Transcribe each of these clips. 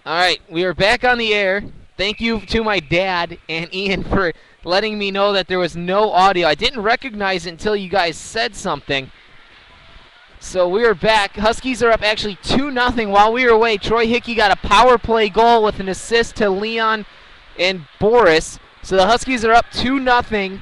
All right, we are back on the air. Thank you to my dad and Ian for letting me know that there was no audio. I didn't recognize it until you guys said something. So we are back. Huskies are up actually 2-0 while we were away. Troy Hickey got a power play goal with an assist to Leon and Boris. So the Huskies are up 2-0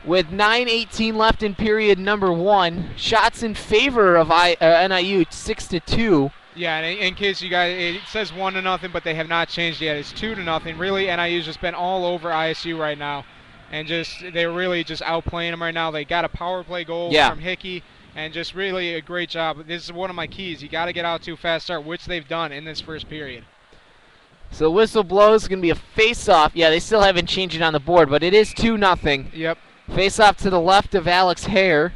with 9:18 left in period number 1. Shots in favor of NIU 6-2. Yeah, and in case you guys, it says 1-0, but they have not changed yet. It's 2-0. Really, NIU's just been all over ISU right now, and they're really just outplaying them right now. They got a power play goal from Hickey, and just really a great job. This is one of my keys. You got to get out to a fast start, which they've done in this first period. So the whistle blows. It's going to be a face-off. Yeah, they still haven't changed it on the board, but it is 2-0. Yep. Face-off to the left of Alex Hare.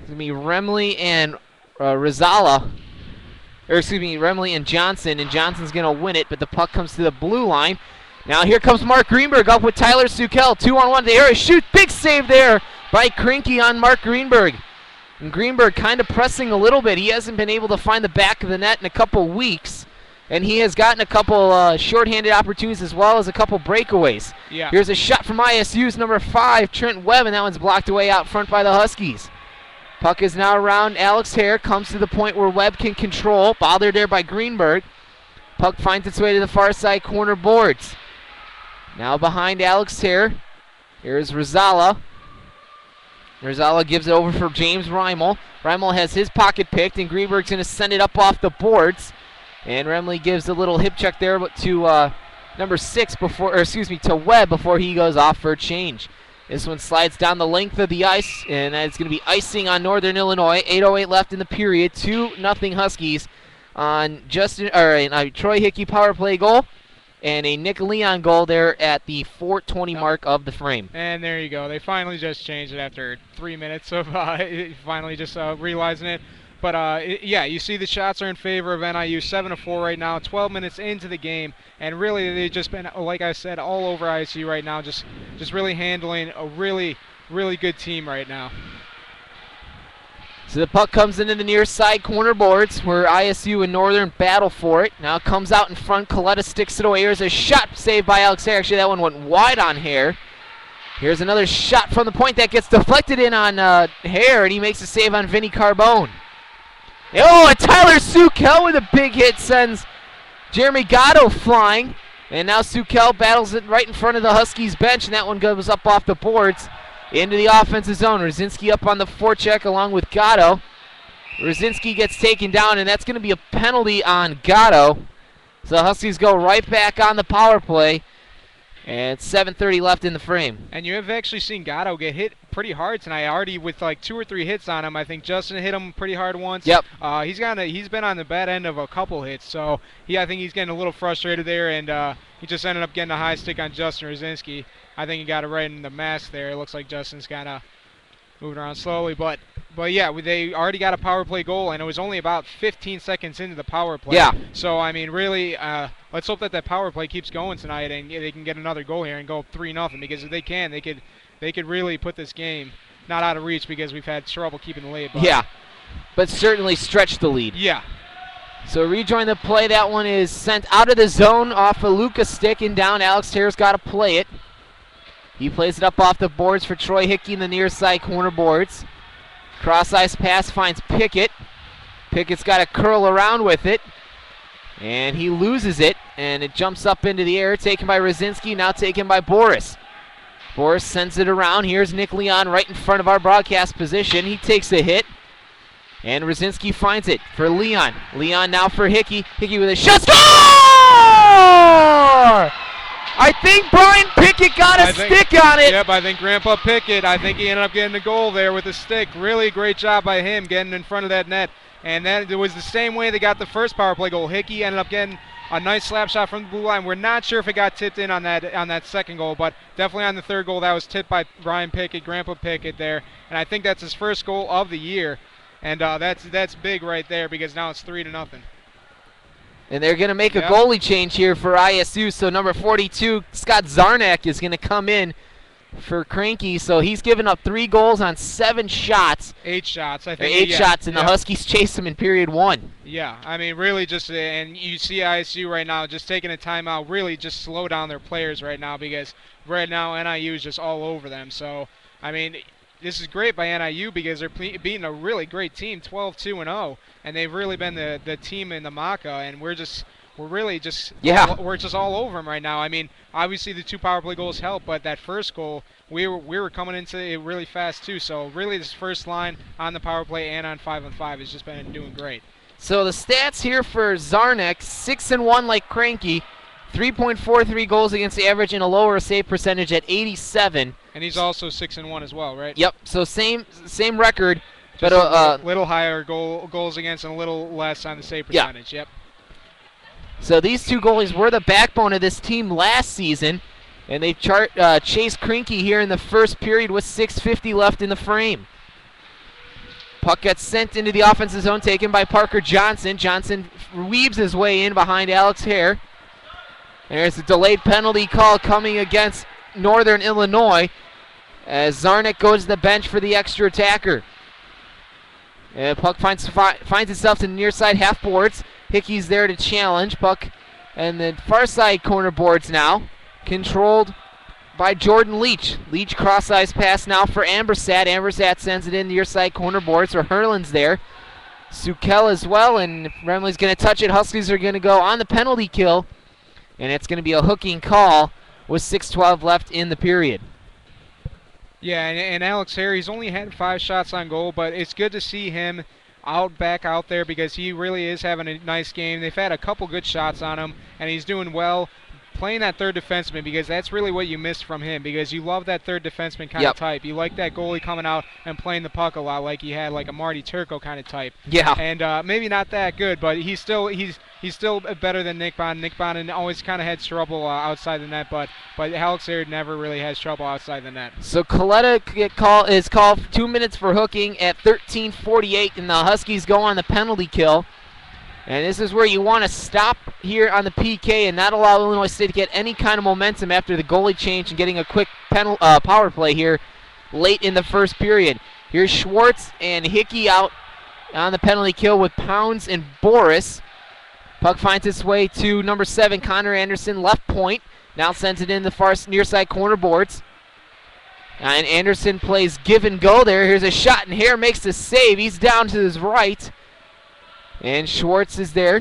It's going to be Remley and Rizala. Remley and Johnson, and Johnson's going to win it, but the puck comes to the blue line. Now here comes Mark Greenberg up with Tyler Sukel. 2-on-1 to Harris. Shoot, big save there by Krinky on Mark Greenberg. And Greenberg kind of pressing a little bit. He hasn't been able to find the back of the net in a couple weeks, and he has gotten a couple shorthanded opportunities as well as a couple breakaways. Yeah. Here's a shot from ISU's number 5, Trent Webb, and that one's blocked away out front by the Huskies. Puck is now around Alex Hare, comes to the point where Webb can control. Bothered there by Greenberg. Puck finds its way to the far side corner boards. Now behind Alex Hare. Here's Rizala. Rizala gives it over for James Reimel. Reimel has his pocket picked, and Greenberg's going to send it up off the boards. And Remley gives a little hip check there to number 6 to Webb before he goes off for a change. This one slides down the length of the ice, and it's going to be icing on Northern Illinois. 8:08 left in the period. 2-0 Huskies on Troy Hickey power play goal and a Nick Leon goal there at the 4:20 mark of the frame. And there you go. They finally just changed it after 3 minutes of finally just realizing it. But, yeah, you see the shots are in favor of NIU, 7-4 right now, 12 minutes into the game. And really, they've just been, like I said, all over ISU right now, just really handling a really, really good team right now. So the puck comes into the near side corner boards where ISU and Northern battle for it. Now it comes out in front. Coletta sticks it away. Here's a shot saved by Alex Hare. Actually, that one went wide on Hare. Here's another shot from the point that gets deflected in on Hare, and he makes a save on Vinny Carbone. Oh, and Tyler Sukel with a big hit sends Jeremy Gatto flying. And now Sukel battles it right in front of the Huskies bench, and that one goes up off the boards into the offensive zone. Rosinski up on the forecheck along with Gatto. Rosinski gets taken down, and that's going to be a penalty on Gatto. So the Huskies go right back on the power play. And 7:30 left in the frame. And you have actually seen Gatto get hit pretty hard tonight, already with like 2 or 3 hits on him. I think Justin hit him pretty hard once. Yep. He's been on the bad end of a couple hits, so I think he's getting a little frustrated there, and he just ended up getting a high stick on Justin Rosinski. I think he got it right in the mask there. It looks like Justin's kind of moving around slowly, but yeah, they already got a power play goal, and it was only about 15 seconds into the power play. Yeah. So I mean, really, let's hope that power play keeps going tonight, and they can get another goal here and go 3-0. Because if they can, they could really put this game not out of reach, because we've had trouble keeping the lead. Yeah, but certainly stretch the lead. Yeah. So rejoin the play. That one is sent out of the zone off of Luca's stick and down. Alex Hare's got to play it. He plays it up off the boards for Troy Hickey in the near side corner boards. Cross ice pass finds Pickett. Pickett's got to curl around with it. And he loses it, and it jumps up into the air, taken by Rosinski, now taken by Boris. Boris sends it around. Here's Nick Leon right in front of our broadcast position. He takes a hit, and Rosinski finds it for Leon. Leon now for Hickey. Hickey with a shot. Score! I think Brian Pickett got a stick on it. Yep, I think Grandpa Pickett, he ended up getting the goal there with a stick. Really great job by him getting in front of that net. And that it was the same way they got the first power play goal. Hickey ended up getting a nice slap shot from the blue line. We're not sure if it got tipped in on that second goal, but definitely on the third goal that was tipped by Brian Pickett, Grandpa Pickett there. And I think that's his first goal of the year. And that's big right there, because now it's 3-0. And they're going to make a goalie change here for ISU. So number 42, Scott Zarnak, is going to come in for Cranky, so he's given up 3 goals on 7 shots. 8 shots, I Or think. 8 shots, and the Huskies chased him in period 1. Yeah, I mean, really just, and you see ISU right now just taking a timeout, really just slow down their players right now, because right now NIU is just all over them. So, I mean, this is great by NIU because they're beating a really great team, 12-2-0, and they've really been the team in the MACA, and we're really just we're just all over them right now. I mean, obviously the 2 power play goals help, but that first goal, we were coming into it really fast too. So really, this first line on the power play and on 5-on-5 has just been doing great. So the stats here for Zarnik: 6-1 like Cranky, 3.43 goals against the average, and a lower save percentage at 87. And he's also 6-1 as well, right? Yep. So same record, just but a little higher goals against and a little less on the save percentage. Yeah. Yep. So these 2 goalies were the backbone of this team last season, and they chased Cranky here in the first period with 6:50 left in the frame. Puck gets sent into the offensive zone, taken by Parker Johnson. Johnson weaves his way in behind Alex Hare. There's a delayed penalty call coming against Northern Illinois as Zarnik goes to the bench for the extra attacker. Puck finds itself to the near side half boards. Hickey's there to challenge. Puck and the far side corner boards now, controlled by Jordan Leach. Leach cross-ice pass now for Ambersat. Ambersat sends it in near side corner boards, so Herlin's there. Sukel as well, and Remley's going to touch it. Huskies are going to go on the penalty kill, and it's going to be a hooking call with 6:12 left in the period. Yeah, and Alex Hare, he's only had 5 shots on goal, but it's good to see him back out there because he really is having a nice game. They've had a couple good shots on him, and he's doing well playing that third defenseman, because that's really what you missed from him, because you love that third defenseman kind of type. You like that goalie coming out and playing the puck a lot, like he had like a Marty Turco kind of type. Yeah. And maybe not that good, but he's still better than Nick Bond. Nick Bond always kind of had trouble outside the net, but Alex Hare never really has trouble outside the net. So Coletta is called 2 minutes for hooking at 13:48, and the Huskies go on the penalty kill. And this is where you want to stop here on the PK and not allow Illinois State to get any kind of momentum after the goalie change and getting a quick power play here late in the first period. Here's Schwartz and Hickey out on the penalty kill with Pounds and Boris. Puck finds its way to number 7, Connor Anderson, left point. Now sends it in the far near side corner boards. And Anderson plays give and go there. Here's a shot, and Hare makes the save. He's down to his right. And Schwartz is there,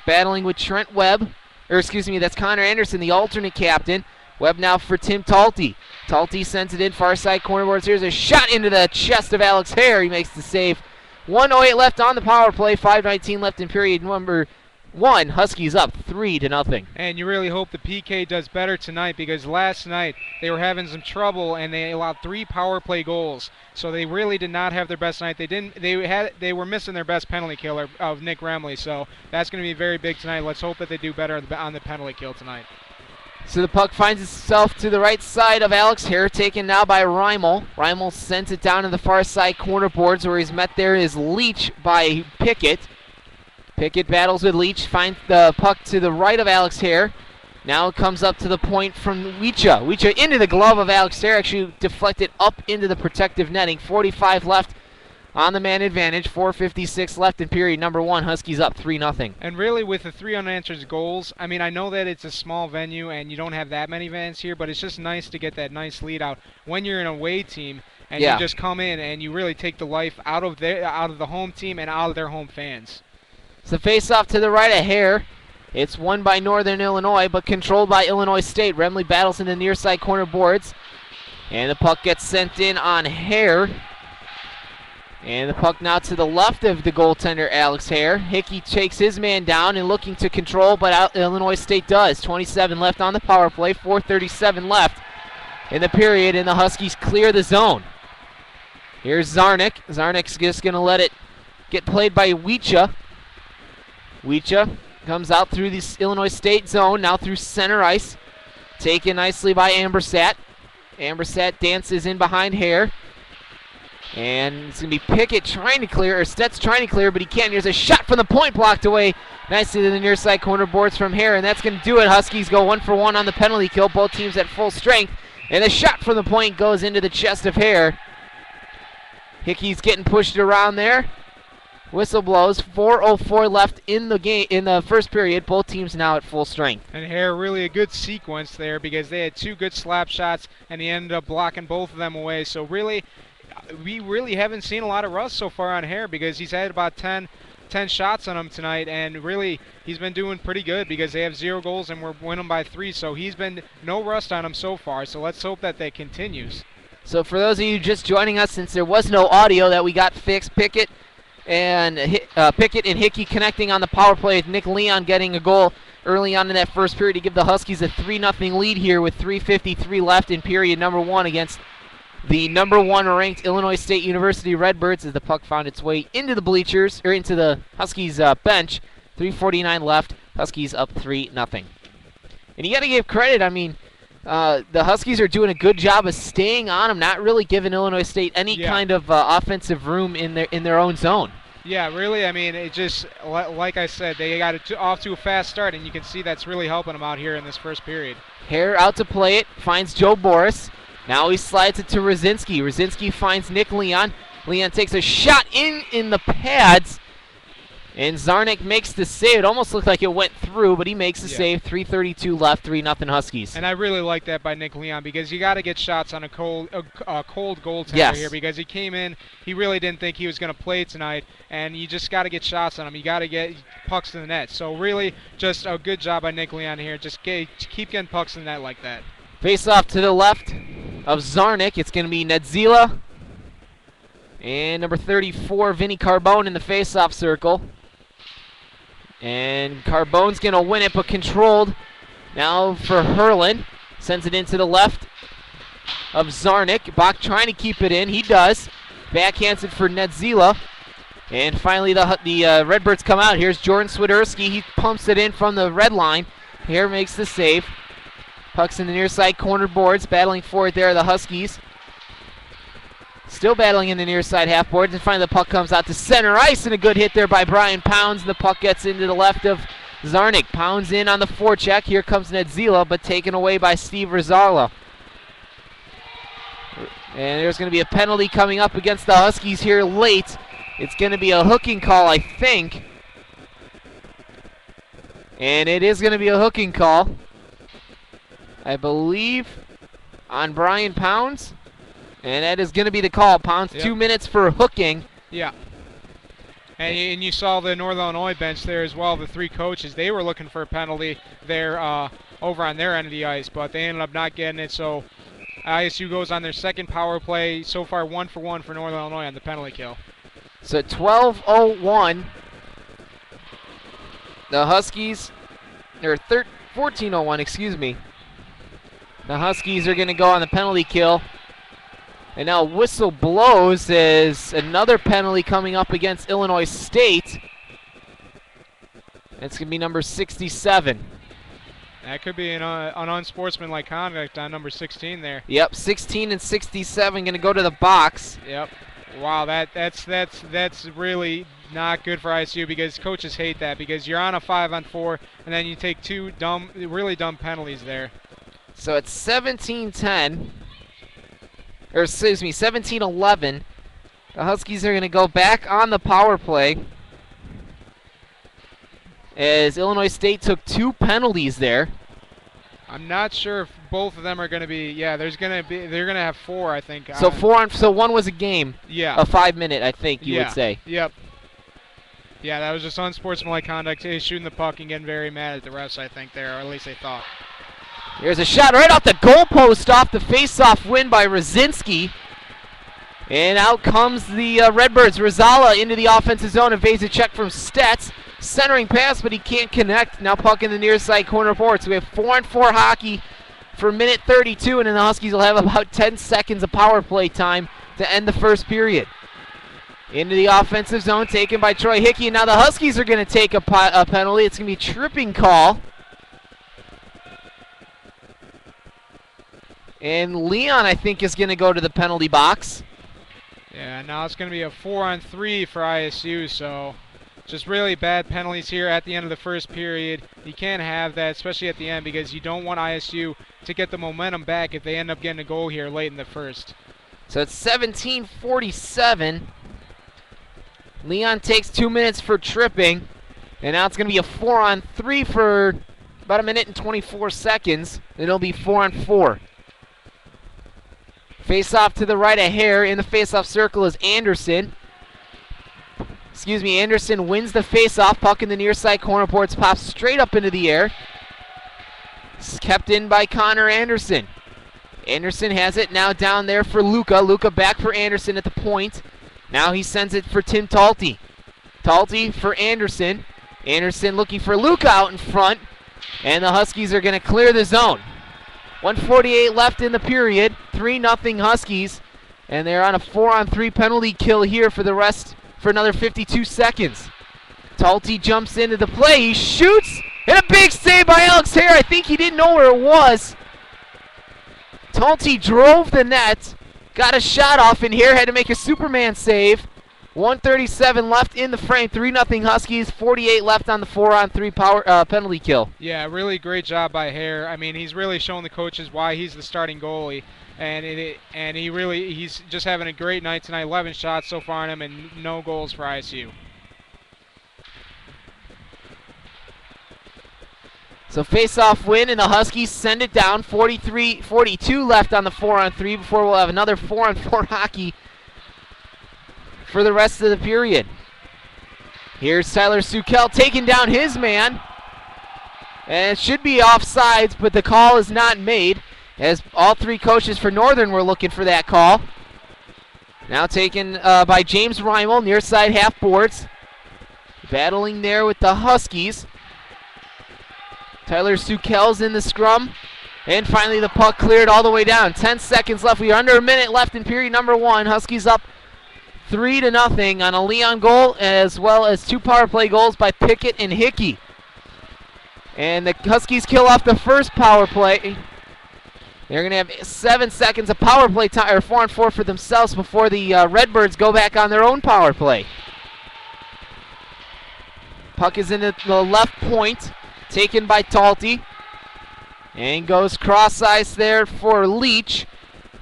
battling with Trent Webb. That's Connor Anderson, the alternate captain. Webb now for Tim Talty. Talty sends it in, far side corner boards. Here's a shot into the chest of Alex Hare. He makes the save. 1:08 left on the power play. 5:19 left in period number 1. Huskies up 3-0. And you really hope the PK does better tonight, because last night they were having some trouble and they allowed 3 power play goals. So they really did not have their best night. They were missing their best penalty killer of Nick Remley. So that's going to be very big tonight. Let's hope that they do better on the penalty kill tonight. So the puck finds itself to the right side of Alex Hare, taken now by Reimel. Reimel sends it down to the far side corner boards, where he's met there is Leach by Pickett. Pickett battles with Leach, finds the puck to the right of Alex Hare. Now it comes up to the point from Wicha. Wicha into the glove of Alex Hare, actually deflected up into the protective netting. 45 left on the man advantage. 4:56 left in period number 1. Huskies up 3-0. And really, with the 3 unanswered goals, I mean, I know that it's a small venue and you don't have that many fans here, but it's just nice to get that nice lead out when you're an away team and you just come in and you really take the life out of the home team and out of their home fans. It's a face-off to the right of Hare. It's won by Northern Illinois, but controlled by Illinois State. Remley battles in the near side corner boards. And the puck gets sent in on Hare. And the puck now to the left of the goaltender, Alex Hare. Hickey takes his man down and looking to control, but Illinois State does. 27 left on the power play, 4:37 left in the period, and the Huskies clear the zone. Here's Zarnik. Zarnik's just going to let it get played by Wicha. Wicha comes out through this Illinois State zone, now through center ice. Taken nicely by Ambersat. Ambersat dances in behind Hare. And it's going to be Pickett trying to clear, or Stet's trying to clear, but he can't. Here's a shot from the point, blocked away nicely to the near side corner boards from Hare, and that's going to do it. Huskies go 1-for-1 on the penalty kill, both teams at full strength. And a shot from the point goes into the chest of Hare. Hickey's getting pushed around there. Whistle blows. 4:04 left in the game in the first period. Both teams now at full strength. And Hare really a good sequence there because they had 2 good slap shots and he ended up blocking both of them away. So really, we really haven't seen a lot of rust so far on Hare because he's had about 10 shots on him tonight, and really he's been doing pretty good because they have 0 goals and we're winning by 3. So he's been no rust on him so far. So let's hope that continues. So for those of you just joining us, since there was no audio that we got fixed, Pickett and Hickey connecting on the power play with Nick Leon getting a goal early on in that first period to give the Huskies a 3-0 lead here with 3:53 left in period number 1 against the number 1 ranked Illinois State University Redbirds as the puck found its way into the bleachers, or into the Huskies bench. 3:49 left, Huskies up 3-0. And you got to give credit, I mean, the Huskies are doing a good job of staying on them, not really giving Illinois State any kind of offensive room in their own zone. Yeah, really, I mean, it just, like I said, they got it off to a fast start, and you can see that's really helping them out here in this first period. Hare out to play it, finds Joe Boris. Now he slides it to Rosinski. Rosinski finds Nick Leon. Leon takes a shot in the pads, and Zarnik makes the save. It almost looked like it went through, but he makes the save. 3:32 left, 3-0 Huskies. And I really like that by Nick Leon because you got to get shots on a cold goaltender here because he came in, he really didn't think he was going to play tonight, and you just got to get shots on him. You got to get pucks in the net. So really, just a good job by Nick Leon here. Just keep getting pucks in the net like that. Face off to the left of Zarnik. It's going to be Nedzila and number 34, Vinny Carbone in the face-off circle. And Carbone's going to win it, but controlled. Now for Herlin. Sends it into the left of Zarnik. Bach trying to keep it in. He does. Backhands it for Nedzila. And finally the Redbirds come out. Here's Jordan Swiderski. He pumps it in from the red line. Hare makes the save. Puck's in the near side corner boards. Battling for it there are the Huskies. Still battling in the near side half boards, and finally the puck comes out to center ice, and a good hit there by Brian Pounds. The puck gets into the left of Zarnik. Pounds in on the forecheck. Here comes Nedzila, but taken away by Steve Rizala. And there's going to be a penalty coming up against the Huskies here late. It's going to be a hooking call, I think. And it is going to be a hooking call, I believe, on Brian Pounds. And that is going to be the call. Pounds 2 minutes for hooking. Yeah. And you saw the Northern Illinois bench there as well, the 3 coaches. They were looking for a penalty there over on their end of the ice, but they ended up not getting it. So ISU goes on their second power play. So far 1 for 1 for Northern Illinois on the penalty kill. So 12:01. The Huskies, or 14:01, excuse me. The Huskies are going to go on the penalty kill. And now whistle blows as another penalty coming up against Illinois State. It's going to be number 67. That could be an unsportsmanlike conduct on number 16 there. Yep, 16 and 67 going to go to the box. Yep. Wow, that's really not good for ISU because coaches hate that because you're on a 5-on-4 and then you take 2 really dumb penalties there. So it's 17-10. Or excuse me, 17-11. The Huskies are going to go back on the power play as Illinois State took 2 penalties there. I'm not sure if both of them are going to be. Yeah, they're going to have 4, I think. So so 1 was a game. Yeah. A 5-minute, I think you would say. Yep. Yeah, that was just unsportsmanlike conduct. He's shooting the puck and getting very mad at the refs, I think, there, or at least they thought. Here's a shot right off the goalpost off the face-off win by Rosinski. And out comes the Redbirds. Rizala into the offensive zone, evades a check from Stetz. Centering pass, but he can't connect. Now puck in the near side corner forward. So we have 4-on-4 hockey for minute 32, and then the Huskies will have about 10 seconds of power play time to end the first period. Into the offensive zone, taken by Troy Hickey. And now the Huskies are going to take a penalty. It's going to be a tripping call. And Leon, I think, is going to go to the penalty box. Yeah, now it's going to be a 4-on-3 for ISU, so Just really bad penalties here at the end of the first period. You can't have that, especially at the end, because you don't want ISU to get the momentum back if they end up getting a goal here late in the first. So it's 17:47. Leon takes 2 minutes for tripping, and now it's going to be a 4-on-3 for about a minute and 24 seconds. It'll be 4-on-4. Face off to the right of Hare. In the face-off circle is Anderson. Anderson wins the face-off. Puck in the near side corner, boards pops straight up into the air. It's kept in by Connor Anderson. Anderson has it now down there for Luca. Luca back for Anderson at the point. Now he sends it for Tim Talty. Talty for Anderson. Anderson looking for Luca out in front. And the Huskies are going to clear the zone. 1:48 left in the period. 3-0 Huskies. And they're on a 4-on-3 penalty kill here for the rest for another 52 seconds. Talty jumps into the play. He shoots. And a big save by Alex Hare. I think he didn't know where it was. Talty drove the net. Got a shot off, and Hare had to make a Superman save. 1:37 left in the frame. 3-0 Huskies. 48 left on the 4-on-3 penalty kill. Yeah, really great job by Hare. I mean, he's really shown the coaches why he's the starting goalie, and he's just having a great night tonight. 11 shots so far on him, and no goals for ISU. So face-off win, and the Huskies send it down. 42 left on the 4-on-3 before we'll have another 4-on-4 hockey for the rest of the period. Here's Tyler Sukel taking down his man. And it should be offsides, but the call is not made, as all three coaches for Northern were looking for that call. Now taken by James Reimel, near side half boards. Battling there with the Huskies. Tyler Sukel's in the scrum. And finally the puck cleared all the way down. 10 seconds left. We are under a minute left in period number 1. Huskies up 3-0 on a Leon goal, as well as 2 power play goals by Pickett and Hickey. And the Huskies kill off the first power play. They're going to have 7 seconds of power play time, or 4-on-4 for themselves before the Redbirds go back on their own power play. Puck is in the left point, taken by Talty. And goes cross-ice there for Leach.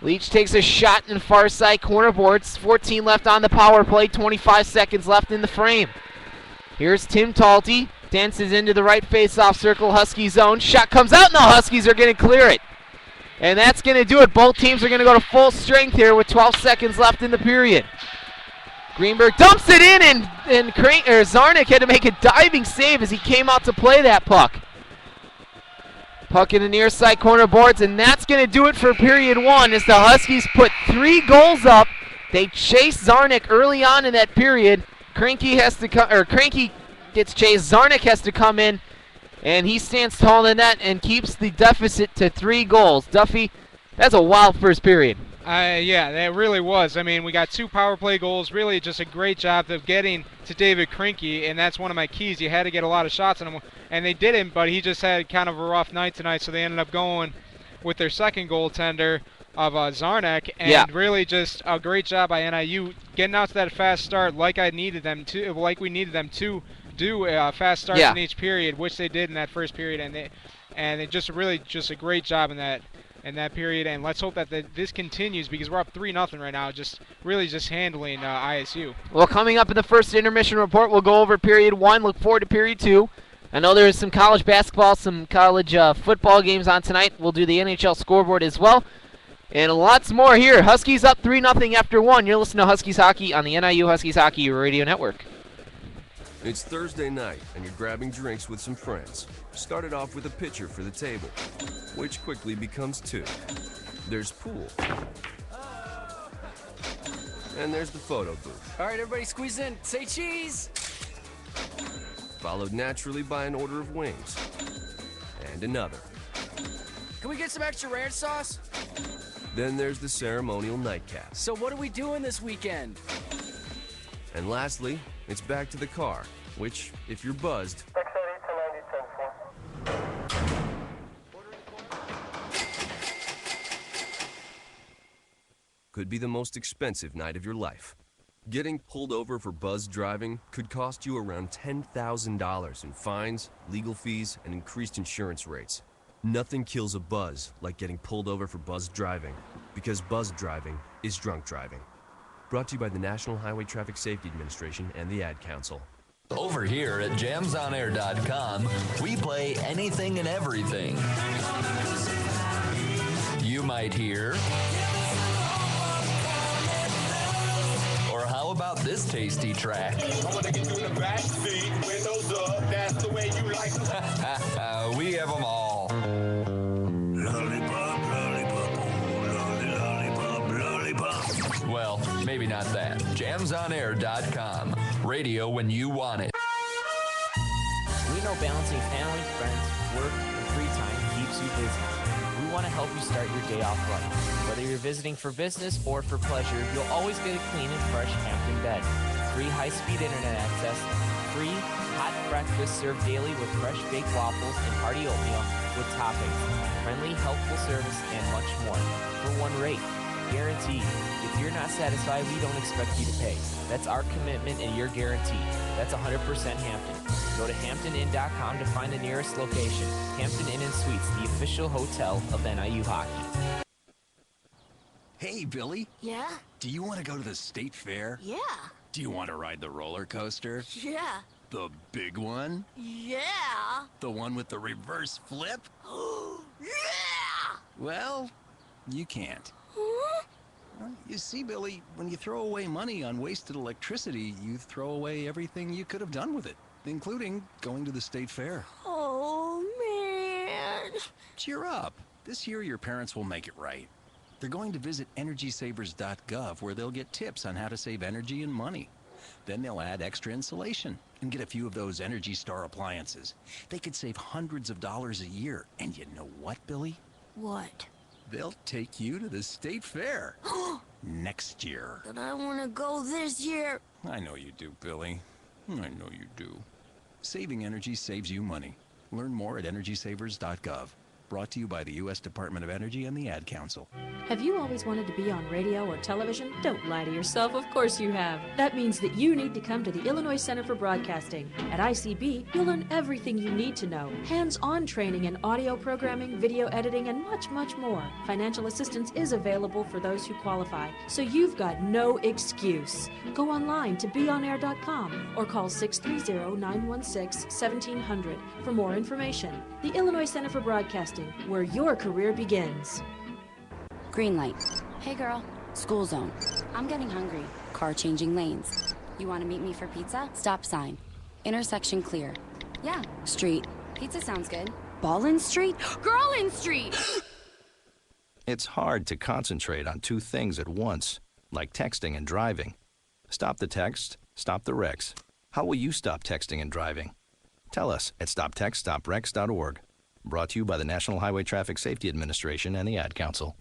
Leach takes a shot in the far side corner boards. 14 left on the power play, 25 seconds left in the frame. Here's Tim Talty. Dances into the right face-off circle, Husky zone. Shot comes out, and the Huskies are going to clear it. And that's going to do it. Both teams are going to go to full strength here with 12 seconds left in the period. Greenberg dumps it in, and Zarnik had to make a diving save as he came out to play that puck. Puck in the near side corner boards, and that's going to do it for period 1 as the Huskies put 3 goals up. They chase Zarnik early on in that period. Cranky gets chased. Zarnik has to come in, and he stands tall in the net and keeps the deficit to 3 goals. Duffy, that's a wild first period. Yeah, that really was. I mean, we got 2 power play goals. Really just a great job of getting to David Krinke, and that's one of my keys. You had to get a lot of shots on him, and they didn't, but he just had kind of a rough night tonight, so they ended up going with their second goaltender of Zarnik, and really just a great job by NIU getting out to that fast start like we needed them to do fast starts in each period, which they did in that first period, and they just really just a great job in that period, and let's hope that this continues because we're up 3-0 right now, just handling ISU. Well, coming up in the first intermission report, we'll go over period 1, look forward to period 2. I know there's some college basketball, some college football games on tonight. We'll do the NHL scoreboard as well, and lots more here. Huskies up 3-0 after 1. You're listening to Huskies Hockey on the NIU Huskies Hockey Radio Network. It's Thursday night, and you're grabbing drinks with some friends. Started off with a pitcher for the table, which quickly becomes 2. There's pool. And there's the photo booth. All right, everybody squeeze in. Say cheese! Followed naturally by an order of wings. And another. Can we get some extra ranch sauce? Then there's the ceremonial nightcap. So what are we doing this weekend? And lastly, it's back to the car, which, if you're buzzed, could be the most expensive night of your life. Getting pulled over for buzzed driving could cost you around $10,000 in fines, legal fees, and increased insurance rates. Nothing kills a buzz like getting pulled over for buzzed driving, because buzzed driving is drunk driving. Brought to you by the National Highway Traffic Safety Administration and the Ad Council. Over here at jamsonair.com, we play anything and everything. You might hear... Or how about this tasty track? We have them all. Lollipop, lollipop, oh, lolly, lollipop, lollipop. Well, maybe not that. Jamsonair.com. Radio when you want it. We know balancing family, friends, work, and free time keeps you busy. We want to help you start your day off right. Whether you're visiting for business or for pleasure, you'll always get a clean and fresh Hampton bed. Free high-speed internet access, free hot breakfast served daily with fresh baked waffles and hearty oatmeal with toppings, friendly, helpful service, and much more. For one rate, guaranteed. If you're not satisfied, we don't expect you to pay. That's our commitment and your guarantee. That's 100% Hampton. Go to HamptonInn.com to find the nearest location. Hampton Inn & Suites, the official hotel of NIU hockey. Hey, Billy. Yeah? Do you want to go to the state fair? Yeah. Do you want to ride the roller coaster? Yeah. The big one? Yeah. The one with the reverse flip? Yeah! Well, you can't. Huh? Well, you see, Billy, when you throw away money on wasted electricity, you throw away everything you could have done with it, including going to the state fair. Oh, man. Cheer up. This year, your parents will make it right. They're going to visit EnergySavers.gov, where they'll get tips on how to save energy and money. Then they'll add extra insulation and get a few of those Energy Star appliances. They could save hundreds of dollars a year. And you know what, Billy? What? They'll take you to the state fair next year. But I want to go this year. I know you do, Billy. I know you do. Saving energy saves you money. Learn more at EnergySavers.gov. Brought to you by the U.S. Department of Energy and the Ad Council. Have you always wanted to be on radio or television? Don't lie to yourself, of course you have. That means that you need to come to the Illinois Center for Broadcasting. At ICB, you'll learn everything you need to know. Hands-on training in audio programming, video editing, and much, much more. Financial assistance is available for those who qualify, so you've got no excuse. Go online to beonair.com or call 630-916-1700 for more information. The Illinois Center for Broadcasting, where your career begins. Green light. Hey girl. School zone. I'm getting hungry. Car changing lanes. You want to meet me for pizza? Stop sign. Intersection clear. Yeah. Street. Pizza sounds good. Ballin Street? Girlin Street! It's hard to concentrate on two things at once, like texting and driving. Stop the text, stop the wrecks. How will you stop texting and driving? Tell us at stoptextstoprex.org. Brought to you by the National Highway Traffic Safety Administration and the Ad Council.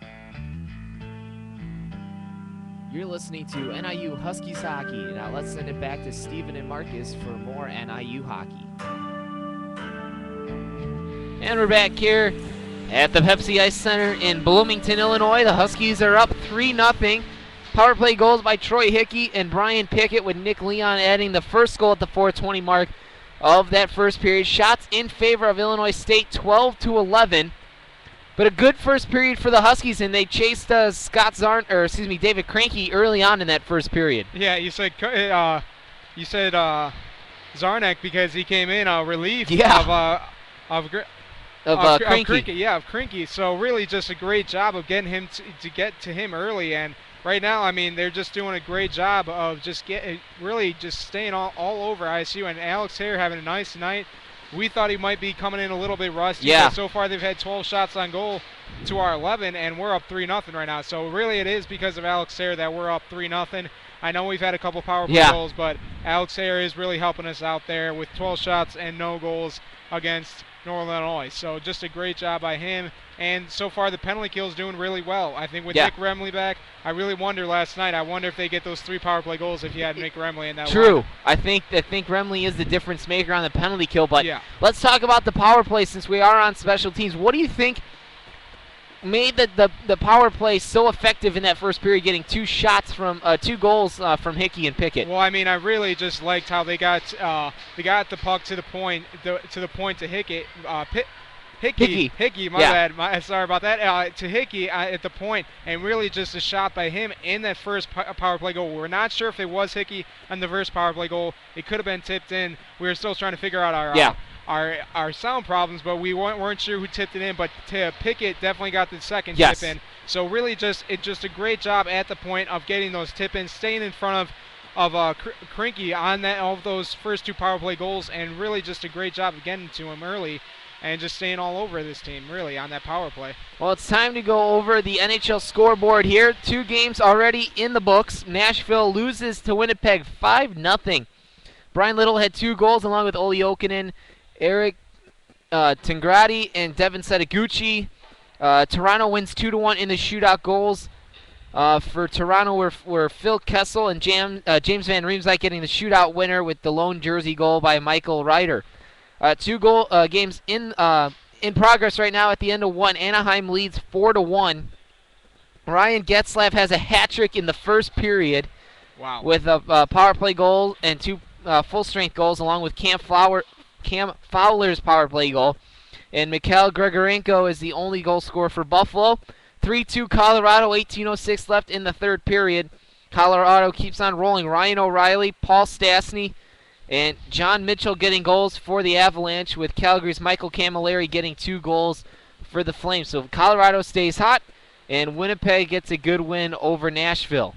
You're listening to NIU Huskies Hockey. Now let's send it back to Stephen and Marcus for more NIU hockey. And we're back here at the Pepsi Ice Center in Bloomington, Illinois. The Huskies are up 3-0. Power play goals by Troy Hickey and Brian Pickett, with Nick Leon adding the first goal at the 4:20 mark of that first period. Shots in favor of Illinois State, 12-11. But a good first period for the Huskies, and they chased David Cranky early on in that first period. Yeah, you said Zarnek because he came in relief of Cranky. Yeah, of Cranky. So really just a great job of getting him to get to him early. And right now, I mean, they're just doing a great job of just staying all over ISU. And Alex Hare having a nice night. We thought he might be coming in a little bit rusty. Yeah. But so far, they've had 12 shots on goal to our 11, and we're up 3-0 right now. So really, it is because of Alex Hare that we're up 3-0. I know we've had a couple power play goals, but Alex Hare is really helping us out there with 12 shots and no goals against Northern Illinois. So just a great job by him. And so far, the penalty kill is doing really well. I think with Nick Remley back, I really wonder last night, I wonder if they get those 3 power play goals if you had Nick Remley in that True. lineup. I think Remley is the difference maker on the penalty kill. But let's talk about the power play since we are on special teams. What do you think made the power play so effective in that first period, getting 2 goals from Hickey and Pickett. Well, I mean, I really just liked how they got the puck to the point to Hickey. Hickey, my bad. Sorry about that. To Hickey at the point, and really just a shot by him in that first power play goal. We're not sure if it was Hickey on the first power play goal. It could have been tipped in. We were still trying to figure out our sound problems, but we weren't sure who tipped it in. But Pickett definitely got the second tip in. So really just a great job at the point of getting those tip ins, staying in front of Krinky on all of those first 2 power play goals, and really just a great job of getting to him early. And just staying all over this team, really, on that power play. Well, it's time to go over the NHL scoreboard here. 2 games already in the books. Nashville loses to Winnipeg 5-0. Brian Little had 2 goals along with Olli Jokinen, Eric Tingradi, and Devin Setaguchi. Toronto wins 2-1 in the shootout goals. For Toronto were Phil Kessel and James Van Riemsdyk getting the shootout winner with the lone jersey goal by Michael Ryder. 2 games in progress right now at the end of one. Anaheim leads 4-1. Ryan Getzlaff has a hat trick in the first period. Wow. With a power play goal and 2 full-strength goals, along with Cam Fowler's power play goal. And Mikhail Grigorenko is the only goal scorer for Buffalo. 3-2 Colorado, 18:06 left in the third period. Colorado keeps on rolling. Ryan O'Reilly, Paul Stastny, and John Mitchell getting goals for the Avalanche, with Calgary's Michael Camilleri getting 2 goals for the Flames. So Colorado stays hot, and Winnipeg gets a good win over Nashville.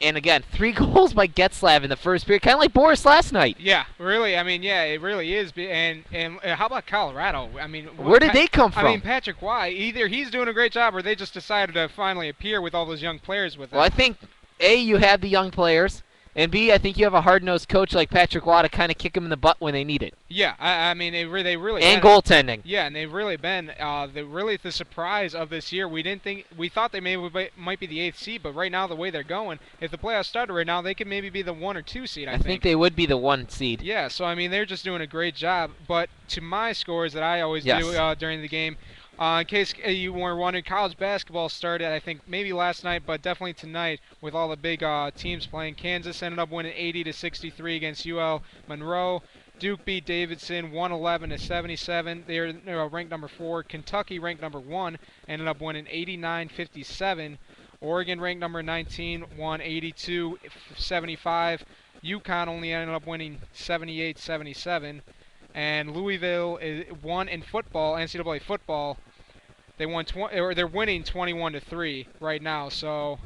And again, 3 goals by Getzlaff in the first period, kind of like Boris last night. Yeah, really. I mean, yeah, it really is. And how about Colorado? I mean, where did they come from? I mean, Patrick Waugh. Either he's doing a great job, or they just decided to finally appear with all those young players with them. Well, I think A, you have the young players. And B, I think you have a hard-nosed coach like Patrick Waugh to kind of kick them in the butt when they need it. Yeah, I mean, they really and goaltending. Yeah, and they've really been the surprise of this year. We thought they might be the 8th seed, but right now the way they're going, if the playoffs started right now, they could maybe be the 1 or 2 seed. I think they would be the 1 seed. Yeah, so I mean, they're just doing a great job. But to my scores that I always do during the game. In case you were wondering, college basketball started, I think, maybe last night, but definitely tonight with all the big teams playing. Kansas ended up winning 80-63 against UL Monroe. Duke beat Davidson 111-77. They're ranked number 4. Kentucky, ranked number 1, ended up winning 89-57. Oregon, ranked number 19, won 82-75. UConn only ended up winning 78-77. And Louisville won in football, NCAA football. They're winning 21-3 right now. So,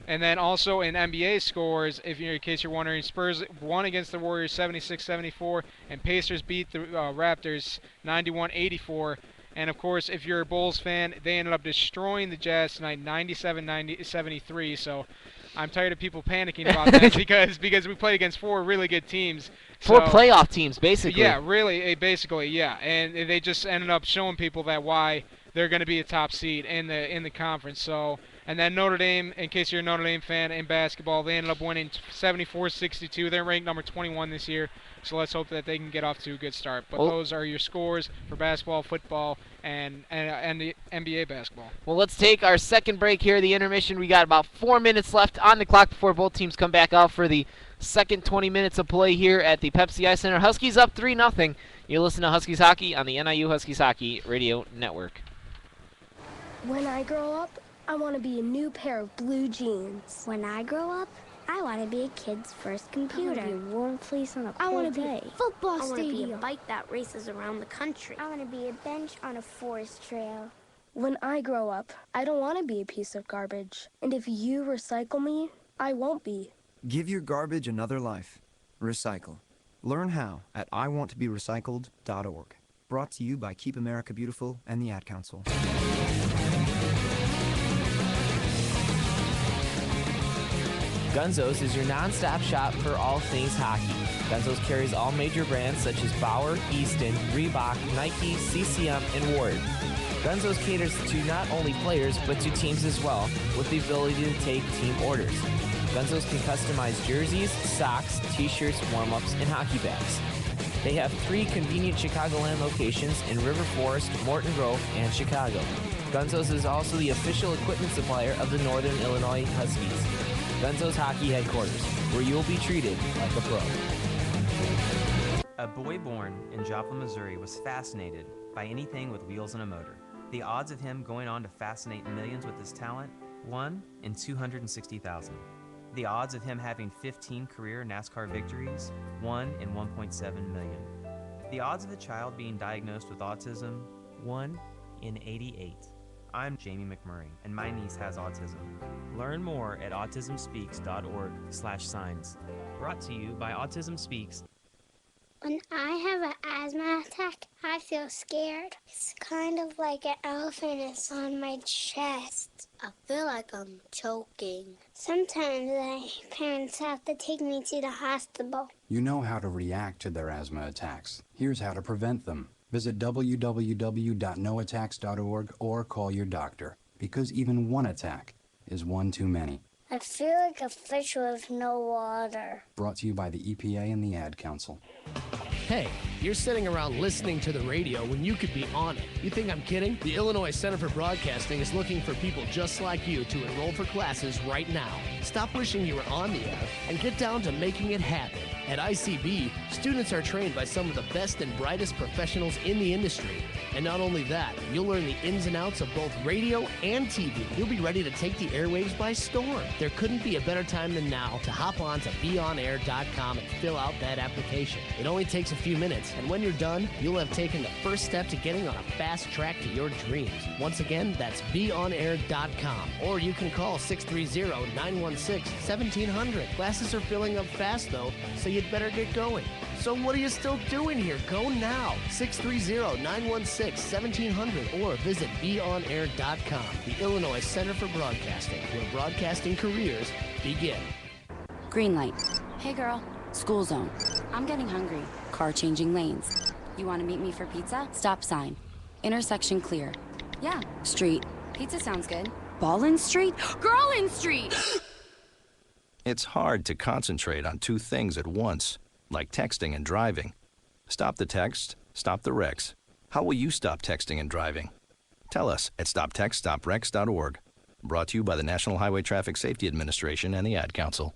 and then also in NBA scores, in case you're wondering, Spurs won against the Warriors 76-74, and Pacers beat the Raptors 91-84. And of course, if you're a Bulls fan, they ended up destroying the Jazz tonight, 97-73. So, I'm tired of people panicking about that because we played against 4 really good teams. 4 playoff teams, basically. Yeah, really, basically, yeah. And they just ended up showing people that why they're going to be a top seed in the conference. So, and then Notre Dame, in case you're a Notre Dame fan in basketball, they ended up winning 74-62. They're ranked number 21 this year. So let's hope that they can get off to a good start. But those are your scores for basketball, football, and the NBA basketball. Well, let's take our second break here, the intermission. We got about 4 minutes left on the clock before both teams come back out for the second 20 minutes of play here at the Pepsi Ice Center. Huskies up 3-0. You listen to Huskies Hockey on the NIU Huskies Hockey Radio Network. When I grow up, I want to be a new pair of blue jeans. When I grow up, I want to be a kid's first computer. I want to be a warm place on a I cold want to be day. a football I want stadium. to be a bike that races around the country. I want to be a bench on a forest trail. When I grow up, I don't want to be a piece of garbage. And if you recycle me, I won't be. Give your garbage another life. Recycle. Learn how at iwanttoberecycled.org. Brought to you by Keep America Beautiful and the Ad Council. Gunzo's is your non-stop shop for all things hockey. Gunzo's carries all major brands such as Bauer, Easton, Reebok, Nike, CCM, and Ward. Gunzo's caters to not only players, but to teams as well, with the ability to take team orders. Gunzo's can customize jerseys, socks, t-shirts, warm-ups, and hockey bags. They have 3 convenient Chicagoland locations in River Forest, Morton Grove, and Chicago. Gunzo's is also the official equipment supplier of the Northern Illinois Huskies. Gunzo's Hockey Headquarters, where you'll be treated like a pro. A boy born in Joplin, Missouri was fascinated by anything with wheels and a motor. The odds of him going on to fascinate millions with his talent, 1 in 260,000. The odds of him having 15 career NASCAR victories, 1 in 1.7 million. The odds of a child being diagnosed with autism, 1 in 88. I'm Jamie McMurray, and my niece has autism. Learn more at autismspeaks.org/signs. Brought to you by Autism Speaks. When I have an asthma attack, I feel scared. It's kind of like an elephant is on my chest. I feel like I'm choking. Sometimes my parents have to take me to the hospital. You know how to react to their asthma attacks. Here's how to prevent them. Visit www.noattacks.org or call your doctor, because even one attack is one too many. I feel like a fish with no water. Brought to you by the EPA and the Ad Council. Hey, you're sitting around listening to the radio when you could be on it. You think I'm kidding? The Illinois Center for Broadcasting is looking for people just like you to enroll for classes right now. Stop wishing you were on the air and get down to making it happen. At ICB, students are trained by some of the best and brightest professionals in the industry. And not only that, you'll learn the ins and outs of both radio and TV. You'll be ready to take the airwaves by storm. There couldn't be a better time than now to hop on to beonair.com and fill out that application. It only takes a few minutes, and when you're done, you'll have taken the first step to getting on a fast track to your dreams. Once again, that's beonair.com, or you can call 630-916-1700. Classes are filling up fast, though, so you'd better get going. So what are you still doing here? Go now. 630-916-1700 or visit beonair.com. The Illinois Center for Broadcasting, where broadcasting careers begin. Green light. Hey girl. School zone. I'm getting hungry. Car changing lanes. You want to meet me for pizza? Stop sign. Intersection clear. Yeah. Street. Pizza sounds good. Ball in street? Girl in street! It's hard to concentrate on two things at once, like texting and driving. Stop the text, stop the wrecks. How will you stop texting and driving? Tell us at stoptextstopwrecks.org. Brought to you by the National Highway Traffic Safety Administration and the Ad Council.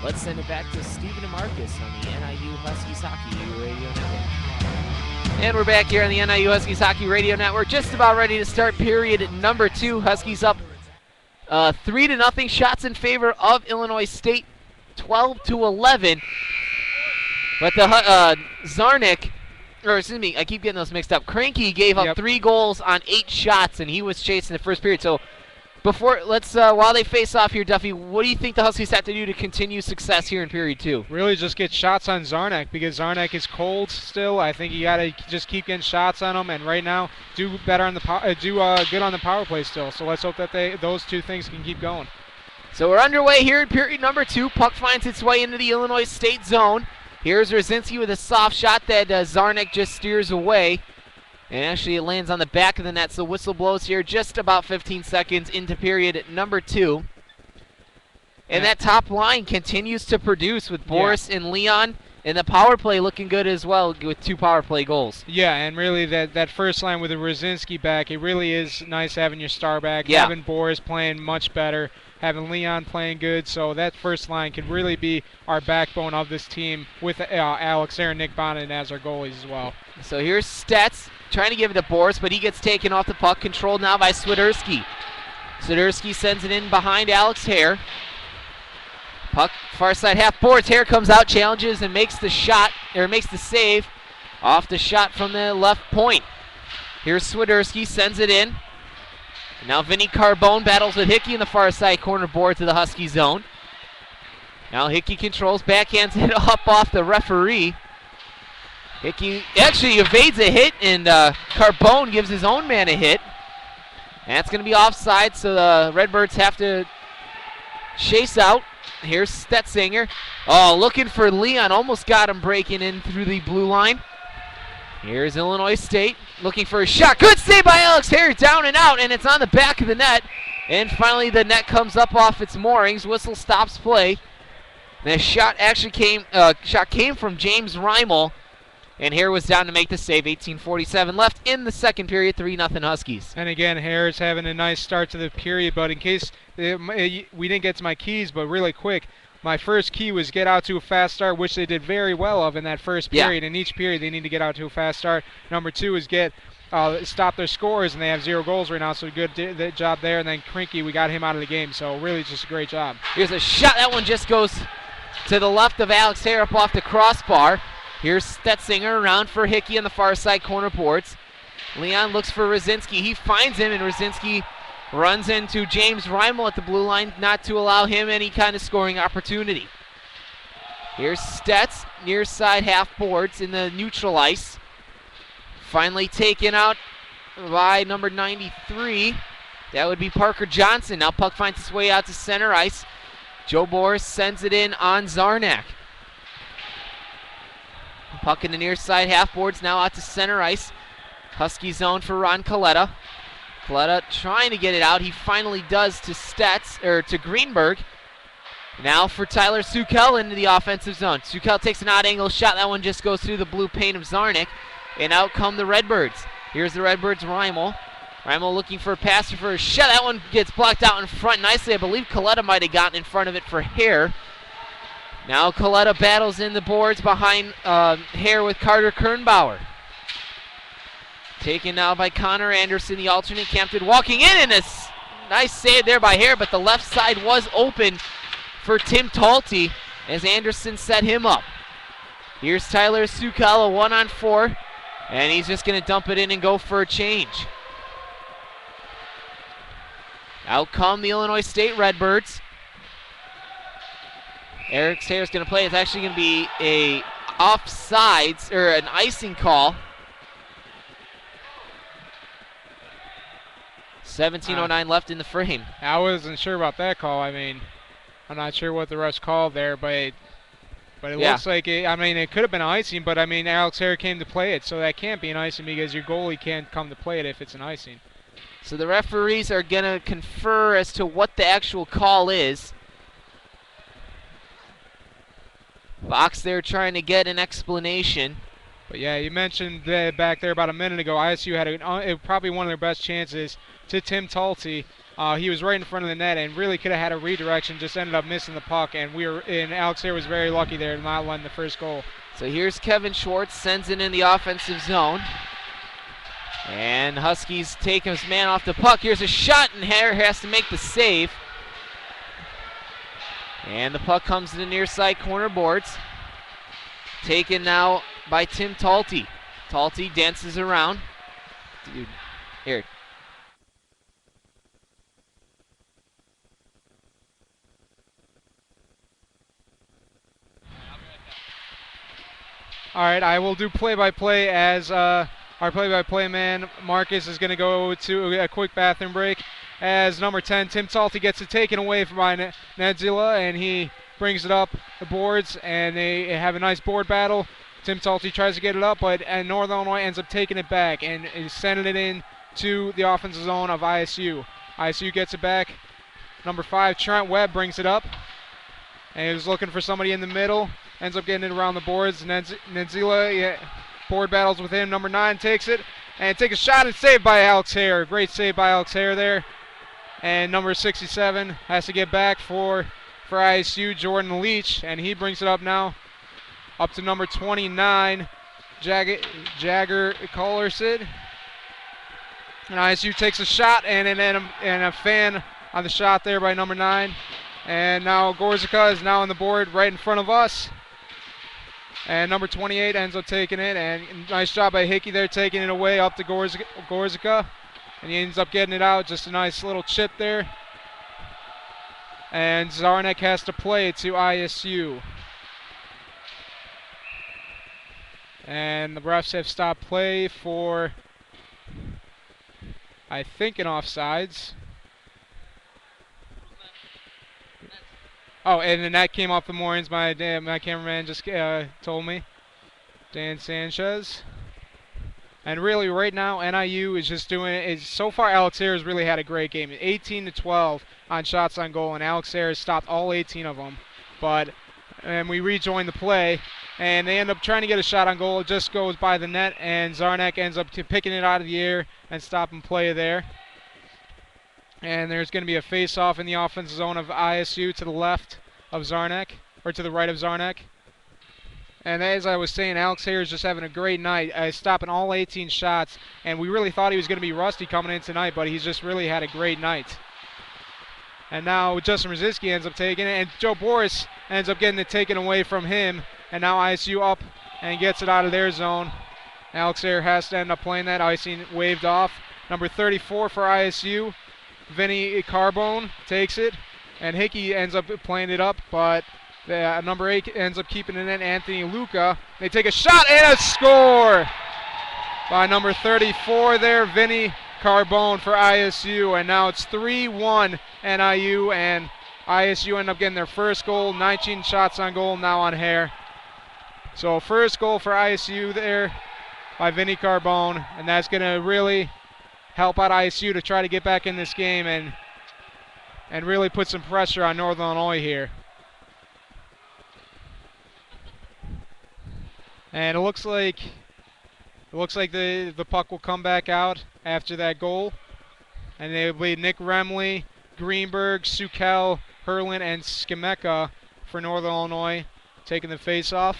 Let's send it back to Stephen and Marcus on the NIU Huskies Hockey Radio Network. And we're back here on the NIU Huskies Hockey Radio Network, just about ready to start period number 2. Huskies up 3-0 shots in favor of Illinois State, 12-11. But the Zarnik, or excuse me, I keep getting those mixed up. Cranky gave up 3 goals on 8 shots, and he was chasing the first period. So before, let's while they face off here, Duffy, what do you think the Huskies have to do to continue success here in period 2? Really just get shots on Zarnik, because Zarnik is cold still. I think you got to just keep getting shots on him, and right now do better on the good on the power play still. So let's hope that those two things can keep going. So we're underway here in period number 2. Puck finds its way into the Illinois State zone. Here's Rosinski with a soft shot that Zarnik just steers away. And actually it lands on the back of the net, so whistle blows here just about 15 seconds into period number 2. And that top line continues to produce with Boris and Leon, and the power play looking good as well with 2 power play goals. Yeah, and really that first line with the Rosinski back, it really is nice having your star back, having Boris playing much better, having Leon playing good, so that first line could really be our backbone of this team with Alex Air and Nick Bonnet as our goalies as well. So here's Stetz trying to give it to Boris, but he gets taken off the puck, controlled now by Swiderski. Swiderski sends it in behind Alex Hare. Puck far side half boards. Hare comes out, challenges, and makes the shot, or makes the save off the shot from the left point. Here's Swiderski, sends it in. And now Vinny Carbone battles with Hickey in the far side corner board to the Husky zone. Now Hickey controls, backhands it up off the referee. Hickey actually evades a hit, and Carbone gives his own man a hit. And that's going to be offside, so the Redbirds have to chase out. Here's Stetzinger. Oh, looking for Leon. Almost got him breaking in through the blue line. Here's Illinois State looking for a shot. Good save by Alex Hare, down and out, and it's on the back of the net. And finally the net comes up off its moorings. Whistle stops play. The shot actually came from James Reimel, and Hare was down to make the save. 18:47 left in the second period. 3-0 Huskies. And again, Hare's having a nice start to the period, but in case we didn't get to my keys, but really quick, my first key was get out to a fast start, which they did very well of in that first period. In each period, they need to get out to a fast start. Number 2 is stop their scores, and they have 0 goals right now, so good job there. And then Krinky, we got him out of the game, so really just a great job. Here's a shot. That one just goes to the left of Alex Hare up off the crossbar. Here's Stetzinger around for Hickey on the far side corner boards. Leon looks for Rosinski. He finds him, and Rosinski runs into James Reimel at the blue line, not to allow him any kind of scoring opportunity. Here's Stetz, near side half boards in the neutral ice. Finally taken out by number 93. That would be Parker Johnson. Now puck finds its way out to center ice. Joe Boris sends it in on Zarnak. Puck in the near side half boards, now out to center ice. Husky zone for Ron Coletta. Coletta trying to get it out. He finally does to Greenberg. Now for Tyler Sukel into the offensive zone. Sukel takes an odd angle shot. That one just goes through the blue paint of Zarnik. And out come the Redbirds. Here's the Redbirds' Reimel. Reimel looking for a passer for a shot. That one gets blocked out in front nicely. I believe Coletta might have gotten in front of it for Hare. Now Coletta battles in the boards behind Hare with Carter Kernbauer. Taken now by Connor Anderson, the alternate captain, walking in, and a nice save there by Hare, but the left side was open for Tim Talty as Anderson set him up. Here's Tyler Sukel, a 1-on-4, and he's just going to dump it in and go for a change. Out come the Illinois State Redbirds. Eric Sayre's going to play. It's actually going to be a offsides, or an icing call. 17:09 left in the frame. I wasn't sure about that call. I mean, I'm not sure what the refs called there, but it looks like it could have been icing, but I mean, Alex Hare came to play it, so that can't be an icing because your goalie can't come to play it if it's an icing. So the referees are going to confer as to what the actual call is. Fox there trying to get an explanation. But yeah, you mentioned back there about a minute ago, ISU had probably one of their best chances to Tim Talty. He was right in front of the net and really could have had a redirection, just ended up missing the puck, and Alex Hare was very lucky there to not letting the first goal. So here's Kevin Schwartz, sends it in the offensive zone. And Huskies take his man off the puck. Here's a shot, and Hare has to make the save. And the puck comes to the near side corner boards. Taken now by Tim Talty. Talty dances around. Dude, here. All right, I will do play-by-play as our play-by-play man, Marcus, is going to go to a quick bathroom break. As number 10, Tim Talty gets it taken away from Nadzilla, and he brings it up the boards, and they have a nice board battle. Tim Talty tries to get it up, but Northern Illinois ends up taking it back and is sending it in to the offensive zone of ISU. ISU gets it back. Number 5, Trent Webb brings it up, and he was looking for somebody in the middle. Ends up getting it around the boards. Nadzilla board battles with him. Number 9 takes it and takes a shot and saved by Alex Hare. Great save by Alex Hare there. And number 67 has to get back for ISU, Jordan Leach, and he brings it up now up to number 29, Jagger Collersid. And ISU takes a shot and a fan on the shot there by number 9. And now Gorzica is now on the board right in front of us. And number 28 ends up taking it, and nice job by Hickey there, taking it away up to Gorzica. And he ends up getting it out, just a nice little chip there. And Zarnek has to play it to ISU. And the refs have stopped play for, I think, an offsides. Oh, and then that came off the moorings. My cameraman just told me. Dan Sanchez. And really, right now, NIU is just doing it. So far, Alex Hare has really had a great game. 18-12 on shots on goal, and Alex Hare has stopped all 18 of them. But and we rejoin the play. And they end up trying to get a shot on goal. It just goes by the net, and Zarnak ends up picking it out of the air and stopping play there. And there's going to be a face-off in the offensive zone of ISU to the left of Zarnak, or to the right of Zarnak. And as I was saying, Alex Hare is just having a great night, stopping all 18 shots. And we really thought he was going to be rusty coming in tonight, but he's just really had a great night. And now Justin Rosinski ends up taking it, and Joe Boris ends up getting it taken away from him. And now ISU up and gets it out of their zone. Alex Hare has to end up playing that. Icing waved off. Number 34 for ISU, Vinny Carbone takes it. And Hickey ends up playing it up, but number 8 ends up keeping it in, Anthony Luca. They take a shot and a score by number 34 there, Vinny Carbone for ISU. And now it's 3-1 NIU, and ISU end up getting their first goal. 19 shots on goal now on Hare. So first goal for ISU there by Vinny Carbone, and that's going to really help out ISU to try to get back in this game and really put some pressure on Northern Illinois here. And it looks like the puck will come back out after that goal, and they will be Nick Remley, Greenberg, Sukel, Herlin, and Skimeka for Northern Illinois taking the face-off.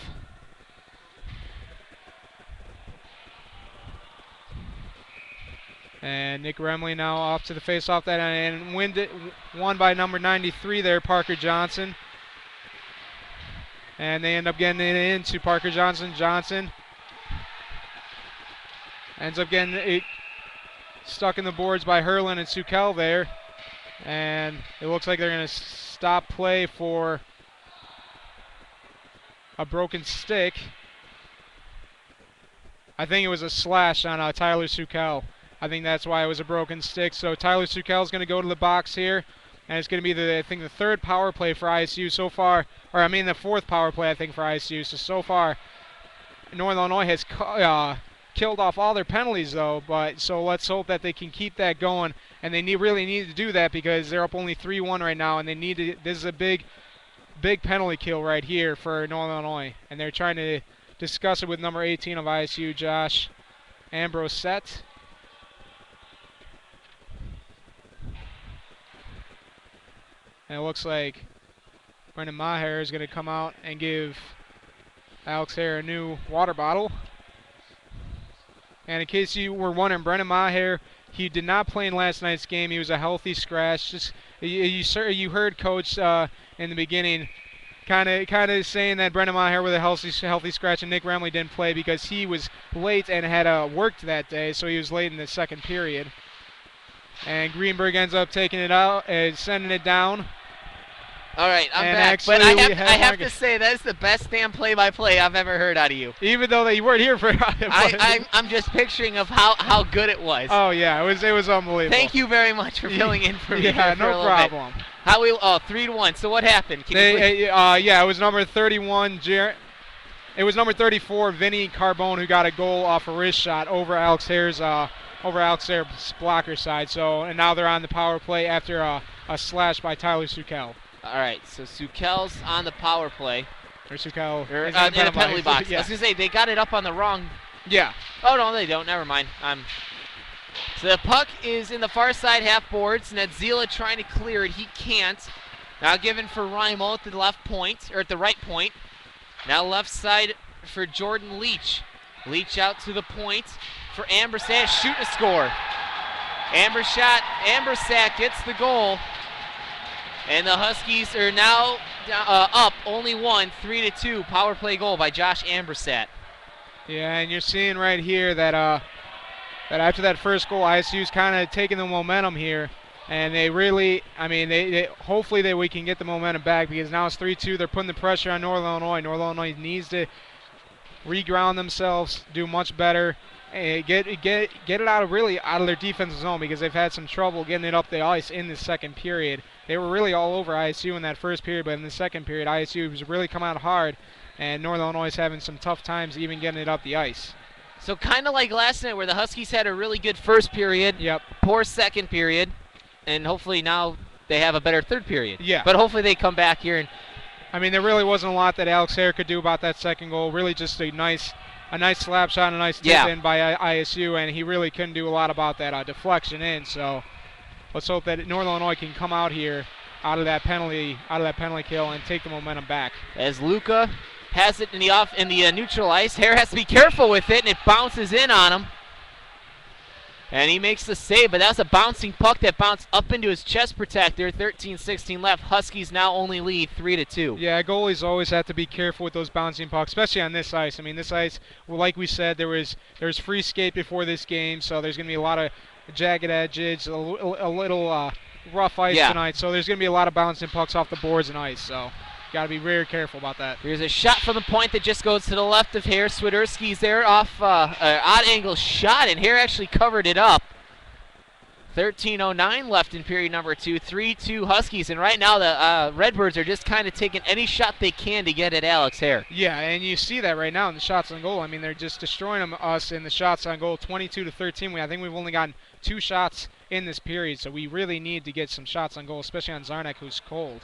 And Nick Remley now off to the face-off that and won by number 93 there, Parker Johnson. And they end up getting it into Parker Johnson. Johnson ends up getting it stuck in the boards by Herlin and Sukel there. And it looks like they're going to stop play for a broken stick. I think it was a slash on Tyler Sukel. I think that's why it was a broken stick. So Tyler Sukel is going to go to the box here, and it's going to be the third power play for ISU so far, or I mean the fourth power play I think for ISU. So far, Northern Illinois has killed off all their penalties though. So let's hope that they can keep that going, and they really need to do that because they're up only 3-1 right now, and they need to. This is a big penalty kill right here for Northern Illinois, and they're trying to discuss it with number 18 of ISU, Josh Ambrosette. And it looks like Brendan Maher is going to come out and give Alex Hare a new water bottle. And in case you were wondering, Brendan Maher, he did not play in last night's game. He was a healthy scratch. Just you heard Coach in the beginning kind of saying that Brendan Maher with a healthy scratch, and Nick Remley didn't play because he was late and had worked that day, so he was late in the second period. And Greenberg ends up taking it out and sending it down. All right, I'm back, but I have to say that is the best damn play-by-play I've ever heard out of you. Even though you weren't here for I'm just picturing of how good it was. Oh yeah, it was unbelievable. Thank you very much for filling in for me. Yeah, no problem. Bit. 3-1. So what happened? It was number 31. It was number 34, Vinny Carbone, who got a goal off a wrist shot over Alex Hare's blocker side. So and now they're on the power play after a slash by Tyler Sukel. All right, so Sukel's on the power play. Or Sukel. In the penalty box. Yeah. I was going to say, they got it up on the wrong. Yeah. Oh, no, they don't. Never mind. So the puck is in the far side half boards. Nedzila trying to clear it. He can't. Now given for Rimo at the left point, or at the right point. Now left side for Jordan Leach. Leach out to the point for Ambersat. Shoot a score. Ambersat gets the goal. And the Huskies are now up only one, 3-2. Power play goal by Josh Ambersat. Yeah, and you're seeing right here that after that first goal, ISU's kind of taking the momentum here, and they really, hopefully we can get the momentum back because now it's 3-2. They're putting the pressure on Northern Illinois. Northern Illinois needs to reground themselves, do much better, and get it out of their defensive zone because they've had some trouble getting it up the ice in the second period. They were really all over ISU in that first period, but in the second period, ISU was really come out hard, and Northern Illinois is having some tough times even getting it up the ice. So kind of like last night where the Huskies had a really good first period, poor second period, and hopefully now they have a better third period. Yeah. But hopefully they come back here I mean, there really wasn't a lot that Alex Hare could do about that second goal. Really just a nice slap shot, a nice tip in by ISU, and he really couldn't do a lot about that deflection in. So let's hope that Northern Illinois can come out here out of that penalty kill and take the momentum back. As Luca has it in the neutral ice, Hare has to be careful with it, and it bounces in on him. And he makes the save, but that's a bouncing puck that bounced up into his chest protector. 13-16 left. Huskies now only lead 3-2. Yeah, goalies always have to be careful with those bouncing pucks, especially on this ice. I mean, this ice, well, like we said, there's free skate before this game, so there's going to be a lot of jagged edges, a little rough ice tonight. So there's going to be a lot of bouncing pucks off the boards and ice. So got to be very careful about that. Here's a shot from the point that just goes to the left of Hare. Swiderski's there off odd angle shot, and Hare actually covered it up. 13:09 left in period number 2. 3-2 Huskies, and right now the Redbirds are just kind of taking any shot they can to get at Alex Hare. Yeah, and you see that right now in the shots on goal. I mean, they're just destroying us in the shots on goal, 22-13. I think we've only gotten 2 shots in this period, so we really need to get some shots on goal, especially on Zarnek, who's cold.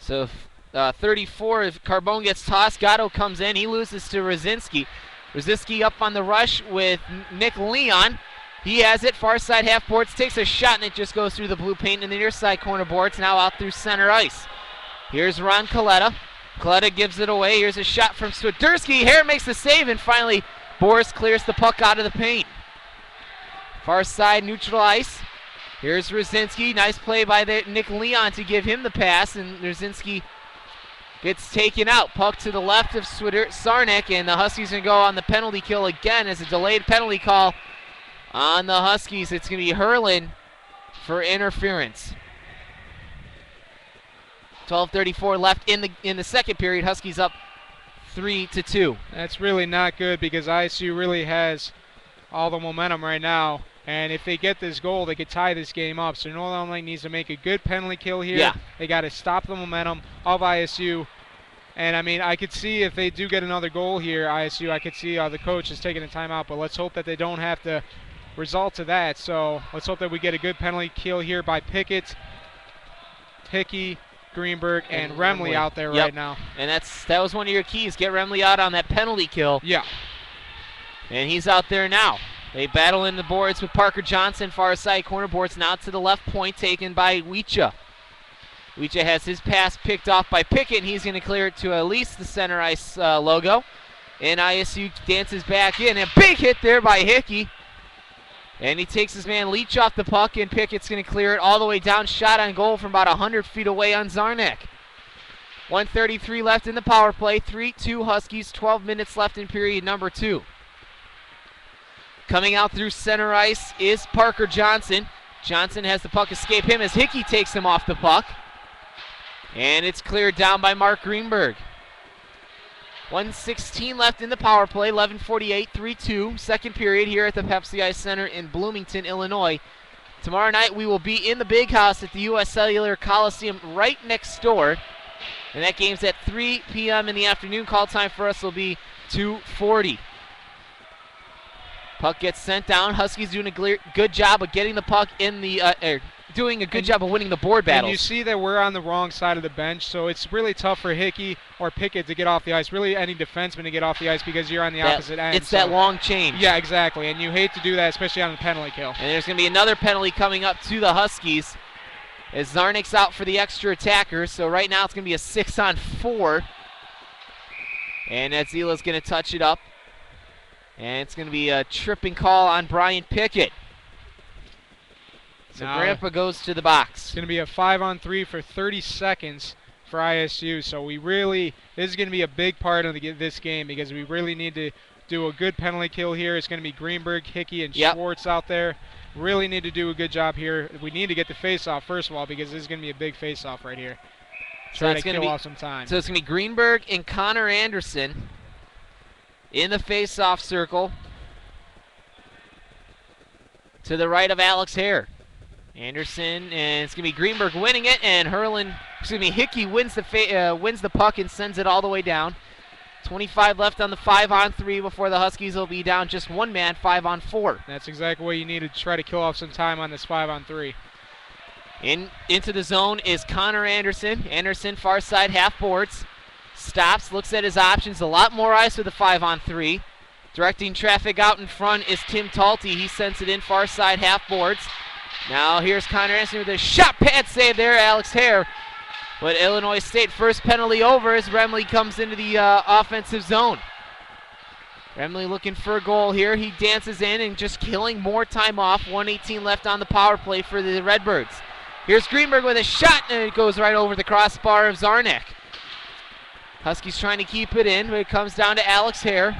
So 34, if Carbone gets tossed, Gatto comes in. He loses to Rosinski. Rosinski up on the rush with Nick Leon. He has it, far side half boards, takes a shot, and it just goes through the blue paint in the near side corner boards, now out through center ice. Here's Ron Coletta. Coletta gives it away. Here's a shot from Swiderski. Hare makes the save, and finally Boris clears the puck out of the paint. Far side neutral ice. Here's Rosinski. Nice play by Nick Leon to give him the pass, and Rosinski gets taken out. Puck to the left of Sarnik, and the Huskies going to go on the penalty kill again as a delayed penalty call on the Huskies. It's going to be Herlin for interference. 12:34 left in the second period. Huskies up 3-2. That's really not good because ISU really has all the momentum right now. And if they get this goal, they could tie this game up. So Northern Illinois needs to make a good penalty kill here. Yeah. They got to stop the momentum of ISU. And, I mean, I could see if they do get another goal here, ISU, I could see the coach is taking a timeout. But let's hope that they don't have to result to that. So let's hope that we get a good penalty kill here by Pickett, Hickey, Greenberg, and Remley out there right now. And that was one of your keys. Get Remley out on that penalty kill. Yeah. And he's out there now. They battle in the boards with Parker Johnson, far side corner boards, now to the left point, taken by Weicha. Weicha has his pass picked off by Pickett, and he's going to clear it to at least the center ice logo. And ISU dances back in. A big hit there by Hickey. And he takes his man Leach off the puck, and Pickett's going to clear it all the way down. Shot on goal from about 100 feet away on Zarnek. 1:33 left in the power play. 3-2 Huskies, 12 minutes left in period number 2. Coming out through center ice is Parker Johnson. Johnson has the puck escape him as Hickey takes him off the puck. And it's cleared down by Mark Greenberg. 1:16 left in the power play. 11:48, 3-2. Second period here at the Pepsi Ice Center in Bloomington, Illinois. Tomorrow night we will be in the Big House at the U.S. Cellular Coliseum right next door. And that game's at 3 p.m. in the afternoon. Call time for us will be 2:40. Puck gets sent down. Huskies doing a good job of getting the puck in the doing a good job of winning the board battles. And you see that we're on the wrong side of the bench, so it's really tough for Hickey or Pickett to get off the ice, really any defenseman to get off the ice because you're on the opposite end. It's that long change. Yeah, exactly, and you hate to do that, especially on a penalty kill. And there's going to be another penalty coming up to the Huskies as Zarnik's out for the extra attacker, so right now it's going to be a 6-on-4. And Edzela's going to touch it up. And it's going to be a tripping call on Brian Pickett. So Grandpa goes to the box. It's going to be a 5-on-3 for 30 seconds for ISU. So this is going to be a big part of this game because we really need to do a good penalty kill here. It's going to be Greenberg, Hickey, and Schwartz out there. Really need to do a good job here. We need to get the face-off, first of all, because this is going to be a big face-off right here. Try to kill off some time. So it's going to be Greenberg and Connor Anderson in the face-off circle to the right of Alex Hare. Anderson, and it's going to be Greenberg winning it, and Hickey wins the puck and sends it all the way down. 25 left on the 5-on-3 before the Huskies will be down just one man, 5-on-4. That's exactly what you need to try to kill off some time on this 5-on-3. Into the zone is Connor Anderson. Anderson, far side, half boards. Stops, looks at his options. A lot more ice with a 5-on-3. Directing traffic out in front is Tim Talty. He sends it in far side, half boards. Now here's Connor Anderson with a shot pad save there, Alex Hare. But Illinois State first penalty over as Remley comes into the offensive zone. Remley looking for a goal here. He dances in and just killing more time off. 1:18 left on the power play for the Redbirds. Here's Greenberg with a shot, and it goes right over the crossbar of Zarnik. Huskies trying to keep it in, but it comes down to Alex Hare.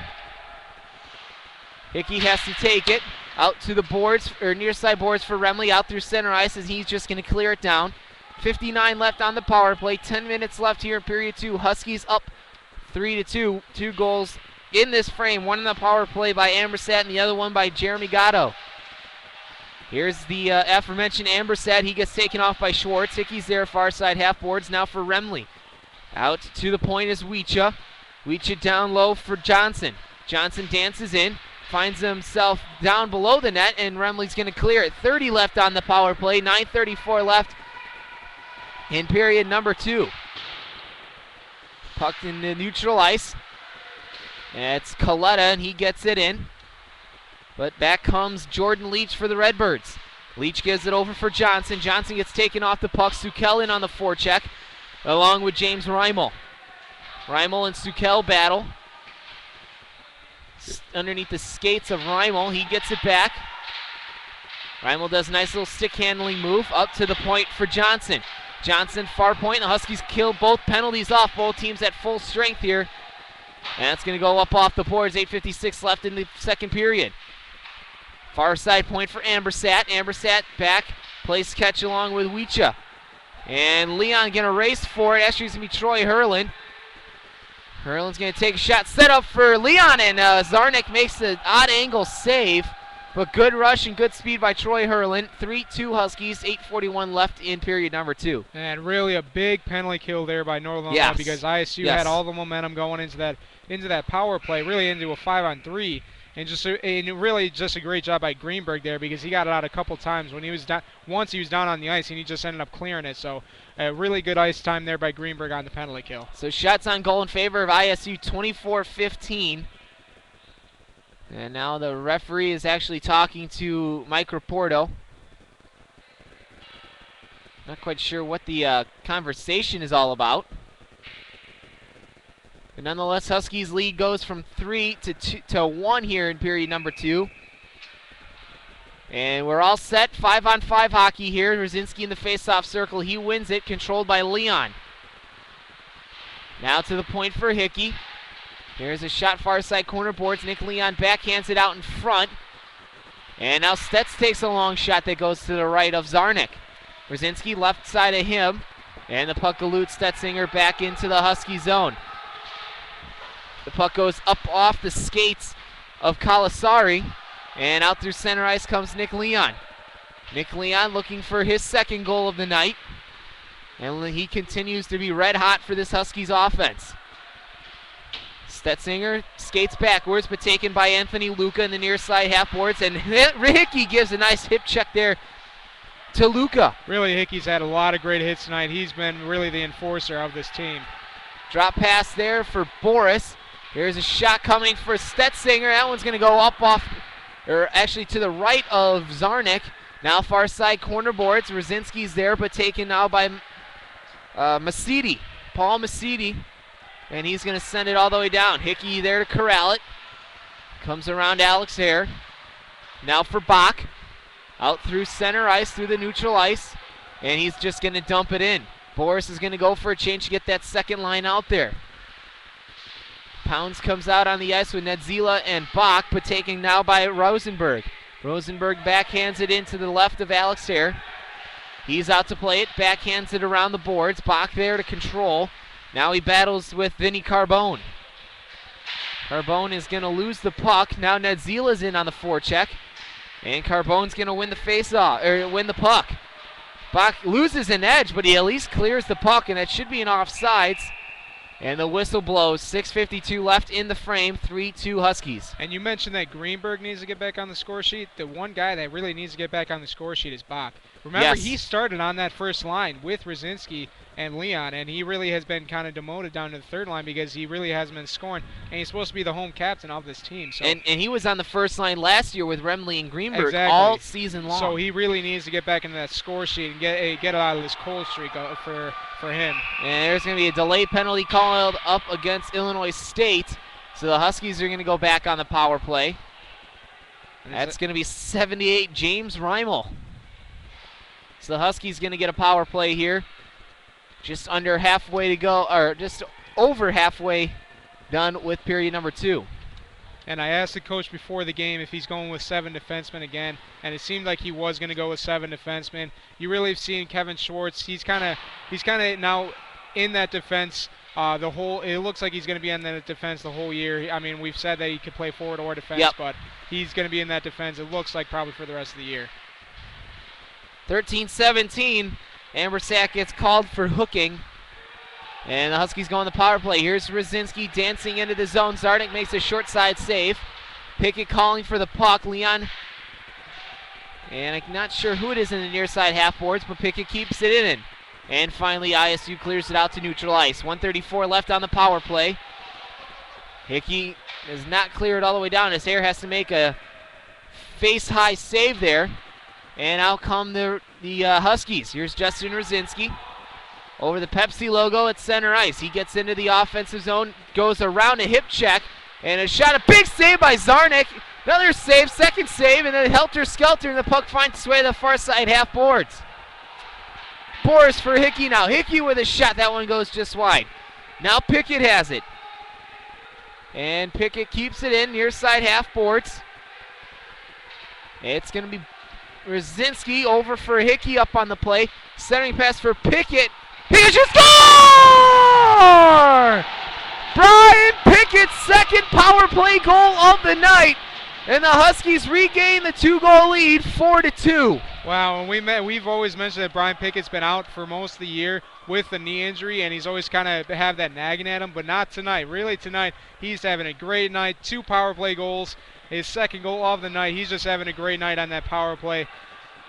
Hickey has to take it out to the boards, or near side boards for Remley, out through center ice, as he's just going to clear it down. 59 left on the power play. 10 minutes left here in period 2. Huskies up 3-2. 2 goals in this frame. One in the power play by Ambersat and the other one by Jeremy Gatto. Here's the aforementioned Ambersat. He gets taken off by Schwartz. Hickey's there, far side half boards. Now for Remley. Out to the point is Weecha. Weecha down low for Johnson. Johnson dances in. Finds himself down below the net, and Remley's going to clear it. 30 left on the power play. 9:34 left in period number 2. Pucked in the neutral ice. It's Coletta, and he gets it in. But back comes Jordan Leach for the Redbirds. Leach gives it over for Johnson. Johnson gets taken off the puck. Sukel in on the forecheck, along with James Reimel. Reimel and Sukel battle. Underneath the skates of Reimel, he gets it back. Reimel does a nice little stick handling move up to the point for Johnson. Johnson, far point. The Huskies kill both penalties off. Both teams at full strength here. And that's going to go up off the boards. 8:56 left in the second period. Far side point for Ambersat. Ambersat back. Plays catch along with Weecha. And Leon going to race for it. Actually, it's going to be Troy Hurlin. Hurlin's going to take a shot. Set up for Leon. And Zarnik makes the odd angle save. But good rush and good speed by Troy Hurlin. 3-2 Huskies, 8:41 left in period number 2. And really a big penalty kill there by Northern Illinois, because ISU had all the momentum going into that power play, really into a 5-on-3. And really just a great job by Greenberg there, because he got it out a couple times when he was down. Once he was down on the ice, and he just ended up clearing it. So a really good ice time there by Greenberg on the penalty kill. So shots on goal in favor of ISU, 24-15. And now the referee is actually talking to Mike Raporto. Not quite sure what the conversation is all about. But nonetheless, Huskies' lead goes from 3 to 1 here in period number 2. And we're all set. 5-on-5 hockey here. Rosinski in the face-off circle. He wins it, controlled by Leon. Now to the point for Hickey. Here's a shot far side corner boards. Nick Leon backhands it out in front. And now Stetz takes a long shot that goes to the right of Zarnik. Rosinski left side of him. And the puck eludes Stetzinger back into the Husky zone. The puck goes up off the skates of Kalasari. And out through center ice comes Nick Leon. Nick Leon looking for his second goal of the night. And he continues to be red hot for this Huskies offense. Stetzinger skates backwards, but taken by Anthony Luca in the near side half boards, and Hickey gives a nice hip check there to Luca. Really, Hickey's had a lot of great hits tonight. He's been really the enforcer of this team. Drop pass there for Boris. Here's a shot coming for Stetzinger. That one's going to go up off, or actually to the right of Zarnik. Now far side corner boards. Rosinski's there, but taken now by Masidi, Paul Masidi. And he's going to send it all the way down. Hickey there to corral it. Comes around Alex Hare. Now for Bach. Out through center ice, through the neutral ice. And he's just going to dump it in. Boris is going to go for a change to get that second line out there. Pounds comes out on the ice with Nedzila and Bach, but taken now by Rosenberg. Rosenberg backhands it into the left of Alex Hare. He's out to play it. Backhands it around the boards. Bach there to control. Now he battles with Vinny Carbone. Carbone is going to lose the puck. Now Nedzila's in on the forecheck. And Carbone's going to win the face-off, or win the puck. Bach loses an edge, but he at least clears the puck, and that should be an offsides. And the whistle blows. 6:52 left in the frame. 3-2 Huskies. And you mentioned that Greenberg needs to get back on the score sheet. The one guy that really needs to get back on the score sheet is Bach. Remember, Yes. he started on that first line with Rosinski and Leon, and he really has been kind of demoted down to the third line because he really hasn't been scoring, and he's supposed to be the home captain of this team. So And he was on the first line last year with Remley and Greenberg exactly. all season long. So he really needs to get back into that score sheet and get out of this cold streak for him. And there's going to be a delay penalty called up against Illinois State. So the Huskies are going to go back on the power play. That's going to be 78 James Reimel. So the Huskies going to get a power play here. Just under halfway to go, or just over halfway done with period number 2. And I asked the coach before the game if he's going with 7 defensemen again, and it seemed like he was going to go with 7 defensemen. You really have seen Kevin Schwartz. He's kind of now in that defense. It looks like he's going to be in that defense the whole year. I mean, we've said that he could play forward or defense, but he's going to be in that defense. It looks like probably for the rest of the year. 13-17. Ambersack gets called for hooking. And the Huskies go on the power play. Here's Rosinski dancing into the zone. Zarnik makes a short side save. Pickett calling for the puck. Leon. And I'm not sure who it is in the near side half boards, but Pickett keeps it in. And finally, ISU clears it out to neutral ice. 1:34 left on the power play. Hickey does not clear it all the way down. His hair has to make a face-high save there. And out come the Huskies. Here's Justin Rosinski. Over the Pepsi logo at center ice. He gets into the offensive zone, goes around a hip check, and a shot. A big save by Zarnik. Another save, second save, and then helter-skelter, and the puck finds its way to the far side half boards. Boris for Hickey now. Hickey with a shot. That one goes just wide. Now Pickett has it. And Pickett keeps it in near side half boards. It's going to be Rosinski over for Hickey up on the play. Centering pass for Pickett. Pickett just score! Brian Pickett's second power play goal of the night. And the Huskies regain the 2-goal lead, 4-2. Wow, when we've always mentioned that Brian Pickett's been out for most of the year with the knee injury, and he's always kind of have that nagging at him, but not tonight. Really tonight, he's having a great night. 2 power play goals, his second goal of the night. He's just having a great night on that power play.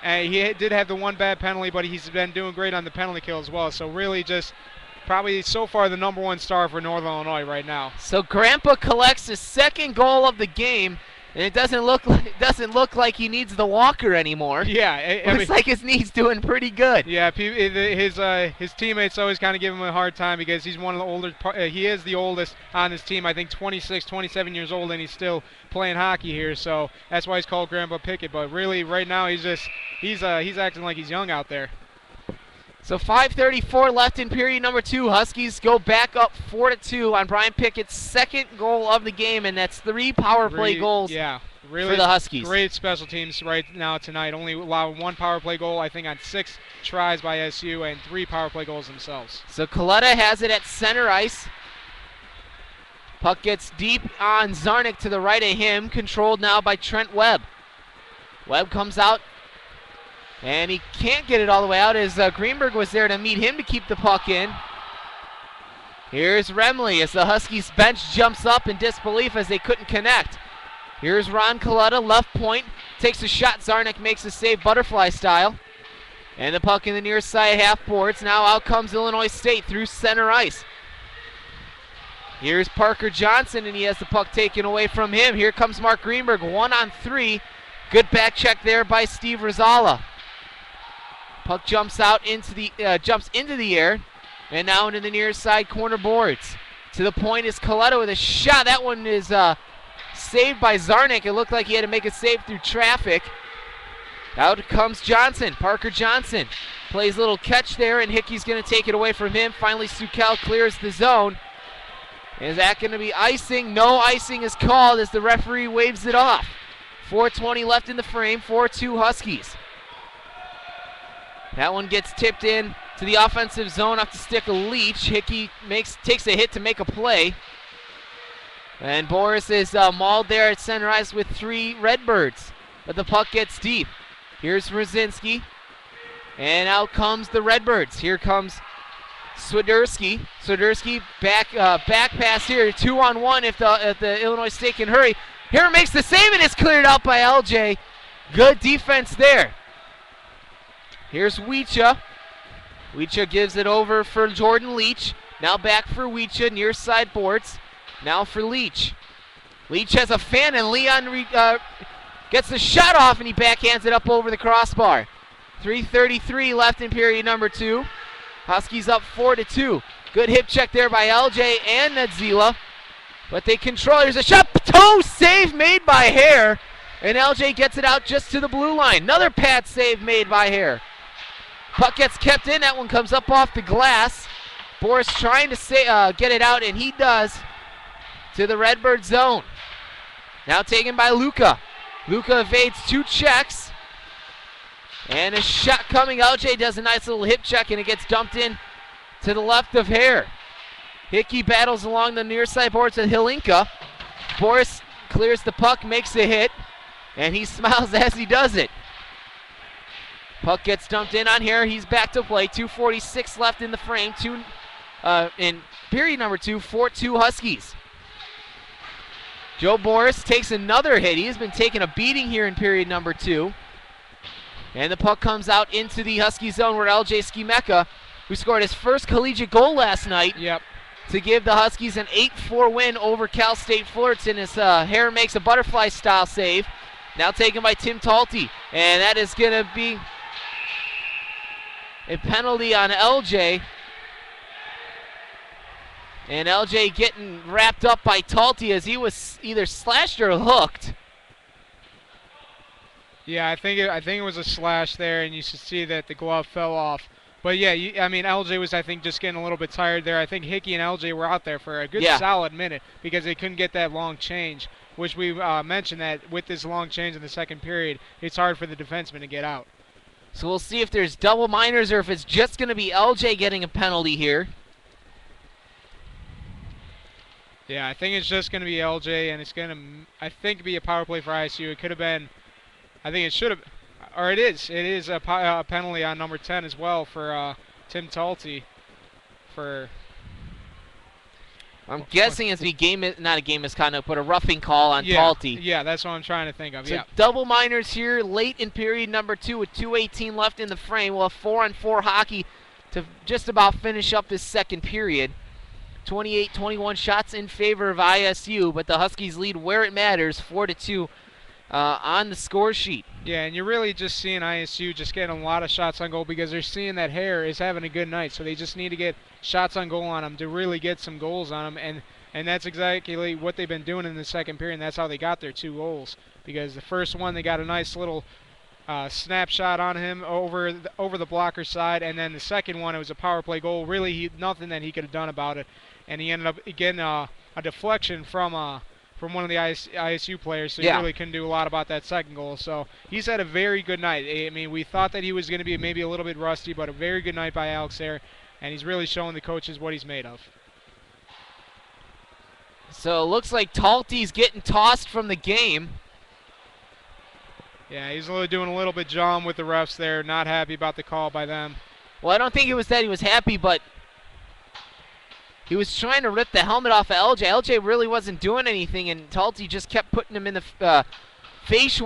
And he did have the one bad penalty, but he's been doing great on the penalty kill as well. So really just probably so far the number 1 star for Northern Illinois right now. So Grandpa collects his second goal of the game. And it doesn't look like he needs the walker anymore. Yeah, looks like his knee's doing pretty good. Yeah, his teammates always kind of give him a hard time because he's one of the older. He is the oldest on his team. I think 26, 27 years old, and he's still playing hockey here. So that's why he's called Grandpa Pickett. But really, right now he's acting like he's young out there. So 5:34 left in period number 2. Huskies go back up 4-2 on Brian Pickett's second goal of the game, and that's 3 power play goals really for the Huskies. Great special teams right now tonight. Only allowed 1 power play goal, I think, on 6 tries by SU, and 3 power play goals themselves. So Coletta has it at center ice. Puck gets deep on Zarnik to the right of him, controlled now by Trent Webb. Webb comes out. And he can't get it all the way out as Greenberg was there to meet him to keep the puck in. Here's Remley as the Huskies bench jumps up in disbelief as they couldn't connect. Here's Ron Coletta, left point, takes a shot. Zarnik makes a save butterfly style. And the puck in the near side half boards. Now out comes Illinois State through center ice. Here's Parker Johnson, and he has the puck taken away from him. Here comes Mark Greenberg, 1-on-3. Good back check there by Steve Rosala. Puck jumps into the air, and now into the near side corner boards. To the point is Coletta with a shot. That one is saved by Zarnik. It looked like he had to make a save through traffic. Out comes Johnson. Parker Johnson plays a little catch there, and Hickey's going to take it away from him. Finally, Sukal clears the zone. Is that going to be icing? No icing is called as the referee waves it off. 4:20 left in the frame. 4-2 Huskies. That one gets tipped in to the offensive zone off the stick of Leach. Hickey takes a hit to make a play. And Boris is mauled there at center ice with 3 Redbirds. But the puck gets deep. Here's Rosinski. And out comes the Redbirds. Here comes Swiderski back pass here, 2-on-1 if the Illinois State can hurry. Here makes the save and it's cleared out by LJ. Good defense there. Here's Weecha. Weecha gives it over for Jordan Leach. Now back for Weecha, near side boards. Now for Leach. Leach has a fan and Leon gets the shot off and he backhands it up over the crossbar. 3:33 left in period number 2. Huskies up 4-2. Good hip check there by LJ and Nadzila. But they control. There's a shot. Toe save made by Hare. And LJ gets it out just to the blue line. Another pad save made by Hare. Puck gets kept in. That one comes up off the glass. Boris trying to get it out, and he does to the Redbird zone. Now taken by Luca. Luca evades 2 checks. And a shot coming. LJ does a nice little hip check, and it gets dumped in to the left of Hare. Hickey battles along the near side boards with Hilinka. Boris clears the puck, makes a hit, and he smiles as he does it. Puck gets dumped in on Hare. He's back to play. 2:46 left in the frame. In period number 2, 4-2 Huskies. Joe Boris takes another hit. He has been taking a beating here in period number 2. And the puck comes out into the Husky zone where LJ Skimeka, who scored his first collegiate goal last night, to give the Huskies an 8-4 win over Cal State Fullerton as Hare makes a butterfly-style save. Now taken by Tim Talty. And that is going to be a penalty on LJ. And LJ getting wrapped up by Talty as he was either slashed or hooked. Yeah, I think it was a slash there, and you should see that the glove fell off. But yeah, LJ was, I think, just getting a little bit tired there. I think Hickey and LJ were out there for a good solid minute because they couldn't get that long change, which we mentioned that with this long change in the second period, it's hard for the defenseman to get out. So we'll see if there's double minors or if it's just going to be LJ getting a penalty here. Yeah, I think it's just going to be LJ, and it's going to, I think, be a power play for ISU. It could have been, I think it should have, or it is. It is a penalty on number 10 as well for Tim Talty. I'm guessing it's not a game misconduct, but a roughing call on Talty. Yeah, that's what I'm trying to think of. So double minors here late in period number 2 with 2:18 left in the frame. We'll have 4-on-4 hockey to just about finish up this second period. 28-21 shots in favor of ISU, but the Huskies lead where it matters, 4-2 on the score sheet. Yeah, and you're really just seeing ISU just getting a lot of shots on goal because they're seeing that Hare is having a good night, so they just need to get shots on goal on him to really get some goals on him, and that's exactly what they've been doing in the second period, and that's how they got their 2 goals, because the first one they got a nice little snapshot on him over the blocker side, and then the second one it was a power play goal. Really, nothing that he could have done about it, and he ended up getting a deflection from one of the ISU players, so he really couldn't do a lot about that second goal. So he's had a very good night. I mean, we thought that he was going to be maybe a little bit rusty, but a very good night by Alex Hare, and he's really showing the coaches what he's made of. So it looks like Talty's getting tossed from the game. Yeah, he's doing a little bit John with the refs there, not happy about the call by them. Well, I don't think it was that he was happy, but he was trying to rip the helmet off of LJ. LJ really wasn't doing anything, and Talty just kept putting him in the face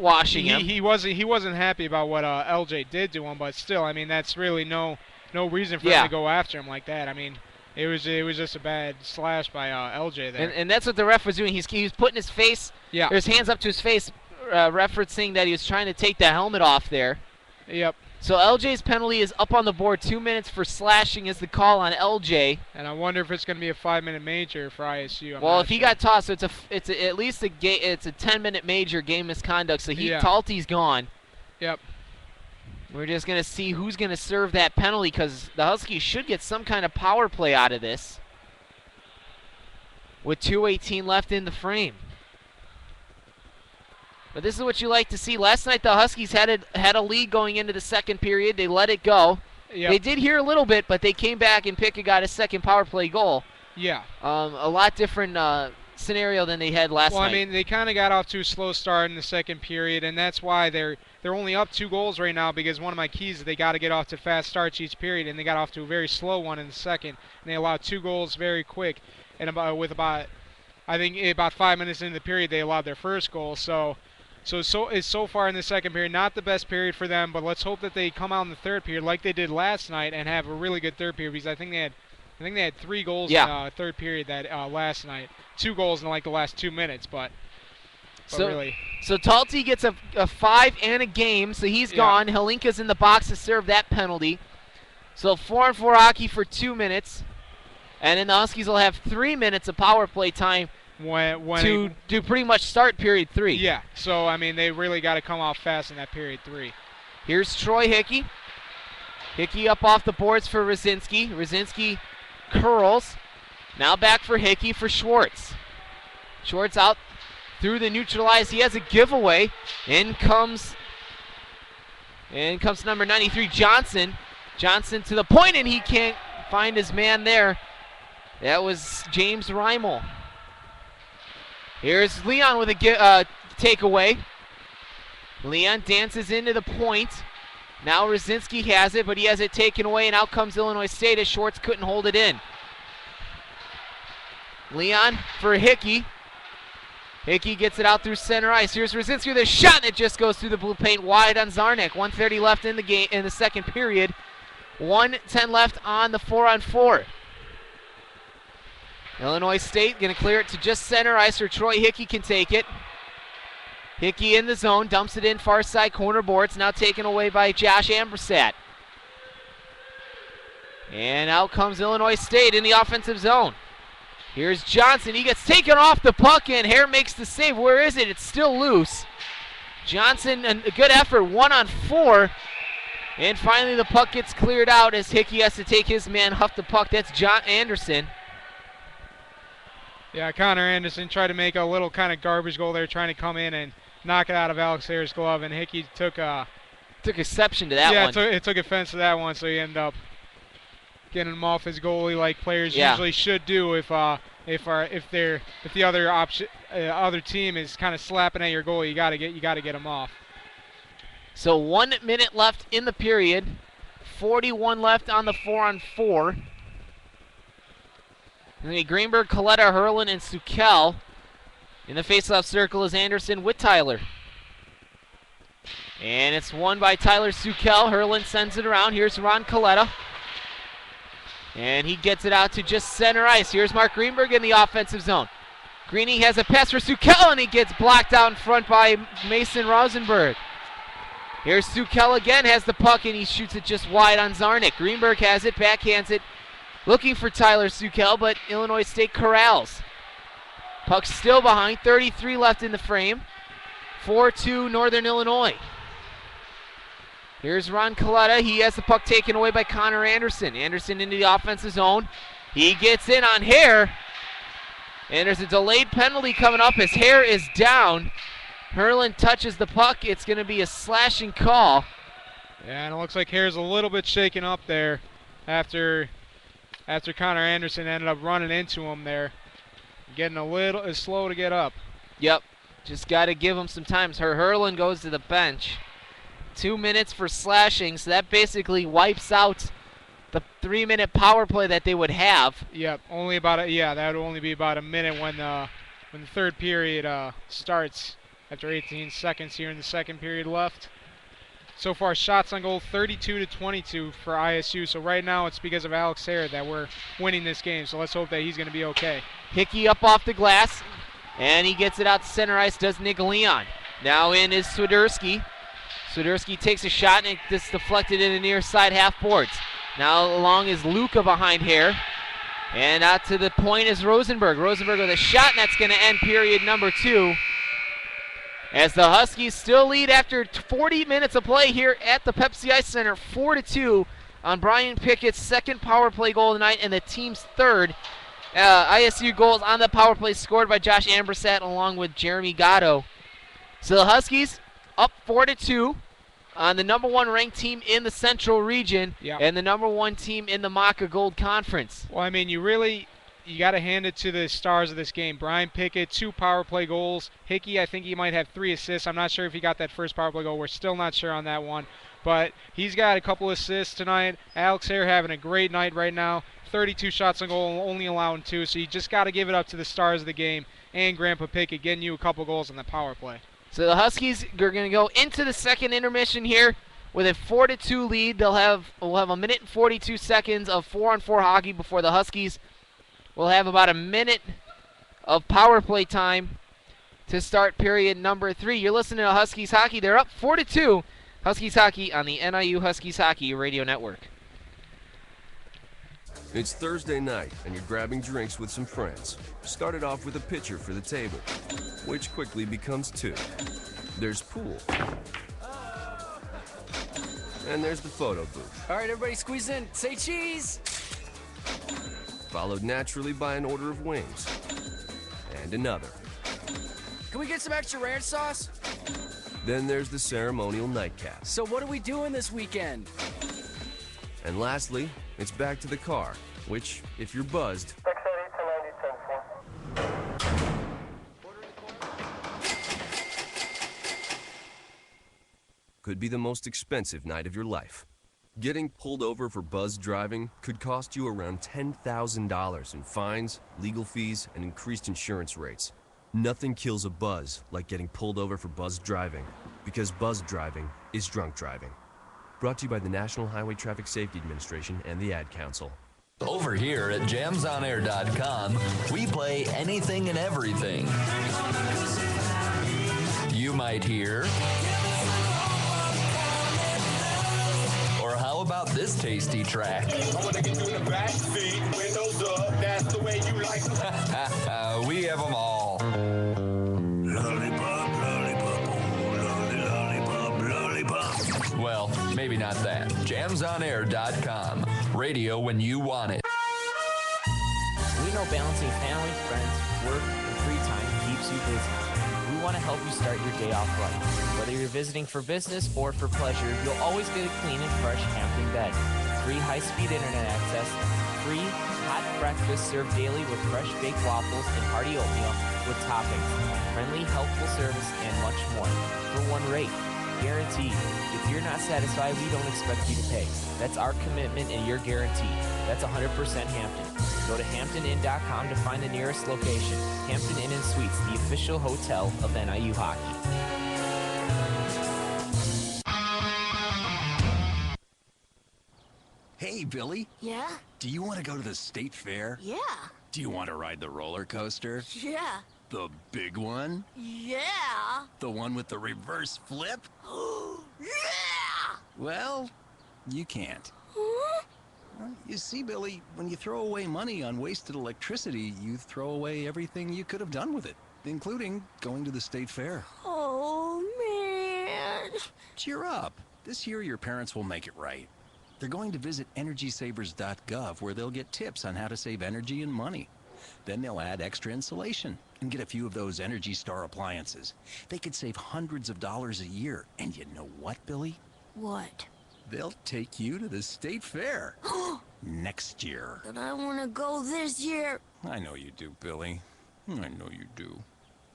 washing him. He wasn't happy about what LJ did to him, but still, I mean, that's really no reason for him to go after him like that. I mean, it was just a bad slash by LJ there. And that's what the ref was doing. He was putting his face, his hands up to his face, referencing that he was trying to take the helmet off there. Yep. So LJ's penalty is up on the board. 2 minutes for slashing is the call on LJ. And I wonder if it's going to be a 5-minute major for ISU. Well, if he got tossed, it's at least a 10-minute major game misconduct. So Talty's gone. Yep. We're just going to see who's going to serve that penalty because the Huskies should get some kind of power play out of this. With 2:18 left in the frame. But this is what you like to see. Last night the Huskies had a lead going into the second period. They let it go. Yep. They did here a little bit, but they came back and Picka got a second power play goal. Yeah. A lot different scenario than they had last night. Well, I mean, they kind of got off to a slow start in the second period, and that's why they're only up 2 goals right now, because one of my keys is they got to get off to fast starts each period, and they got off to a very slow one in the second, and they allowed 2 goals very quick. And about 5 minutes into the period, they allowed their first goal. So far in the second period, not the best period for them, but let's hope that they come out in the third period like they did last night and have a really good third period, because I think they had 3 goals in the third period that last night. 2 goals in like the last 2 minutes, but really. So Talty gets a 5 and a game, so he's gone. Helinka's in the box to serve that penalty. So 4-on-4 hockey for 2 minutes, and then the Huskies will have 3 minutes of power play time to pretty much start period 3. Yeah, so I mean they really got to come off fast in that period 3. Here's Troy Hickey. Hickey up off the boards for Rosinski. Rosinski curls. Now back for Hickey for Schwartz. Schwartz out through the neutralize. He has a giveaway. In comes number 93, Johnson. Johnson to the point, and he can't find his man there. That was James Reimel. Here's Leon with a takeaway. Leon dances into the point. Now Rosinski has it, but he has it taken away, and out comes Illinois State as Schwartz couldn't hold it in. Leon for Hickey. Hickey gets it out through center ice. Here's Rosinski with a shot that just goes through the blue paint wide on Zarnik. 1:30 left in the game in the second period. 1:10 left on the 4-on-4. Illinois State going to clear it to just center ice, or Troy Hickey can take it. Hickey in the zone, dumps it in far side corner boards. Now taken away by Josh Ambersat. And out comes Illinois State in the offensive zone. Here's Johnson. He gets taken off the puck, and Hare makes the save. Where is it? It's still loose. Johnson, a good effort, 1-on-4. And finally the puck gets cleared out as Hickey has to take his man, huff the puck. That's John Anderson. Yeah, Connor Anderson tried to make a little kind of garbage goal there, trying to come in and knock it out of Alex Hare's glove, and Hickey took exception to that one. Yeah, it took offense to that one, so he ended up getting him off his goalie like players usually should do if the other team is kind of slapping at your goalie. You got to get him off. So 1 minute left in the period. 41 left on the 4-on-4. Greenberg, Coletta, Herlin, and Sukel. In the faceoff circle is Anderson with Tyler. And it's won by Tyler Sukel. Herlin sends it around. Here's Ron Coletta. And he gets it out to just center ice. Here's Mark Greenberg in the offensive zone. Greeny has a pass for Sukel, and he gets blocked out in front by Mason Rosenberg. Here's Sukel again, has the puck, and he shoots it just wide on Zarnik. Greenberg has it, backhands it, looking for Tyler Sukel, but Illinois State corrals. Puck still behind, 33 left in the frame. 4-2 Northern Illinois. Here's Ron Coletta. He has the puck taken away by Connor Anderson. Anderson into the offensive zone. He gets in on Hare. And there's a delayed penalty coming up as Hare is down. Herlin touches the puck. It's going to be a slashing call. Yeah, and it looks like Hare's a little bit shaken up there after Connor Anderson ended up running into him there. Getting a little slow to get up. Yep. Just got to give him some time. Herlin goes to the bench. 2 minutes for slashing, so that basically wipes out the 3-minute power play that they would have. Yep, that would only be about a minute when the third period starts after 18 seconds here in the second period left. So far, shots on goal 32-22 for ISU. So right now it's because of Alex Hare that we're winning this game. So let's hope that he's going to be okay. Hickey up off the glass, and he gets it out to center ice, does Nick Leon. Now in is Swiderski. Swiderski takes a shot, and it's deflected in the near side half boards. Now along is Luca behind Hare. And out to the point is Rosenberg. Rosenberg with a shot, and that's going to end period number 2. As the Huskies still lead after 40 minutes of play here at the Pepsi Ice Center, 4-2 on Brian Pickett's second power play goal of the night and the team's third. ISU goals on the power play scored by Josh Ambersat along with Jeremy Gatto. So the Huskies up 4-2 on the number 1 ranked team in the Central Region and the number 1 team in the MACA Gold Conference. Well, I mean, you really you got to hand it to the stars of this game. Brian Pickett, 2 power play goals. Hickey, I think he might have 3 assists. I'm not sure if he got that first power play goal. We're still not sure on that one. But he's got a couple assists tonight. Alex Hare having a great night right now. 32 shots on goal, only allowing 2. So you just got to give it up to the stars of the game and Grandpa Pickett getting you a couple goals on the power play. So the Huskies are going to go into the second intermission here with a 4-2 lead. We'll have a minute and 42 seconds of 4-on-4 hockey before the Huskies will have about a minute of power play time to start period number 3. You're listening to Huskies Hockey. They're up 4-2. Huskies Hockey on the NIU Huskies Hockey Radio Network. It's Thursday night, and you're grabbing drinks with some friends. Started off with a pitcher for the table, which quickly becomes 2. There's pool. And there's the photo booth. All right, everybody squeeze in. Say cheese. Followed naturally by an order of wings. And another. Can we get some extra ranch sauce? Then there's the ceremonial nightcap. So what are we doing this weekend? And lastly, it's back to the car, which, if you're buzzed, could be the most expensive night of your life. Getting pulled over for buzzed driving could cost you around $10,000 in fines, legal fees, and increased insurance rates. Nothing kills a buzz like getting pulled over for buzzed driving, because buzzed driving is drunk driving. Brought to you by the National Highway Traffic Safety Administration and the Ad Council. Over here at jamsonair.com, we play anything and everything. You might hear... Or how about this tasty track? We have them all. Well, maybe not that. Jamsonair.com. Radio when you want it. We know balancing family, friends, work, and free time keeps you busy. We want to help you start your day off right. Whether you're visiting for business or for pleasure, you'll always get a clean and fresh Hampton bed. Free high-speed internet access, free hot breakfast served daily with fresh baked waffles and hearty oatmeal with toppings, friendly, helpful service, and much more. For one rate. Guaranteed. If you're not satisfied, we don't expect you to pay. That's our commitment and your guarantee. That's 100% Hampton. Go to hamptoninn.com to find the nearest location. Hampton Inn & Suites, the official hotel of NIU Hockey. Hey, Billy. Yeah? Do you want to go to the state fair? Yeah. Do you want to ride the roller coaster? Yeah. The big one? Yeah. The one with the reverse flip? Yeah. Well, you can't. Huh? You see, Billy, when you throw away money on wasted electricity, you throw away everything you could have done with it, including going to the state fair. Oh, man. Cheer up. This year, your parents will make it right. They're going to visit EnergySavers.gov, where they'll get tips on how to save energy and money. Then they'll add extra insulation and get a few of those Energy Star appliances. They could save hundreds of dollars a year. And you know what, Billy? What? They'll take you to the state fair next year. But I want to go this year. I know you do, Billy. I know you do.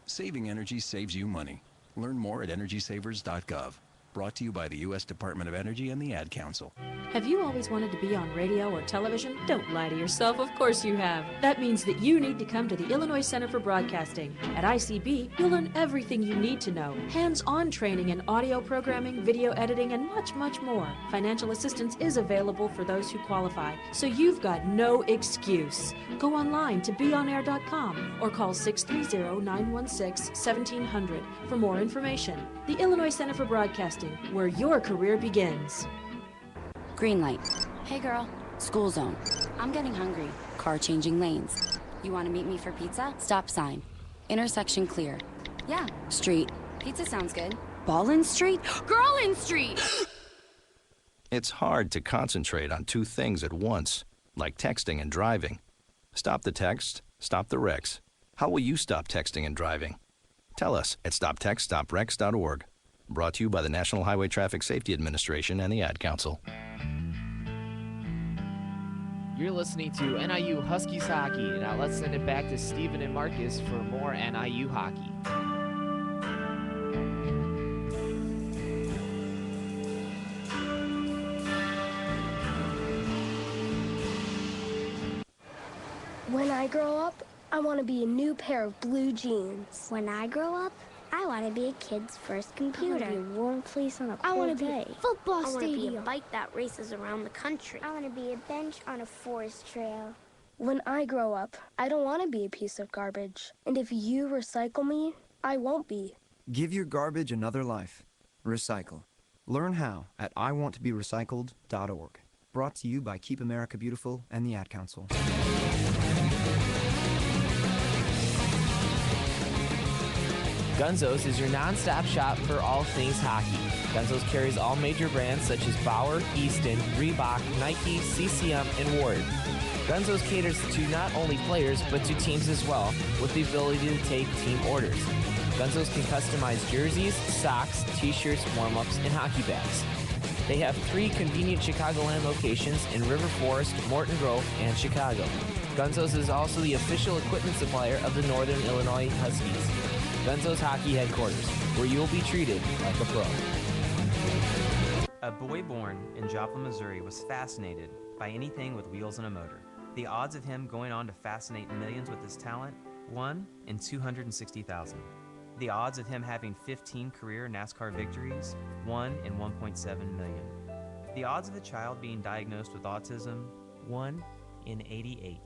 Saving energy saves you money. Learn more at EnergySavers.gov. Brought to you by the U.S. Department of Energy and the Ad Council. Have you always wanted to be on radio or television? Don't lie to yourself, of course you have. That means that you need to come to the Illinois Center for Broadcasting. At ICB, you'll learn everything you need to know. Hands-on training in audio programming, video editing, and much, much more. Financial assistance is available for those who qualify, so you've got no excuse. Go online to beonair.com or call 630-916-1700 for more information. The Illinois Center for Broadcasting, where your career begins. Green light. Hey girl. School zone. I'm getting hungry. Car changing lanes. You want to meet me for pizza? Stop sign. Intersection clear. Yeah. Street. Pizza sounds good. Ballin Street? Girlin Street! It's hard to concentrate on 2 things at once, like texting and driving. Stop the text, stop the wrecks. How will you stop texting and driving? Tell us at stoptextstopwrecks.org. Brought to you by the National Highway Traffic Safety Administration and the Ad Council. You're listening to NIU Huskies Hockey. Now let's send it back to Steven and Marcus for more NIU hockey. When I grow up, I want to be a new pair of blue jeans. When I grow up, I want to be a kid's first computer. I want to be a warm place on a I cold want to be day. a football I want to be a stadium. bike that races around the country. I want to be a bench on a forest trail. When I grow up, I don't want to be a piece of garbage. And if you recycle me, I won't be. Give your garbage another life. Recycle. Learn how at iwanttoberecycled.org. Brought to you by Keep America Beautiful and the Ad Council. Gunzo's is your non-stop shop for all things hockey. Gunzo's carries all major brands such as Bauer, Easton, Reebok, Nike, CCM, and Ward. Gunzo's caters to not only players, but to teams as well, with the ability to take team orders. Gunzo's can customize jerseys, socks, t-shirts, warm-ups, and hockey bags. They have 3 convenient Chicagoland locations in River Forest, Morton Grove, and Chicago. Gunzo's is also the official equipment supplier of the Northern Illinois Huskies. Gunzo's Hockey Headquarters, where you will be treated like a pro. A boy born in Joplin, Missouri was fascinated by anything with wheels and a motor. The odds of him going on to fascinate millions with his talent, 1 in 260,000. The odds of him having 15 career NASCAR victories, 1 in 1.7 million. The odds of a child being diagnosed with autism, 1 in 88.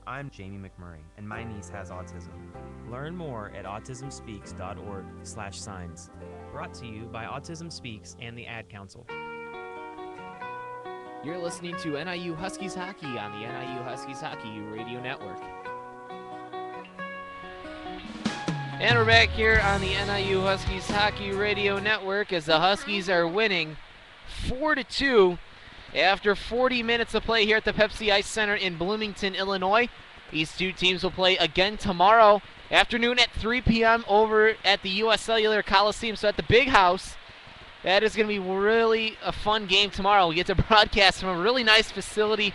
I'm Jamie McMurray, and my niece has autism. Learn more at autismspeaks.org/signs. Brought to you by Autism Speaks and the Ad Council. You're listening to NIU Huskies Hockey on the NIU Huskies Hockey Radio Network. And we're back here on the NIU Huskies Hockey Radio Network as the Huskies are winning 4-2 after 40 minutes of play here at the Pepsi Ice Center in Bloomington, Illinois. These two teams will play again tomorrow afternoon at 3 p.m. over at the U.S. Cellular Coliseum, so at the Big House. That is going to be really a fun game tomorrow. We get to broadcast from a really nice facility,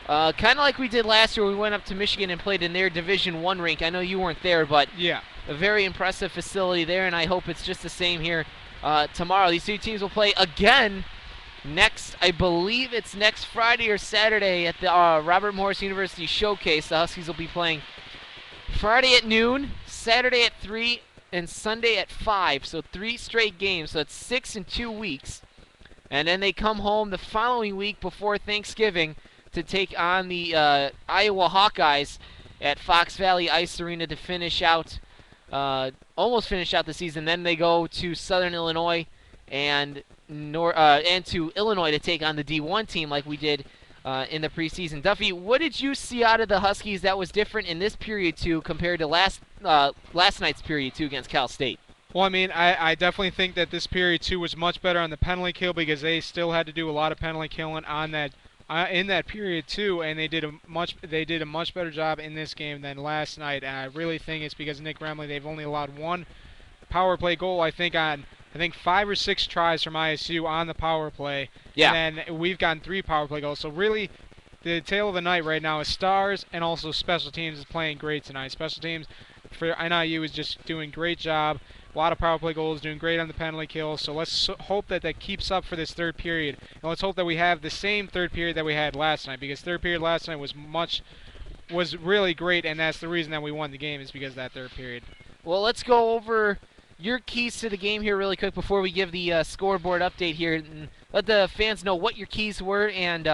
kind of like we did last year. We went up to Michigan and played in their Division I rink. I know you weren't there, but yeah, a very impressive facility there, and I hope it's just the same here tomorrow. These two teams will play again next, I believe it's next Friday or Saturday at the Robert Morris University Showcase. The Huskies will be playing Friday at noon, Saturday at 3, and Sunday at 5. So 3 straight games. So it's 6 in 2 weeks. And then they come home the following week before Thanksgiving to take on the Iowa Hawkeyes at Fox Valley Ice Arena to finish out, almost finish out the season. Then they go to Southern Illinois and to Illinois to take on the D1 team like we did in the preseason. Duffy, what did you see out of the Huskies that was different in this period 2 compared to last night's period 2 against Cal State? Well, I mean, I definitely think that this period 2 was much better on the penalty kill because they still had to do a lot of penalty killing on that in that period 2, and they did a much better job in this game than last night. And I really think it's because of Nick Remley. They've only allowed 1 power play goal, I think 5 or 6 tries from ISU on the power play. Yeah. And then we've gotten 3 power play goals. So really, the tale of the night right now is Stars and also Special Teams is playing great tonight. Special Teams for NIU is just doing a great job. A lot of power play goals, doing great on the penalty kill. So let's hope that keeps up for this third period. And let's hope that we have the same third period that we had last night, because third period last night was really great, and that's the reason that we won the game, is because of that third period. Well, let's go over your keys to the game here really quick before we give the scoreboard update here, and let the fans know what your keys were and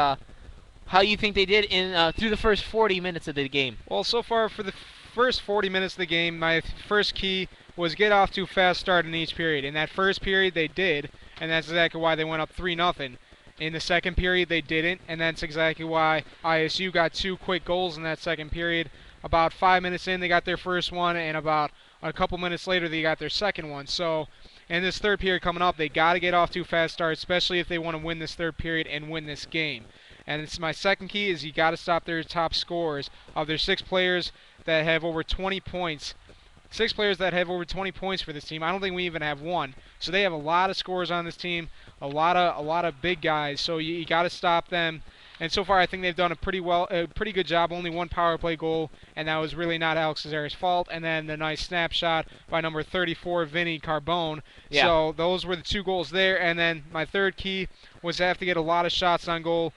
how you think they did in through the first 40 minutes of the game. Well, so far for the first 40 minutes of the game, my first key was get off to a fast start in each period. In that first period, they did, and that's exactly why they went up 3-0. In the second period, they didn't, and that's exactly why ISU got 2 quick goals in that second period. About 5 minutes in, they got their first one, and about a couple minutes later, they got their second one. So in this third period coming up, they got to get off to a fast start, especially if they want to win this third period and win this game. And it's my second key is you got to stop their top scorers. Of their 6 players that have over 20 points, 6 players that have over 20 points for this team, I don't think we even have 1. So they have a lot of scorers on this team, a lot of big guys. So you got to stop them. And so far, I think they've done a pretty good job. Only one power play goal, and that was really not Alex Cesar's fault. And then the nice snapshot by number 34, Vinny Carbone. Yeah. So those were the 2 goals there. And then my third key was to have to get a lot of shots on goal.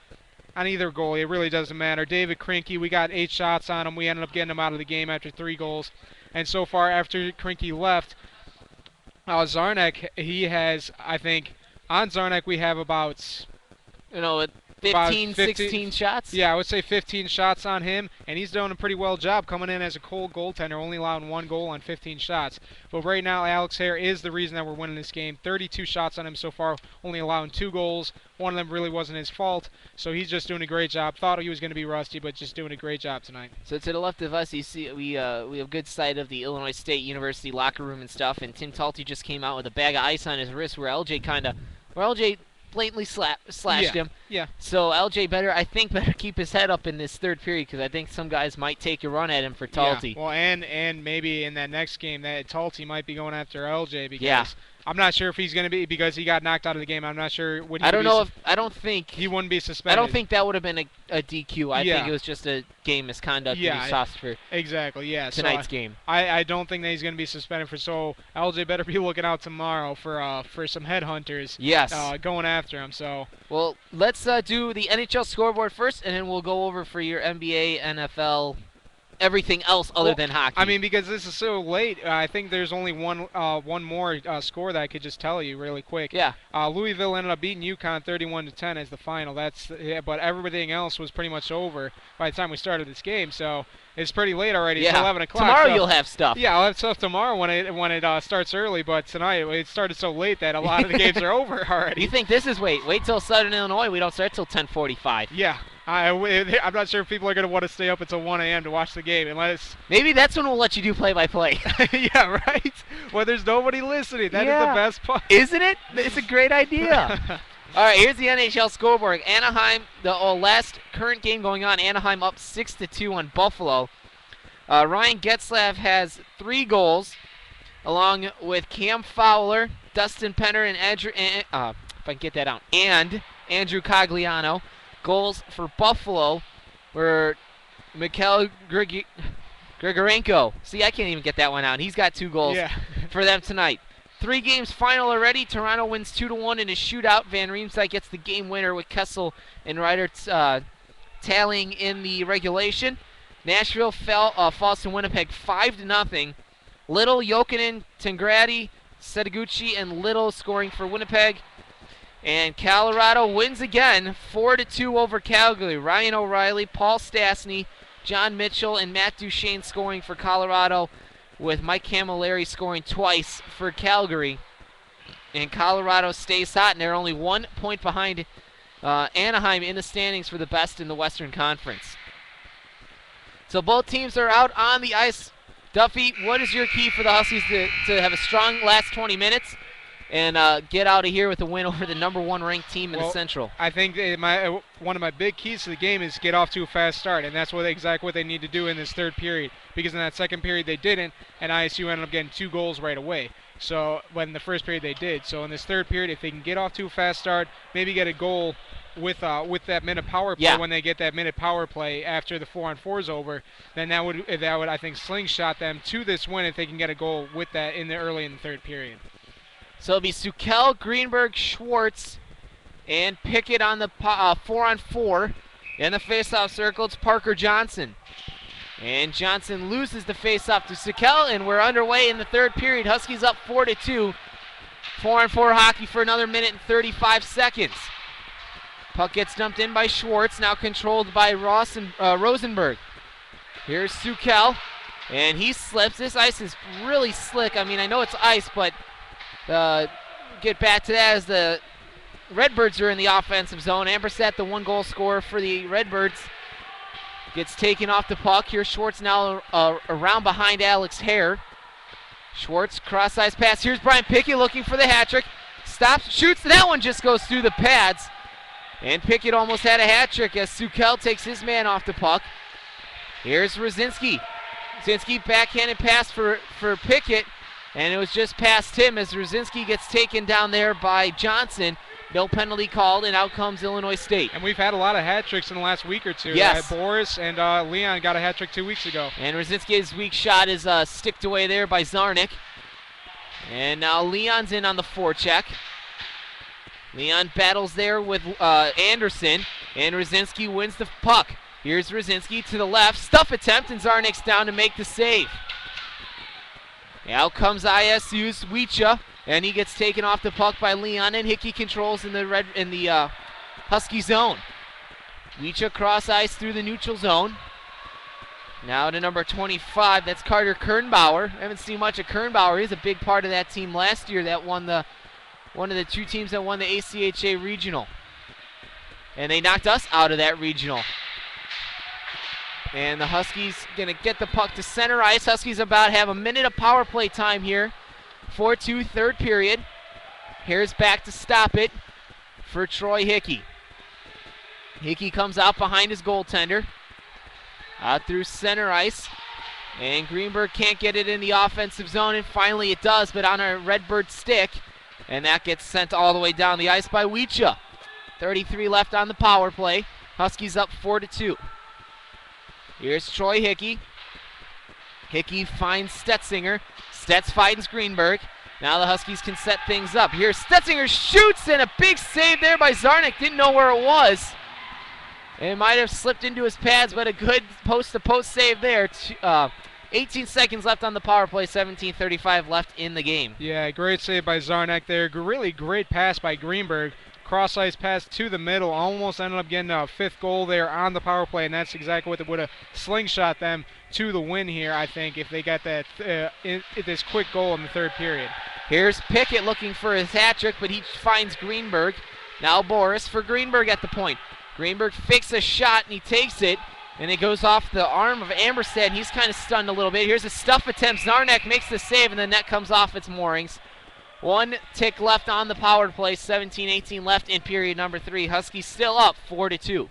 On either goalie, it really doesn't matter. David Krinky, we got 8 shots on him. We ended up getting him out of the game after 3 goals. And so far, after Krinky left, Zarnek, he has, I think, on Zarnek we have about... 15, 16 shots? Yeah, I would say 15 shots on him, and he's doing a pretty well job coming in as a cold goaltender, only allowing 1 goal on 15 shots. But right now, Alex Hare is the reason that we're winning this game. 32 shots on him so far, only allowing 2 goals. One of them really wasn't his fault, so he's just doing a great job. Thought he was going to be rusty, but just doing a great job tonight. So to the left of us, you see we have good sight of the Illinois State University locker room and stuff, and Tim Talty just came out with a bag of ice on his wrist where LJ blatantly slashed him. Yeah. So LJ better keep his head up in this third period because I think some guys might take a run at him for Talty. Yeah. Well, and maybe in that next game that Talty might be going after LJ because I'm not sure if he's going to be because he got knocked out of the game. I'm not sure. I don't think he wouldn't be suspended. I don't think that would have been a DQ. I think it was just a game misconduct that he tossed for tonight's game. I don't think that he's going to be suspended for. So LJ better be looking out tomorrow for some headhunters. Yes. Going after him. So. Well, let's do the NHL scoreboard first, and then we'll go over for your NBA, NFL. Everything else other than hockey. I mean, because this is so late, I think there's only one more score that I could just tell you really quick. Yeah. Louisville ended up beating UConn 31-10 as the final. But everything else was pretty much over by the time we started this game. So it's pretty late already. Yeah. It's 11 o'clock. Tomorrow you'll have stuff. Yeah, I'll have stuff tomorrow when it starts early. But tonight it started so late that a lot of the games are over already. You think this is wait till Southern Illinois? We don't start till 10:45. Yeah. I'm not sure if people are going to want to stay up until 1 a.m. to watch the game unless... Maybe that's when we'll let you do play-by-play. Yeah, right? Well, there's nobody listening. That is the best part. Isn't it? It's a great idea. All right, here's the NHL scoreboard. Anaheim, the last current game going on, Anaheim up 6-2 on Buffalo. Ryan Getzlaff has 3 goals, along with Cam Fowler, Dustin Penner, and Andrew Cogliano. Goals for Buffalo were Mikhail Grigorenko. See, I can't even get that one out. He's got 2 goals for them tonight. 3 games final already. Toronto wins 2-1 in a shootout. Van Riemsdyk gets the game winner with Kessel and Ryder tallying in the regulation. Nashville falls to Winnipeg 5-0. Little, Jokinen, Tangradi, Setaguchi, and Little scoring for Winnipeg. And Colorado wins again, 4-2 over Calgary. Ryan O'Reilly, Paul Stastny, John Mitchell, and Matt Duchene scoring for Colorado, with Mike Camilleri scoring twice for Calgary. And Colorado stays hot, and they're only 1 point behind Anaheim in the standings for the best in the Western Conference. So both teams are out on the ice. Duffy, what is your key for the Huskies to have a strong last 20 minutes? And get out of here with a win over the number 1 ranked team in the Central. I think one of my big keys to the game is get off to a fast start, and that's exactly what they need to do in this third period. Because in that second period they didn't, and ISU ended up getting 2 goals right away. So when the first period they did. So in this third period, if they can get off to a fast start, maybe get a goal with that minute power play when they get that minute power play after the 4-on-4 is over, then that would I think slingshot them to this win if they can get a goal with that early in the third period. So it'll be Sukel, Greenberg, Schwartz, and Pickett on the 4-on-4. In the faceoff circle, it's Parker Johnson. And Johnson loses the faceoff to Sukel, and we're underway in the third period. Huskies up 4-2. 4-on-4 hockey for another minute and 35 seconds. Puck gets dumped in by Schwartz, now controlled by Rosenberg. Here's Sukel, and he slips. This ice is really slick. I mean, I know it's ice, but get back to that as the Redbirds are in the offensive zone. Ambersat, the 1-goal scorer for the Redbirds, gets taken off the puck. Here's Schwartz now around behind Alex Hare. Schwartz, cross-ice pass. Here's Brian Pickett looking for the hat trick. Stops, shoots. That one just goes through the pads. And Pickett almost had a hat trick as Sukel takes his man off the puck. Here's Rosinski. Rosinski backhanded pass for Pickett. And it was just past him as Rosinski gets taken down there by Johnson. No penalty called, and out comes Illinois State. And we've had a lot of hat tricks in the last week or two. Yes. Boris and Leon got a hat trick 2 weeks ago. And Rosinski's weak shot is sticked away there by Zarnik. And now Leon's in on the forecheck. Leon battles there with Anderson, and Rosinski wins the puck. Here's Rosinski to the left, stuff attempt, and Zarnik's down to make the save. Out comes ISU's Wicha, and he gets taken off the puck by Leon, and Hickey controls in the Husky zone. Wicha cross ice through the neutral zone. Now to number 25, that's Carter Kernbauer. I haven't seen much of Kernbauer. He's a big part of that team last year that won one of the 2 teams that won the ACHA regional. And they knocked us out of that regional. And the Huskies going to get the puck to center ice. Huskies about to have a minute of power play time here. 4-2 third period. Here's back to stop it for Troy Hickey. Hickey comes out behind his goaltender. Out through center ice. And Greenberg can't get it in the offensive zone, and finally it does, but on a Redbird stick. And that gets sent all the way down the ice by Wicha. 33 left on the power play. Huskies up 4-2. Here's Troy Hickey. Hickey finds Stetzinger. Stets finds Greenberg. Now the Huskies can set things up. Here's Stetzinger, shoots, and a big save there by Zarnik. Didn't know where it was. It might have slipped into his pads, but a good post-to-post save there. 18 seconds left on the power play, 17:35 left in the game. Yeah, great save by Zarnik there. Really great pass by Greenberg. Cross-ice pass to the middle. Almost ended up getting a 5th goal there on the power play, and that's exactly what would have slingshot them to the win here, I think, if they got that this quick goal in the third period. Here's Pickett looking for his hat trick, but he finds Greenberg. Now Boris for Greenberg at the point. Greenberg fakes a shot, and he takes it. And it goes off the arm of Amberstad, and he's kind of stunned a little bit. Here's a stuff attempt. Zarnik makes the save, and the net comes off its moorings. 1 tick left on the power play, 17-18 left in period number 3. Huskies still up 4-2.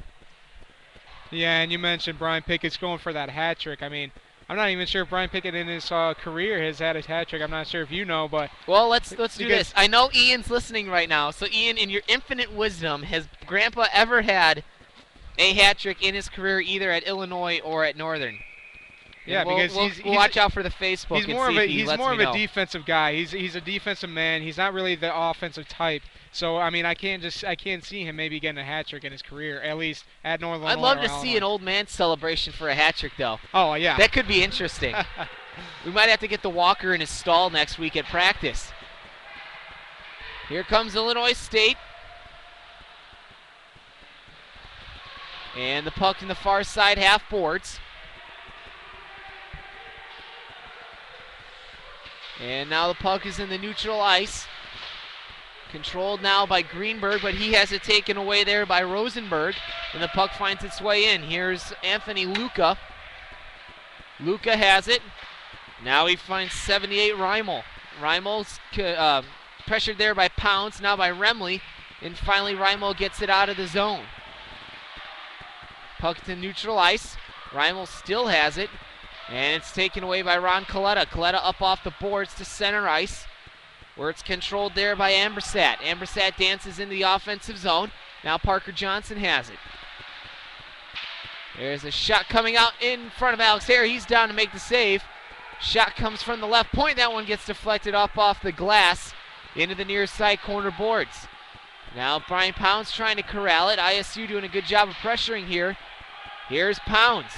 Yeah, and you mentioned Brian Pickett's going for that hat trick. I mean, I'm not even sure if Brian Pickett in his career has had a hat trick. I'm not sure if you know, but... Well, let's do this. I know Ian's listening right now. So, Ian, in your infinite wisdom, has Grandpa ever had a hat trick in his career either at Illinois or at Northern? Yeah, because we'll watch out for the Facebook. He's more of a defensive guy. He's a defensive man. He's not really the offensive type. So I mean, I can't see him maybe getting a hat trick in his career, at least at Northern. I'd love to see an old man celebration for a hat trick, though. Oh yeah, that could be interesting. We might have to get the walker in his stall next week at practice. Here comes Illinois State. And the puck in the far side half boards. And now the puck is in the neutral ice. Controlled now by Greenberg, but he has it taken away there by Rosenberg. And the puck finds its way in. Here's Anthony Luca. Luca has it. Now he finds 78 Reimel. Reimel's pressured there by Pounce, now by Remley. And finally Reimel gets it out of the zone. Puck to neutral ice. Reimel still has it. And it's taken away by Ron Coletta. Coletta up off the boards to center ice, where it's controlled there by Ambersat. Ambersat dances into the offensive zone. Now Parker Johnson has it. There's a shot coming out in front of Alex Hare. He's down to make the save. Shot comes from the left point. That one gets deflected up off the glass into the near side corner boards. Now Brian Pounds trying to corral it. ISU doing a good job of pressuring here. Here's Pounds.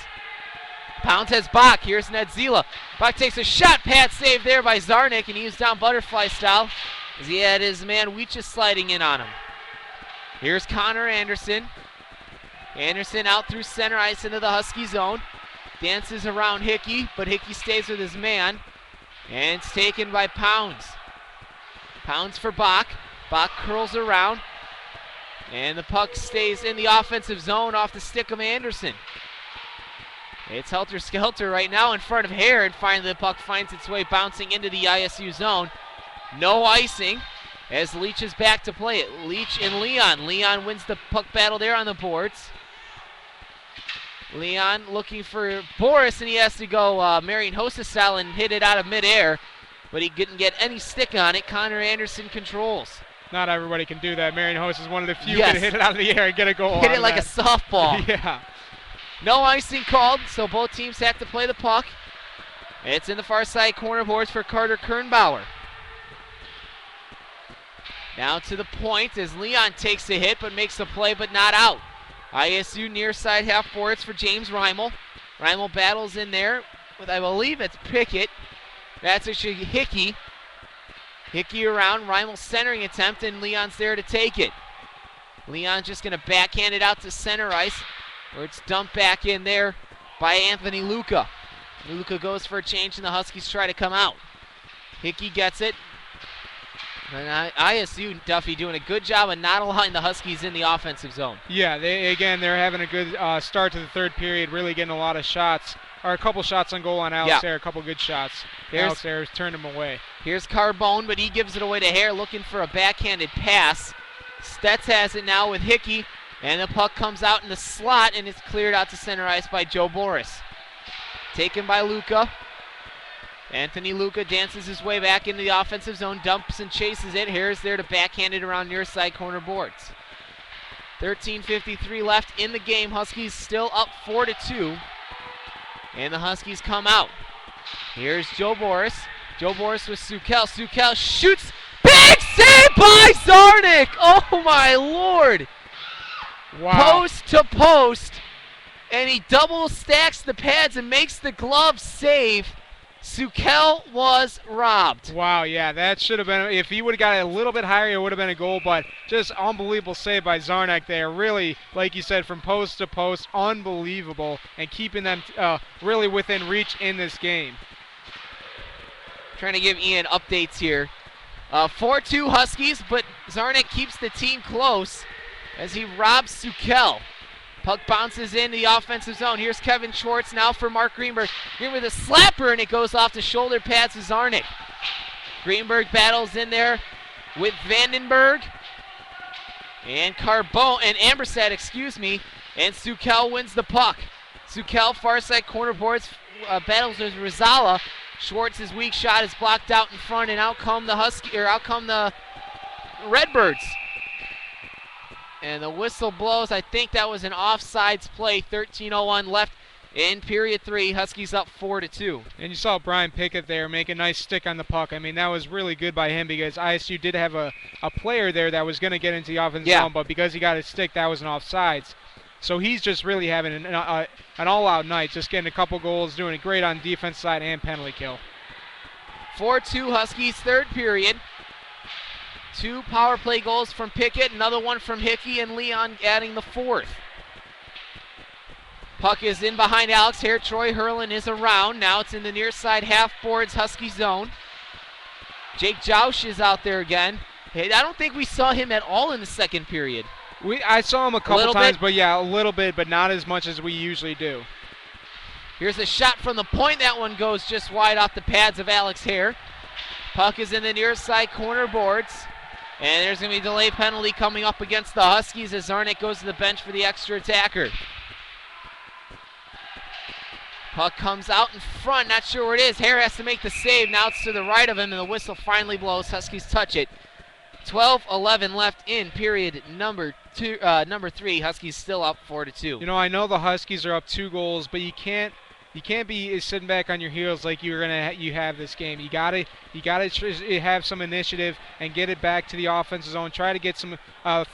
Pounds has Bach. Here's Ned Zila. Bach takes a shot. Pad save there by Zarnik, and he was down butterfly style as he had his man Weeches sliding in on him. Here's Connor Anderson. Anderson out through center ice into the Husky zone. Dances around Hickey, but Hickey stays with his man. And it's taken by Pounds. Pounds for Bach. Bach curls around. And the puck stays in the offensive zone off the stick of Anderson. It's helter-skelter right now in front of Hare, and finally the puck finds its way bouncing into the ISU zone. No icing as Leach is back to play it. Leach and Leon. Leon wins the puck battle there on the boards. Leon looking for Boris, and he has to go Marion Hossa style and hit it out of midair, but he didn't get any stick on it. Connor Anderson controls. Not everybody can do that. Marion Host is one of the few Yes. who can hit it out of the air and get a goal. Hit it like a softball. Yeah. No icing called, so both teams have to play the puck. It's in the far side corner boards for Carter Kernbauer. Now to the point as Leon takes a hit but makes a play but not out. ISU near side half boards for James Reimel. Reimel battles in there with, I believe it's Pickett. That's actually Hickey. Hickey around, Reimel centering attempt, and Leon's there to take it. Leon's just going to backhand it out to center ice, where it's dumped back in there by Anthony Luca. Luca goes for a change, and the Huskies try to come out. Hickey gets it. And ISU, Duffy, doing a good job of not allowing the Huskies in the offensive zone. Yeah, they're having a good start to the third period, really getting a lot of shots, or a couple shots on goal on Alex Hare, a couple good shots. Alex Hare has turned them away. Here's Carbone, but he gives it away to Hare, looking for a backhanded pass. Stets has it now with Hickey, and the puck comes out in the slot, and it's cleared out to center ice by Joe Boris. Taken by Luca. Anthony Luca dances his way back into the offensive zone, dumps and chases it. Hare's there to backhand it around near side corner boards. 13:53 left in the game. Huskies still up 4-2. And the Huskies come out. Here's Joe Boris. Joe Boris with Sukel. Sukel shoots. Big save by Zarnik! Oh my lord! Wow. Post to post. And he double stacks the pads and makes the glove save. Sukel was robbed. Wow, yeah, that should have been, if he would have got it a little bit higher, it would have been a goal, but just unbelievable save by Zarnik there. Really, like you said, from post to post, unbelievable, and keeping them really within reach in this game. Trying to give Ian updates here. 4-2 Huskies, but Zarnik keeps the team close as he robs Sukel. Puck bounces into the offensive zone. Here's Kevin Schwartz now for Mark Greenberg. Here with a slapper, and it goes off the shoulder pads to Zarnik. Greenberg battles in there with Vandenberg. And Carbone, and Ambersad, and Sukel wins the puck. Sukel, far side corner boards, battles with Rizala. Schwartz's weak shot is blocked out in front, and out come the Redbirds. And the whistle blows. I think that was an offsides play. 13:01 left in period 3. Huskies up 4-2. And you saw Brian Pickett there make a nice stick on the puck. I mean, that was really good by him because ISU did have a player there that was going to get into the offensive zone, but because he got his stick, that was an offsides. So he's just really having an all-out night, just getting a couple goals, doing it great on defense side and penalty kill. 4-2 Huskies, third period. 2 power play goals from Pickett, another one from Hickey, and Leon adding the 4th. Puck is in behind Alex Hare. Troy Hurlin is around. Now it's in the near side half boards Husky zone. Jake Joush is out there again. Hey, I don't think we saw him at all in the second period. I saw him a couple times, but yeah, a little bit, but not as much as we usually do. Here's a shot from the point. That one goes just wide off the pads of Alex Hare. Puck is in the near side corner boards. And there's going to be a delay penalty coming up against the Huskies as Zarnik goes to the bench for the extra attacker. Puck comes out in front, not sure where it is. Hare has to make the save. Now it's to the right of him, and the whistle finally blows. Huskies touch it. 12:11 left in period number 3. Huskies still up 4-2. You know, I know the Huskies are up 2 goals, but you can't be sitting back on your heels like you have this game. You gotta have some initiative and get it back to the offensive zone. Try to get some of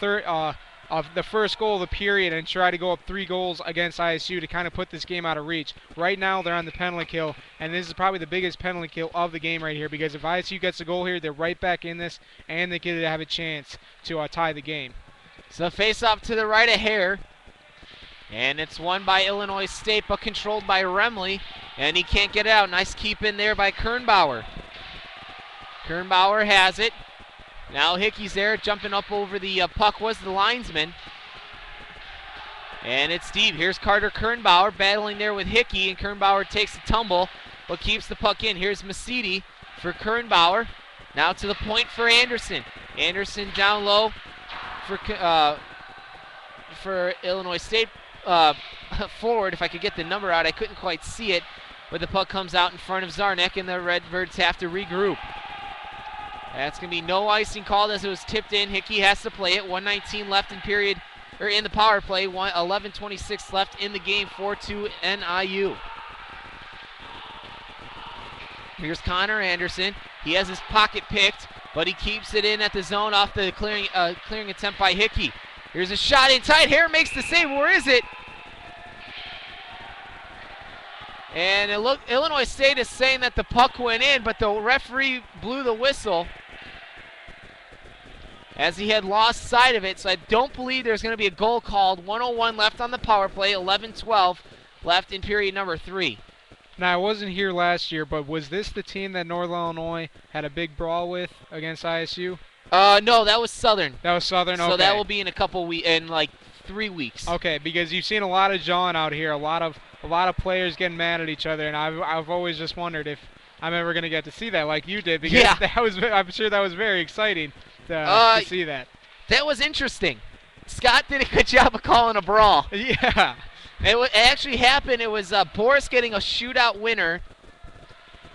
the first goal of the period and try to go up 3 goals against ISU to kind of put this game out of reach. Right now they're on the penalty kill, and this is probably the biggest penalty kill of the game right here because if ISU gets a goal here, they're right back in this, and they could have a chance to tie the game. So face off to the right of Hare. And it's won by Illinois State, but controlled by Remley. And he can't get it out. Nice keep in there by Kernbauer. Kernbauer has it. Now Hickey's there, jumping up over the puck was the linesman. And it's deep. Here's Carter Kernbauer battling there with Hickey, and Kernbauer takes a tumble, but keeps the puck in. Here's Masidi for Kernbauer. Now to the point for Anderson. Anderson down low for Illinois State. Forward, if I could get the number out. I couldn't quite see it, but the puck comes out in front of Zarnik, and the Redbirds have to regroup. That's going to be no icing called as it was tipped in. Hickey has to play it. 1:19 left in period, or in the power play. 11:26 left in the game. 4-2 NIU. Here's Connor Anderson. He has his pocket picked, but he keeps it in at the zone off the clearing attempt by Hickey. Here's a shot inside. Hare makes the save. Where is it? And Illinois State is saying that the puck went in, but the referee blew the whistle as he had lost sight of it. So I don't believe there's going to be a goal called. 1:01 left on the power play. 11-12 left in period number 3. Now, I wasn't here last year, but was this the team that Northern Illinois had a big brawl with against ISU? No, that was Southern. That was Southern, okay. So that will be in a couple weeks, in like 3 weeks. Okay, because you've seen a lot of jawing out here, a lot of players getting mad at each other, and I've always just wondered if I'm ever going to get to see that like you did, because I'm sure that was very exciting to see that. That was interesting. Scott did a good job of calling a brawl. Yeah. It actually happened. It was Boris getting a shootout winner,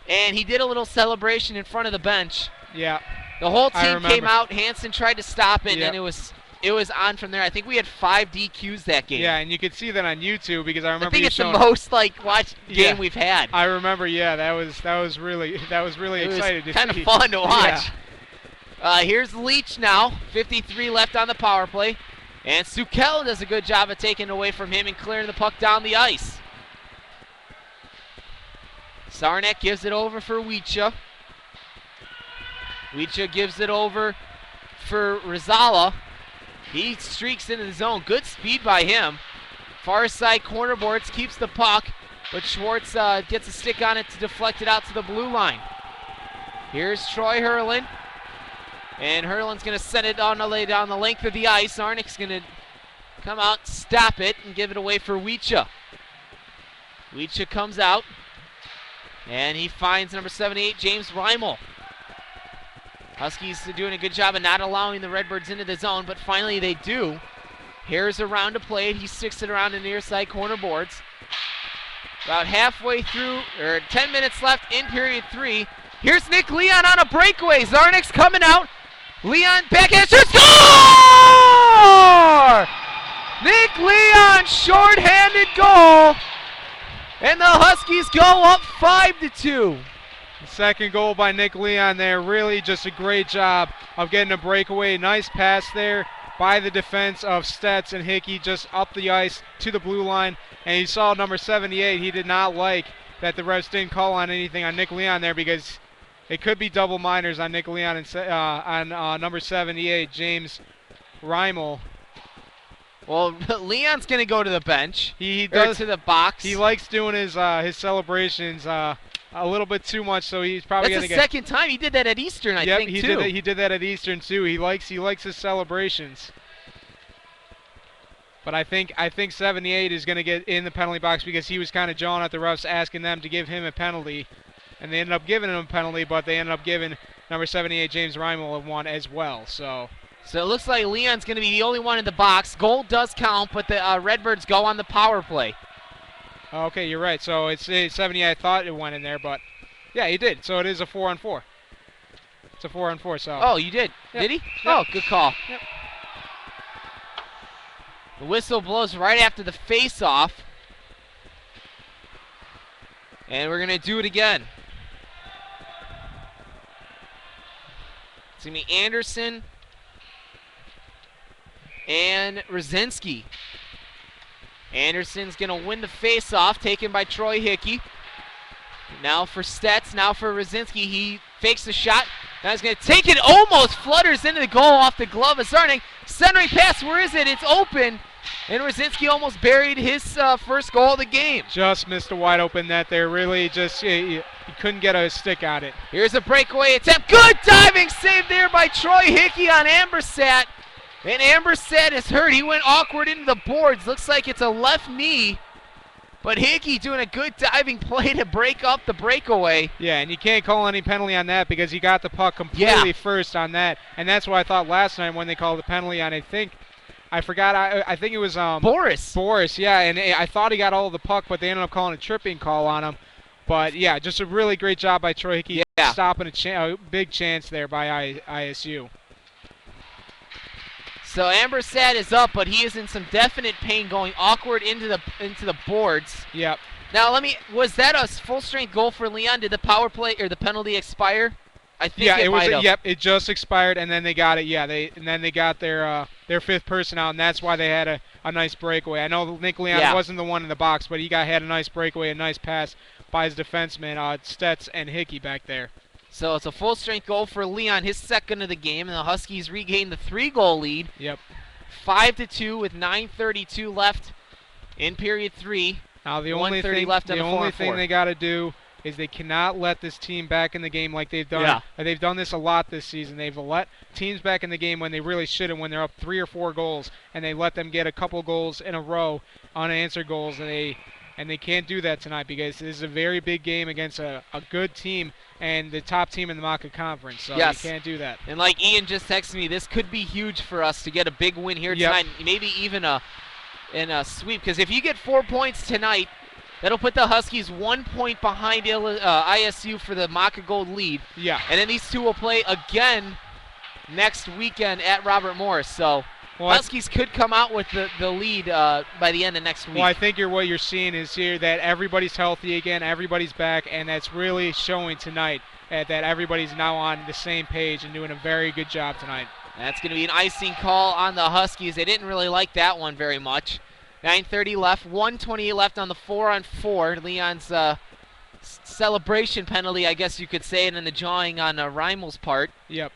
and he did a little celebration in front of the bench. Yeah. The whole team came out. Hansen tried to stop it, and it was on from there. I think we had 5 DQs that game. Yeah, and you could see that on YouTube because I remember. I think it's the most watched game we've had. I remember. Yeah, that was really exciting. It was kind of fun to watch. Yeah. Here's Leach now. 53 left on the power play. And Sukel does a good job of taking it away from him and clearing the puck down the ice. Sarnek gives it over for Wicha. Wicha gives it over for Rizala. He streaks into the zone. Good speed by him. Far side corner boards, keeps the puck, but Schwartz gets a stick on it to deflect it out to the blue line. Here's Troy Hurlin. And Hurlin's going to send it on the length of the ice. Arnick's going to come out, stop it, and give it away for Wicha. Wicha comes out, and he finds number 78, James Reimel. Huskies are doing a good job of not allowing the Redbirds into the zone, but finally they do. Hare's around to play it. He sticks it around the near side corner boards. About halfway through, or 10 minutes left in period 3. Here's Nick Leon on a breakaway. Zarnik's coming out. Leon backhand shoots, score! Nick Leon, short-handed goal. And the Huskies go up 5-2. The second goal by Nick Leon there, really just a great job of getting a breakaway. Nice pass there by the defense of Stetz and Hickey just up the ice to the blue line. And you saw number 78, he did not like that the refs didn't call on anything on Nick Leon there because it could be double minors on Nick Leon and on number 78, James Reimel. Well, Leon's going to go to the bench. He does to the box. He likes doing his celebrations a little bit too much, so he's probably going to get. That's the second time he did that at Eastern, I think, too. He did that at Eastern too. He likes his celebrations. But I think 78 is going to get in the penalty box because he was kind of jawing at the refs, asking them to give him a penalty, and they ended up giving him a penalty, but they ended up giving number 78 James Reimel one as well. So it looks like Leon's going to be the only one in the box. Goal does count, but the Redbirds go on the power play. Okay, you're right. So it's 78. I thought it went in there, but yeah, he did. So it is a 4-on-4. It's a 4-on-4. So. Oh, you did? Yep. Did he? Yep. Oh, good call. Yep. The whistle blows right after the face-off. And we're going to do it again. It's going to be Anderson and Rosinski. Anderson's going to win the face-off, taken by Troy Hickey. Now for Stetz, now for Rosinski. He fakes the shot. Now he's going to take it, almost flutters into the goal off the glove of Zarnik. Centering pass, where is it? It's open. And Rosinski almost buried his first goal of the game. Just missed a wide open net there. Really just, he couldn't get a stick on it. Here's a breakaway attempt. Good diving save there by Troy Hickey on Ambersat. And Ambersat is hurt. He went awkward into the boards. Looks like it's a left knee. But Hickey doing a good diving play to break up the breakaway. Yeah, and you can't call any penalty on that because he got the puck completely first on that. And that's what I thought last night when they called the penalty on, I think it was Boris. Boris, yeah, and I thought he got all of the puck, but they ended up calling a tripping call on him. But, yeah, just a really great job by Troy Hickey stopping a big chance there by ISU. So Ambersad is up, but he is in some definite pain, going awkward into the boards. Yep. Now was that a full-strength goal for Leon? Did the power play or the penalty expire? I think it was. might have. Yep, it just expired, and then they got it. Yeah, then they got their fifth person out, and that's why they had a nice breakaway. I know Nick Leon wasn't the one in the box, but he had a nice breakaway, a nice pass by his defenseman, Stetz and Hickey back there. So it's a full-strength goal for Leon, his second of the game, and the Huskies regain the 3-goal lead. Yep. 5-2 with 9:32 left in period 3. Now the only thing they got to do is they cannot let this team back in the game like they've done. Yeah. They've done this a lot this season. They've let teams back in the game when they really shouldn't, when they're up 3 or 4 goals, and they let them get a couple goals in a row, unanswered goals, and they can't do that tonight because this is a very big game against a good team and the top team in the MACA Conference. So you can't do that. And like Ian just texted me, this could be huge for us to get a big win here tonight, maybe even a sweep. Because if you get 4 points tonight, that'll put the Huskies 1 point behind ISU for the MACA Gold lead. Yeah. And then these two will play again next weekend at Robert Morris. So Huskies could come out with the lead by the end of next week. Well, I think what you're seeing is here that everybody's healthy again, everybody's back, and that's really showing tonight that everybody's now on the same page and doing a very good job tonight. That's going to be an icing call on the Huskies. They didn't really like that one very much. 9:30 left, 1:28 left on the 4-on-4. Leon's celebration penalty, I guess you could say, and then the jawing on Reimel's part. Yep.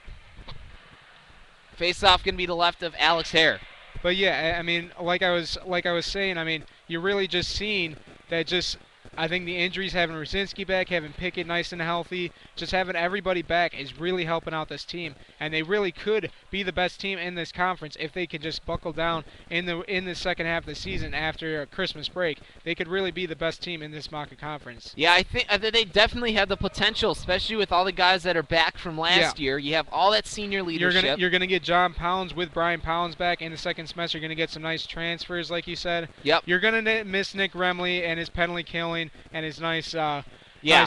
Face-off going to be the left of Alex Hare. But yeah, I mean, like I was saying, I mean, you're really just seeing that I think the injuries, having Rosinski back, having Pickett nice and healthy, just having everybody back is really helping out this team. And they really could be the best team in this conference if they could just buckle down in the second half of the season after a Christmas break. They could really be the best team in this MACA Conference. Yeah, I think they definitely have the potential, especially with all the guys that are back from last year. You have all that senior leadership. You're gonna get John Pounds with Brian Pounds back in the second semester. You're gonna get some nice transfers, like you said. Yep. You're gonna miss Nick Remley and his penalty killing and his nice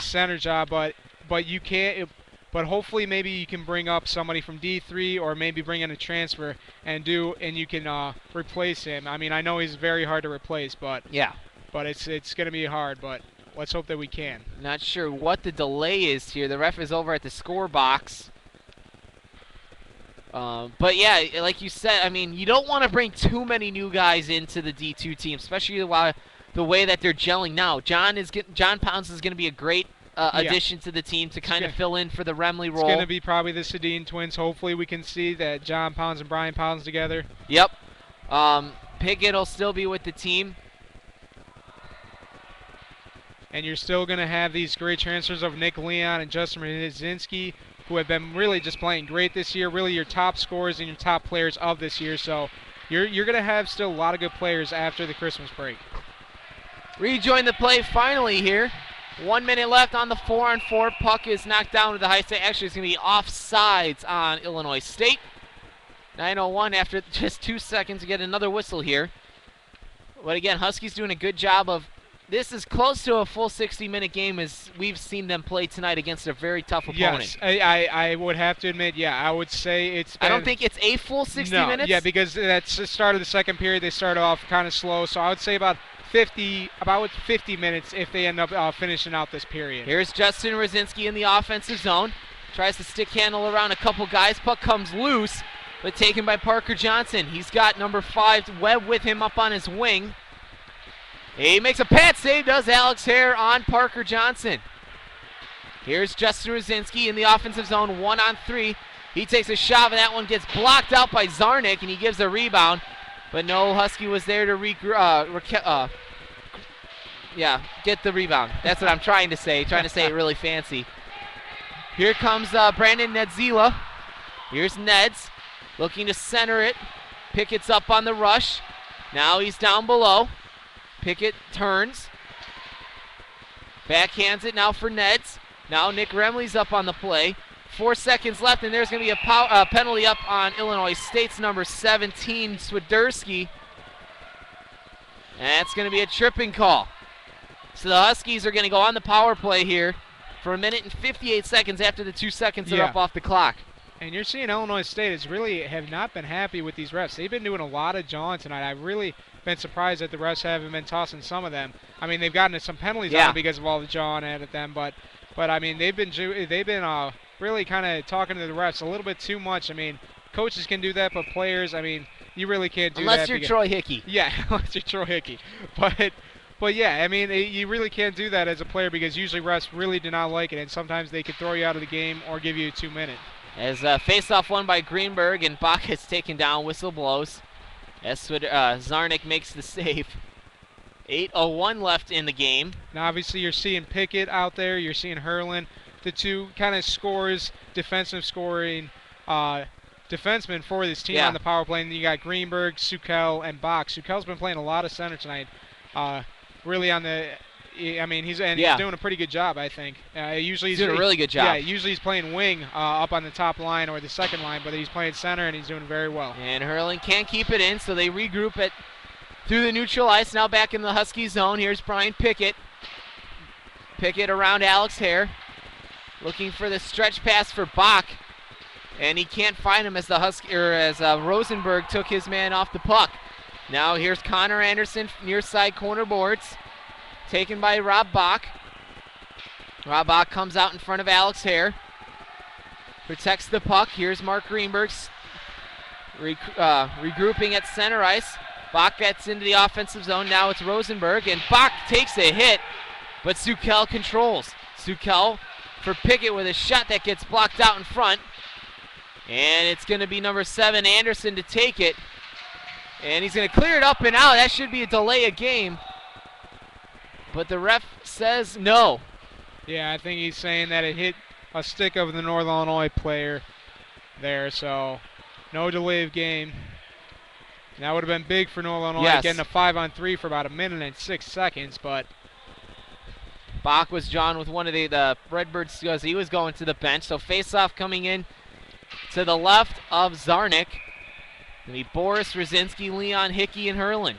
center job, but you can't. But hopefully, maybe you can bring up somebody from D3 or maybe bring in a transfer and you can replace him. I mean, I know he's very hard to replace, but it's gonna be hard. But let's hope that we can. Not sure what the delay is here. The ref is over at the score box. But yeah, like you said, I mean, you don't want to bring too many new guys into the D2 team, especially while the way that they're gelling now. John Pounds is going to be a great addition to the team to kind of fill in for the Remley role. It's going to be probably the Sedin twins. Hopefully we can see that John Pounds and Brian Pounds together. Yep. Pickett will still be with the team. And you're still going to have these great transfers of Nick Leon and Justin Rosinski, who have been really just playing great this year, really your top scorers and your top players of this year. So you're going to have still a lot of good players after the Christmas break. Rejoin the play finally here. 1 minute left on the 4-on-4. Puck is knocked down to the high side. Actually, it's going to be offsides on Illinois State. 9:01 after just 2 seconds to get another whistle here. But again, Huskies doing a good job of. This is close to a full 60-minute game as we've seen them play tonight against a very tough opponent. Yes, I would have to admit, I would say it's been, I don't think it's a full 60 minutes. Yeah, because that's the start of the second period. They started off kind of slow, so I would say about 50 minutes if they end up finishing out this period. Here's Justin Rosinski in the offensive zone. Tries to stick handle around a couple guys. Puck comes loose, but taken by Parker Johnson. He's got number 5, Webb, with him up on his wing. He makes a pad save, does Alex Hare on Parker Johnson. Here's Justin Rosinski in the offensive zone, 1-on-3. He takes a shot, and that one gets blocked out by Zarnik, and he gives a rebound. But no Husky was there to get the rebound. That's what I'm trying to say. Trying to say it really fancy. Here comes Brandon Nedzila. Here's Neds looking to center it. Pickett's up on the rush. Now he's down below. Pickett turns. Backhands it now for Neds. Now Nick Remley's up on the play. 4 seconds left, and there's going to be a penalty up on Illinois State's number 17, Swiderski. And it's going to be a tripping call. So the Huskies are going to go on the power play here for 1 minute and 58 seconds after the 2 seconds are up off the clock. And you're seeing Illinois State is really have not been happy with these refs. They've been doing a lot of jawing tonight. I've really been surprised that the refs haven't been tossing some of them. I mean, they've gotten some penalties on them because of all the jawing at them, but I mean, they've been really kind of talking to the refs a little bit too much. I mean, coaches can do that, but players, I mean, you really can't do that. Unless you're Troy Hickey. Yeah, unless you're Troy Hickey. But yeah, I mean, you really can't do that as a player because usually refs really do not like it, and sometimes they could throw you out of the game or give you a 2 minute. As face-off won by Greenberg, and Bach is taken down, whistle blows. As Zarnik makes the save. 8:01 left in the game. Now, obviously, you're seeing Pickett out there. You're seeing Hurlin, the two kind of defensive scoring defensemen for this team on the power play. And then you got Greenberg, Sukel, and Bach. Sukel's been playing a lot of center tonight. Really on the, I mean, he's doing a pretty good job, I think. Usually he's doing a really good job. Yeah, usually he's playing wing up on the top line or the second line, but he's playing center and he's doing very well. And Hurling can't keep it in, so they regroup it through the neutral ice. Now back in the Husky zone. Here's Brian Pickett. Pickett around Alex Hare, looking for the stretch pass for Bach, and he can't find him as Rosenberg took his man off the puck. Now here's Connor Anderson near side corner boards, taken by Rob Bach. Rob Bach comes out in front of Alex Hare, protects the puck. Here's Mark Greenberg regrouping at center ice. Bach gets into the offensive zone. Now it's Rosenberg, and Bach takes a hit, but Sukel controls. Sukel for Pickett with a shot that gets blocked out in front, and it's going to be number 7, Anderson, to take it. And he's going to clear it up and out. That should be a delay of game. But the ref says no. Yeah, I think he's saying that it hit a stick of the Northern Illinois player there. So no delay of game. And that would have been big for Northern Illinois, getting a 5-on-3 for about 1 minute and 6 seconds. But Bach was drawn with one of the Redbirds because he was going to the bench. So face-off coming in to the left of Zarnik. It'll be Boris, Rosinski, Leon, Hickey, and Hurlin.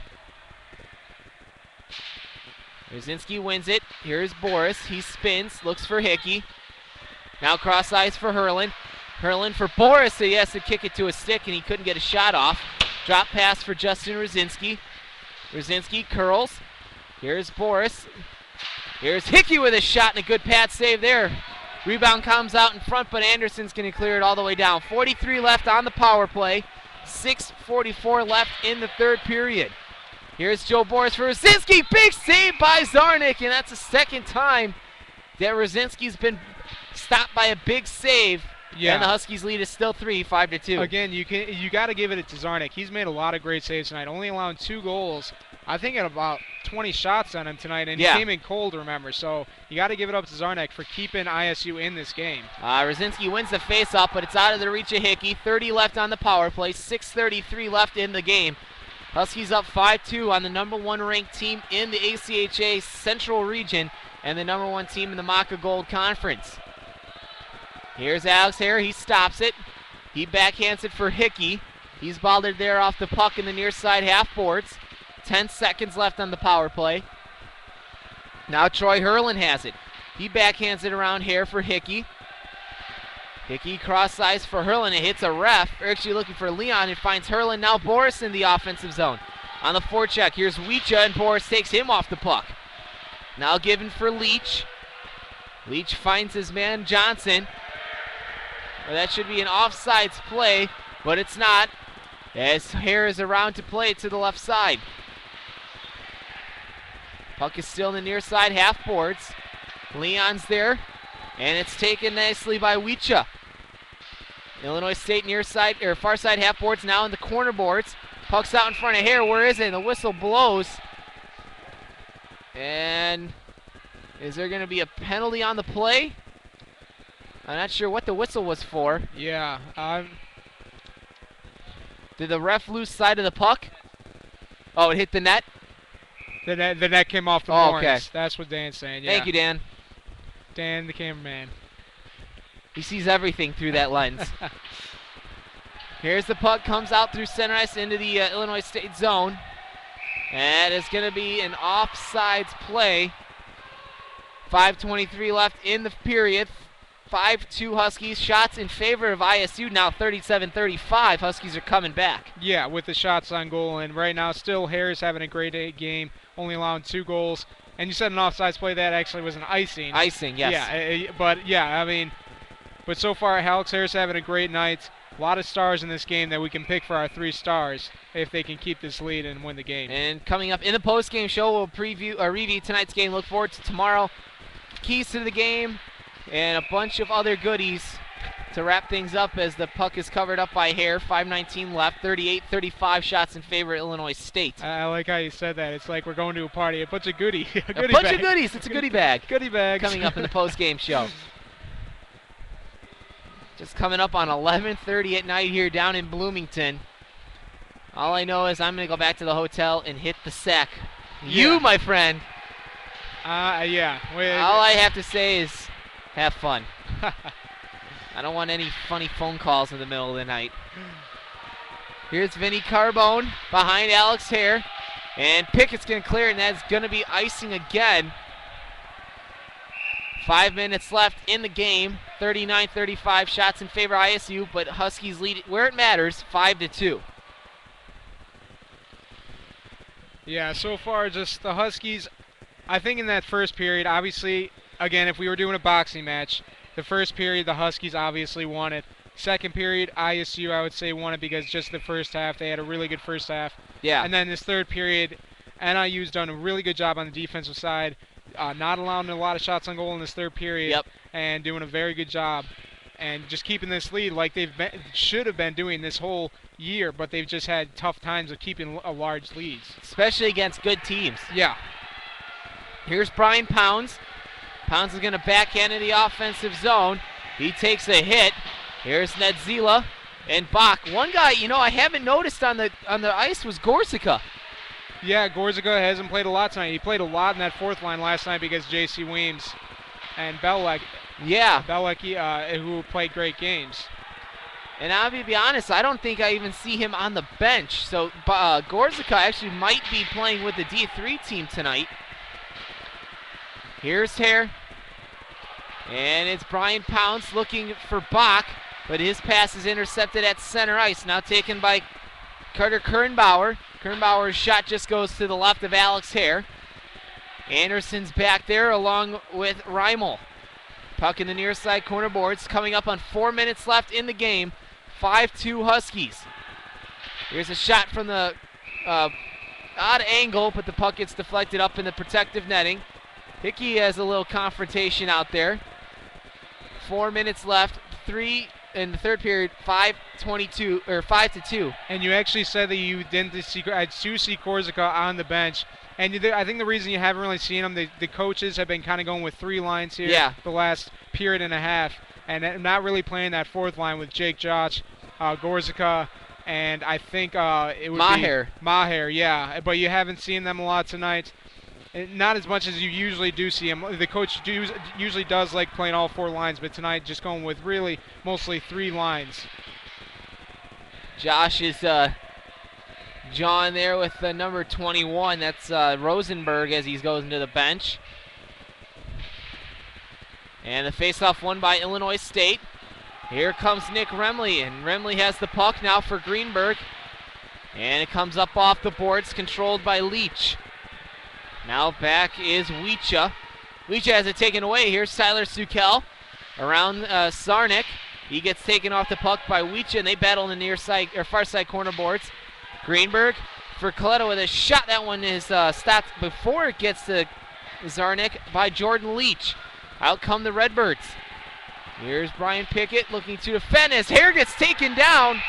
Rosinski wins it. Here's Boris. He spins, looks for Hickey. Now cross ice for Hurlin. Hurlin for Boris. So he has to kick it to a stick, and he couldn't get a shot off. Drop pass for Justin Rosinski. Rosinski curls. Here's Boris. Here's Hickey with a shot and a good pad save there. Rebound comes out in front, but Anderson's going to clear it all the way down. 43 left on the power play. 6:44 left in the third period. Here's Joe Boris for Rosinski. Big save by Zarnik, and that's the second time that Rosinski's been stopped by a big save. Yeah. And the Huskies lead is still 5-2. Again, you got to give it to Zarnik. He's made a lot of great saves tonight, only allowing 2 goals. I think at about 20 shots on him tonight, and he came in cold, remember. So you got to give it up to Zarnik for keeping ISU in this game. Rosinski wins the faceoff, but it's out of the reach of Hickey. 30 left on the power play, 6:33 left in the game. Huskies up 5-2 on the number 1 ranked team in the ACHA Central Region and the number 1 team in the Maca Gold Conference. Here's Alex Hare. He stops it. He backhands it for Hickey. He's bothered there off the puck in the near side half boards. 10 seconds left on the power play. Now Troy Hurlin has it. He backhands it around Hare for Hickey. Hickey cross ice for Hurlin. It hits a ref. They're actually looking for Leon. It finds Hurlin. Now Boris in the offensive zone. On the forecheck, here's Weicha, and Boris takes him off the puck. Now given for Leach. Leach finds his man Johnson. Well, that should be an offsides play, but it's not, as Hare is around to play it to the left side. Puck is still in the near side half boards. Leon's there, and it's taken nicely by Weicha. Illinois State near side or far side half boards now in the corner boards. Puck's out in front of Hare. Where is it? And the whistle blows. And is there going to be a penalty on the play? I'm not sure what the whistle was for. Yeah. Did the ref lose sight of the puck? Oh, it hit the net? The net came off the boards. Okay. That's what Dan's saying. Yeah. Thank you, Dan. Dan, the cameraman. He sees everything through that lens. Here's the puck, comes out through center ice into the Illinois State zone. And it's going to be an offsides play. 5:23 left in the period. 5-2 Huskies. Shots in favor of ISU now 37-35. Huskies are coming back. Yeah, with the shots on goal. And right now, still Harris having a great game, only allowing 2 goals. And you said an offsides play. That actually was an icing. Icing, yes. Yeah, but so far, Alex Harris having a great night. A lot of stars in this game that we can pick for our 3 stars if they can keep this lead and win the game. And coming up in the post-game show, we'll review tonight's game. Look forward to tomorrow. Keys to the game and a bunch of other goodies to wrap things up as the puck is covered up by Hare. 5:19 left, 38-35 shots in favor of Illinois State. I like how you said that. It's like we're going to a party. A bunch of goodies. A bunch of goodies. It's a goodie bag. Goodie bags. Coming up in the post-game show. Just coming up on 11:30 at night here down in Bloomington. All I know is I'm going to go back to the hotel and hit the sack. Yeah. You, my friend. Yeah. All I have to say is have fun. I don't want any funny phone calls in the middle of the night. Here's Vinny Carbone behind Alex Hare. And Pickett's going to clear it, and that's going to be icing again. 5 minutes left in the game. 39-35 shots in favor of ISU, but Huskies lead it where it matters, 5-2. Yeah, so far just the Huskies, I think in that first period, obviously, again, if we were doing a boxing match, the first period the Huskies obviously won it. Second period, ISU, I would say, won it because just the first half, they had a really good first half. Yeah. And then this third period, NIU's done a really good job on the defensive side, not allowing a lot of shots on goal in this third period. Yep. And doing a very good job and just keeping this lead like should have been doing this whole year, but they've just had tough times of keeping large leads. Especially against good teams. Yeah. Here's Brian Pounds. Pounds is going to backhand in the offensive zone. He takes a hit. Here's Nedzila and Bach. One guy, I haven't noticed on the ice was Gorsica. Yeah, Gorsica hasn't played a lot tonight. He played a lot in that fourth line last night because J.C. Weems and Belek. Yeah. Belek, who played great games. And I'll be honest, I don't think I even see him on the bench. So Gorsica actually might be playing with the D3 team tonight. Here's Hare. And it's Brian Pounce looking for Bach, but his pass is intercepted at center ice. Now taken by Carter Kernbauer. Kernbauer's shot just goes to the left of Alex Hare. Anderson's back there along with Reimel. Puck in the near side corner boards. Coming up on 4 minutes left in the game. 5-2 Huskies. Here's a shot from the odd angle, but the puck gets deflected up in the protective netting. Hickey has a little confrontation out there. 4 minutes left. 3 in the third period. 5-2. And you actually said that you didn't see Corsica on the bench. And I think the reason you haven't really seen him, the coaches have been kind of going with 3 lines here the last period and a half, and not really playing that fourth line with Jake Josh, Gorsica, and I think it would Maher. be Maher, yeah. But you haven't seen them a lot tonight. Not as much as you usually do see him. The coach usually does like playing all 4 lines, but tonight just going with really mostly 3 lines. Josh is John there with the number 21. That's Rosenberg as he goes into the bench. And the faceoff won by Illinois State. Here comes Nick Remley, and Remley has the puck now for Greenberg. And it comes up off the boards, controlled by Leach. Now back is Weecha. Weecha has it taken away. Here's Tyler Sukel around Sarnik. He gets taken off the puck by Weecha, and they battle in the near side or far side corner boards. Greenberg for Coletto with a shot. That one is stopped before it gets to Zarnik by Jordan Leach. Out come the Redbirds. Here's Brian Pickett looking to defend as Hare gets taken down.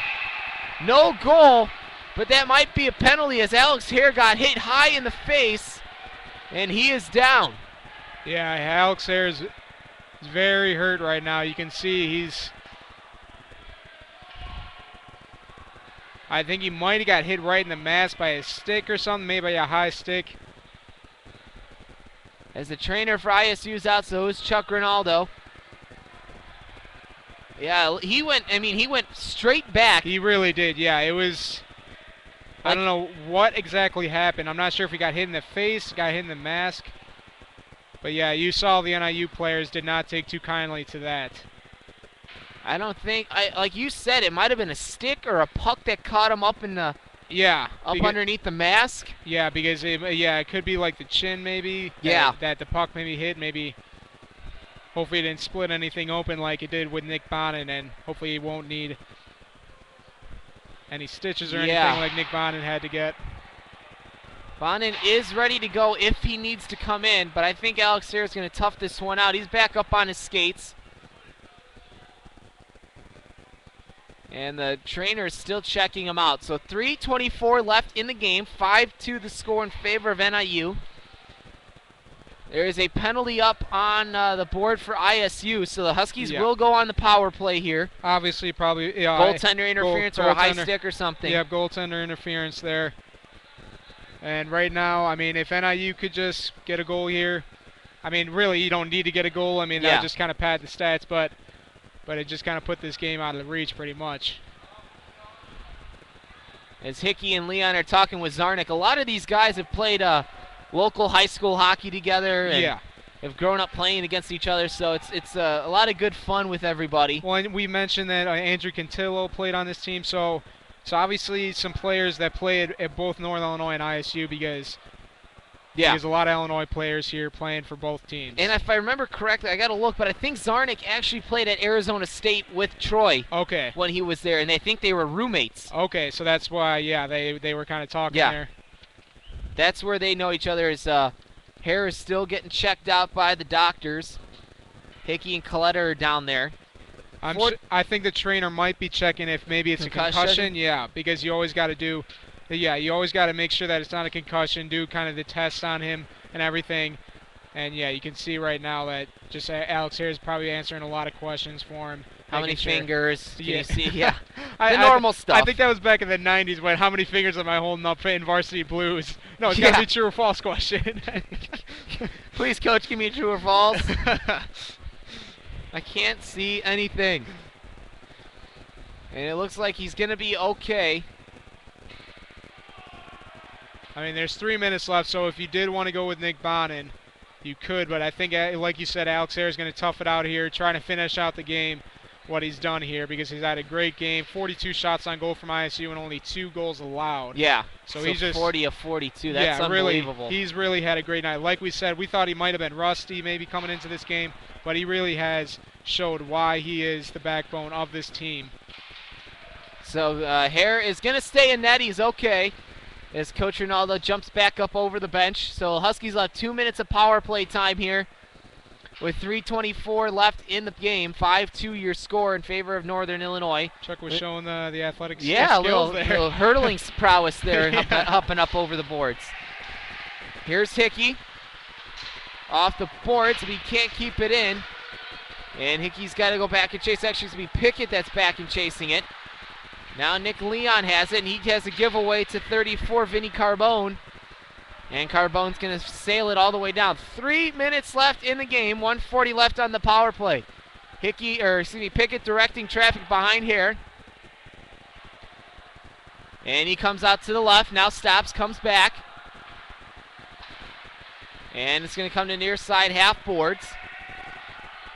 No goal, but that might be a penalty as Alex Hare got hit high in the face, and he is down. Yeah, Alex Hare is very hurt right now. You can see I think he might have got hit right in the mask by a stick or something, maybe by a high stick. As the trainer for ISU's out, so is Chuck Rinaldo. Yeah, he went straight back. He really did, yeah. It was, I don't know what exactly happened. I'm not sure if he got hit in the face, got hit in the mask. But yeah, you saw the NIU players did not take too kindly to that. I don't think, like you said, it might have been a stick or a puck that caught him up in the underneath the mask. Yeah, because it could be like the chin maybe. Yeah. That the puck maybe hit. Maybe. Hopefully it didn't split anything open like it did with Nick Bonin, and hopefully he won't need any stitches or anything like Nick Bonin had to get. Bonin is ready to go if he needs to come in, but I think Alex Hare is going to tough this one out. He's back up on his skates. And the trainer is still checking him out. So 3:24 left in the game. 5-2 the score in favor of NIU. There is a penalty up on the board for ISU, so the Huskies will go on the power play here. Obviously, probably goaltender interference or a high stick or something. Yeah, goaltender interference there. And right now, I mean, if NIU could just get a goal here, I mean, really, you don't need to get a goal. I mean, that would just kind of pad the stats, but it just kind of put this game out of reach pretty much. As Hickey and Leon are talking with Zarnik, a lot of these guys have played local high school hockey together and have grown up playing against each other, so it's a lot of good fun with everybody. Well, and we mentioned that Andrew Cantillo played on this team, so obviously some players that played at both Northern Illinois and ISU because a lot of Illinois players here playing for both teams. And if I remember correctly, I got to look, but I think Zarnik actually played at Arizona State with Troy when he was there, and I think they were roommates. Okay, so that's why, they were kind of talking there. That's where they know each other. Hare is still getting checked out by the doctors. Hickey and Coletta are down there. I think the trainer might be checking if maybe it's a concussion. Yeah, because you always got to do... Yeah, you always got to make sure that it's not a concussion, do kind of the tests on him and everything. And, you can see right now that just Alex Hare is probably answering a lot of questions for him. How many fingers can you see? Yeah, the normal stuff. I think that was back in the 90s when how many fingers am I holding up in Varsity Blues? No, it's got to be true or false question. Please, Coach, give me a true or false. I can't see anything. And it looks like he's going to be okay. I mean, there's 3 minutes left, so if you did want to go with Nick Bonin, you could. But I think, like you said, Alex Hare is going to tough it out here, trying to finish out the game, what he's done here, because he's had a great game. 42 shots on goal from ISU and only 2 goals allowed. Yeah, so he's just 40 of 42. That's unbelievable. Really, he's really had a great night. Like we said, we thought he might have been rusty maybe coming into this game, but he really has showed why he is the backbone of this team. So Hare is going to stay in net. He's okay. As Coach Ronaldo jumps back up over the bench. So Huskies will have 2 minutes of power play time here with 3:24 left in the game. 5-2 your score in favor of Northern Illinois. Chuck was showing the athletic skills a there. little hurdling prowess there, hopping up over the boards. Here's Hickey. Off the boards, but he can't keep it in. And Hickey's got to go back and chase. Actually, it's going to be Pickett that's back and chasing it. Now Nick Leon has it, and he has a giveaway to 34, Vinny Carbone. And Carbone's going to sail it all the way down. 3 minutes left in the game, 1:40 left on the power play. Pickett directing traffic behind Hare. And he comes out to the left, now stops, comes back. And it's going to come to near side half boards.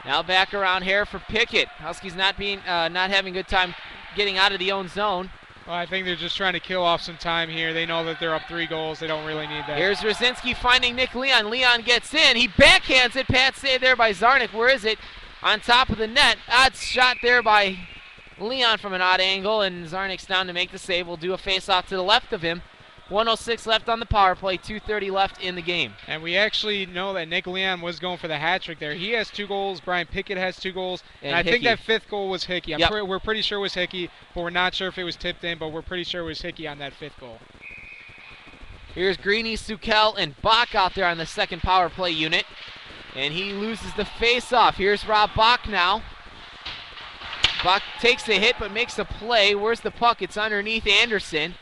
Now back around Hare for Pickett. Huskies not having a good time getting out of the own zone. Well, I think they're just trying to kill off some time here. They know that they're up 3 goals. They don't really need that. Here's Rosinski finding Nick Leon. Leon gets in. He backhands it. Pat saved there by Zarnik. Where is it? On top of the net. Odd shot there by Leon from an odd angle, and Zarnik's down to make the save. We'll do a face-off to the left of him. 1:06 left on the power play, 2:30 left in the game. And we actually know that Nick Leon was going for the hat trick there. He has 2 goals. Brian Pickett has 2 goals. And I think that 5th goal was Hickey. We're pretty sure it was Hickey, but we're not sure if it was tipped in, but we're pretty sure it was Hickey on that 5th goal. Here's Greeny, Sukel, and Bach out there on the second power play unit. And he loses the face-off. Here's Rob Bach now. Bach takes the hit but makes the play. Where's the puck? It's underneath Anderson.